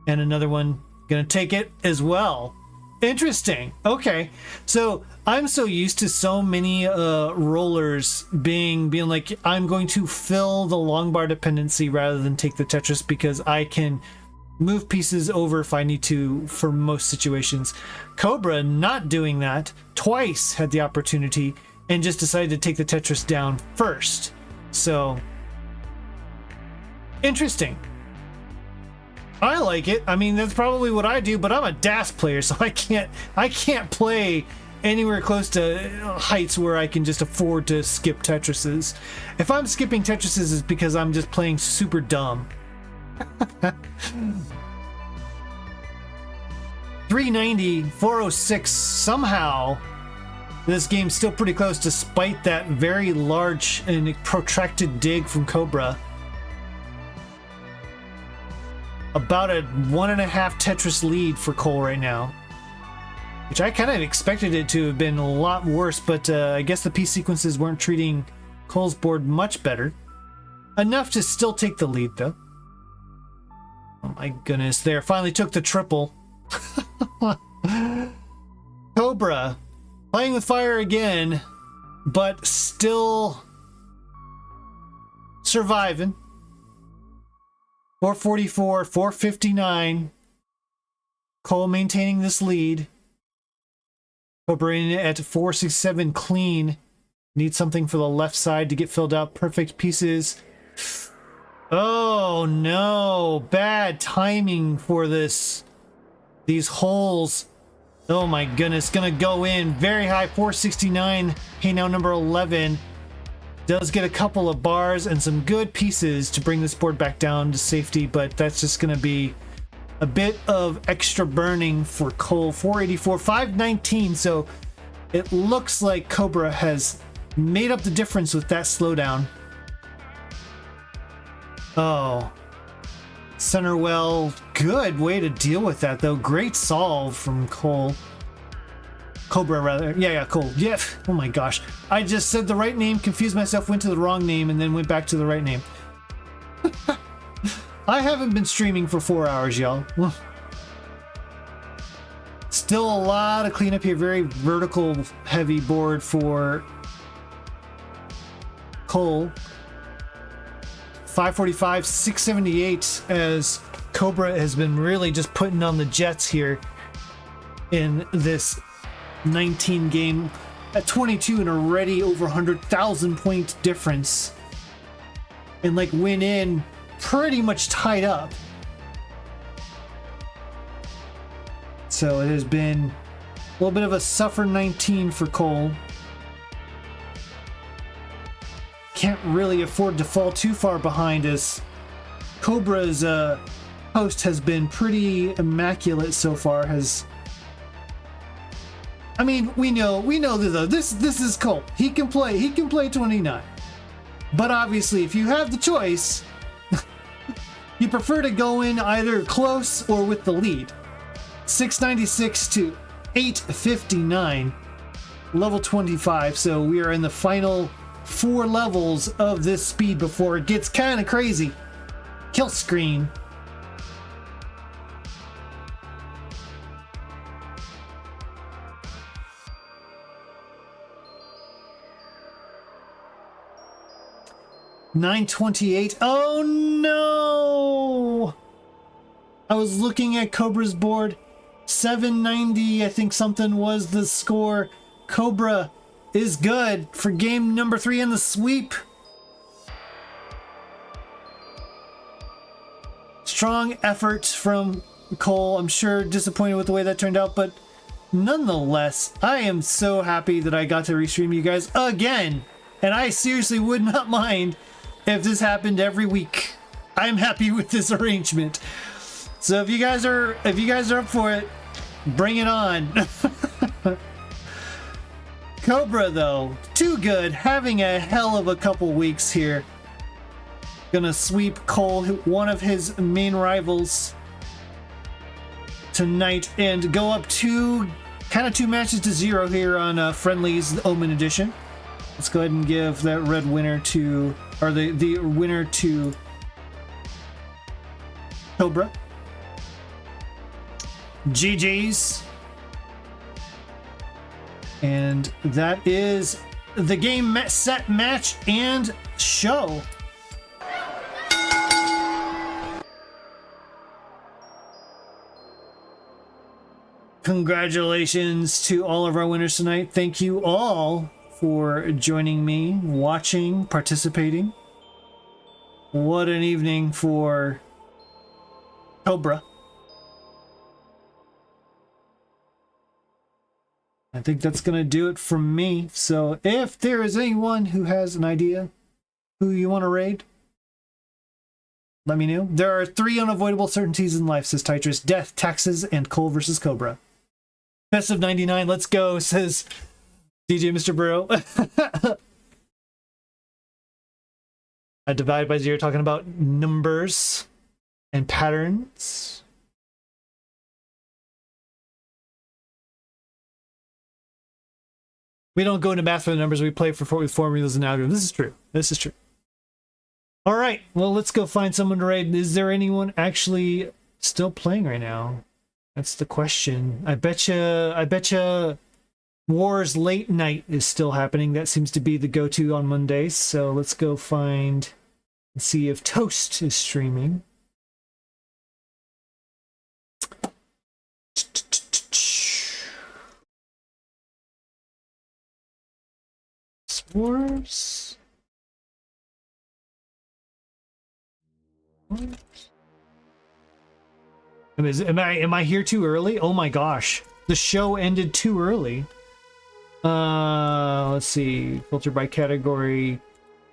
And another one. Gonna take it as well. Interesting. Okay. So I'm so used to so many rollers being like, I'm going to fill the long bar dependency rather than take the Tetris because I can move pieces over if I need to for most situations. Cobra not doing that, twice had the opportunity and just decided to take the Tetris down first. So interesting. I like it. I mean, that's probably what I do, but I'm a DAS player, so I can't play anywhere close to heights where I can just afford to skip Tetrises. If I'm skipping Tetrises, it's because I'm just playing super dumb. 390, 406. Somehow, this game's still pretty close despite that very large and protracted dig from Cobra. About a 1.5 Tetris lead for Cole right now, which I kind of expected it to have been a lot worse, but I guess the piece sequences weren't treating Cole's board much better. Enough to still take the lead, though. Oh my goodness, there, finally took the triple. Cobra playing with fire again, but still surviving. 444, 459. Cole maintaining this lead. Cobra in at 467 clean. Need something for the left side to get filled out. Perfect pieces. Oh no, bad timing for this. These holes. Oh my goodness, gonna go in very high. 469. Hey, now number 11. Does get a couple of bars and some good pieces to bring this board back down to safety, but that's just going to be a bit of extra burning for Cole. 484, 519, so it looks like Cobra has made up the difference with that slowdown. Oh, center well, good way to deal with that though. Great solve from Cole. Cobra, rather. Yeah, Cole. Yeah. Oh my gosh. I just said the right name, confused myself, went to the wrong name, and then went back to the right name. I haven't been streaming for 4 hours, y'all. Still a lot of cleanup here. Very vertical, heavy board for Cole. 545, 678 as Cobra has been really just putting on the jets here in this 19 game at 22 and already over 100,000 point difference, and like went in pretty much tied up. So it has been a little bit of a suffer 19 for Cole. Can't really afford to fall too far behind as Cobra's host has been pretty immaculate so far. I mean, we know that this is Cole. He can play 29. But obviously, if you have the choice, you prefer to go in either close or with the lead. 696 to 859, level 25. So we are in the final 4 levels of this speed before it gets kind of crazy. Kill screen. $928. Oh no! I was looking at Cobra's board. 790, I think something was the score. Cobra is good for game number 3 in the sweep. Strong effort from Cole. I'm sure disappointed with the way that turned out, but nonetheless, I am so happy that I got to restream you guys again. And I seriously would not mind if this happened every week. I'm happy with this arrangement. So if you guys are up for it, bring it on. Cobra though, too good, having a hell of a couple weeks here. Gonna sweep Cole, one of his main rivals, tonight, and go up two matches to 0 here on Friendly's the Omen edition. Let's go ahead and give that red winner to, or the winner to Cobra. GG's. And that is the game set, match, and show. Congratulations to all of our winners tonight. Thank you all for joining me, watching, participating. What an evening for Cobra. I think that's going to do it from me. So if there is anyone who has an idea who you want to raid, let me know. There are 3 unavoidable certainties in life, says Titrus: death, taxes, and Cole versus Cobra. Best of 99, let's go, says DJ Mr. Burrow. I divide by 0, talking about numbers and patterns. We don't go into math for the numbers, we play with formulas and algorithms. This is true. This is true. All right, well, let's go find someone to raid. Is there anyone actually still playing right now? That's the question. I betcha Wars Late Night is still happening. That seems to be the go-to on Mondays. So let's go find and see if Toast is streaming. Wars. Am I here too early? Oh my gosh. The show ended too early. Let's see. Filter by category.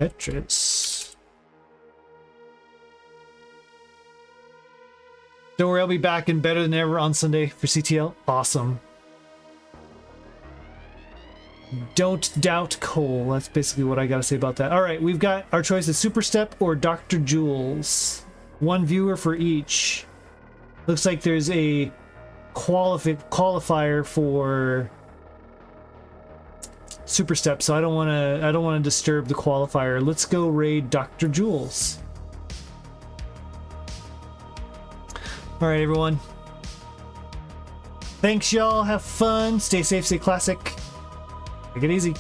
Tetris. Don't worry, I'll be back and better than ever on Sunday for CTL. Awesome. Don't doubt Cole. That's basically what I gotta say about that. Alright, we've got our choices: Super Step or Dr. Jules. 1 viewer for each. Looks like there's a qualifier for Super Step, so I don't wanna disturb the qualifier. Let's go raid Dr. Jules. Alright, everyone. Thanks, y'all. Have fun. Stay safe, stay classic. Take it easy.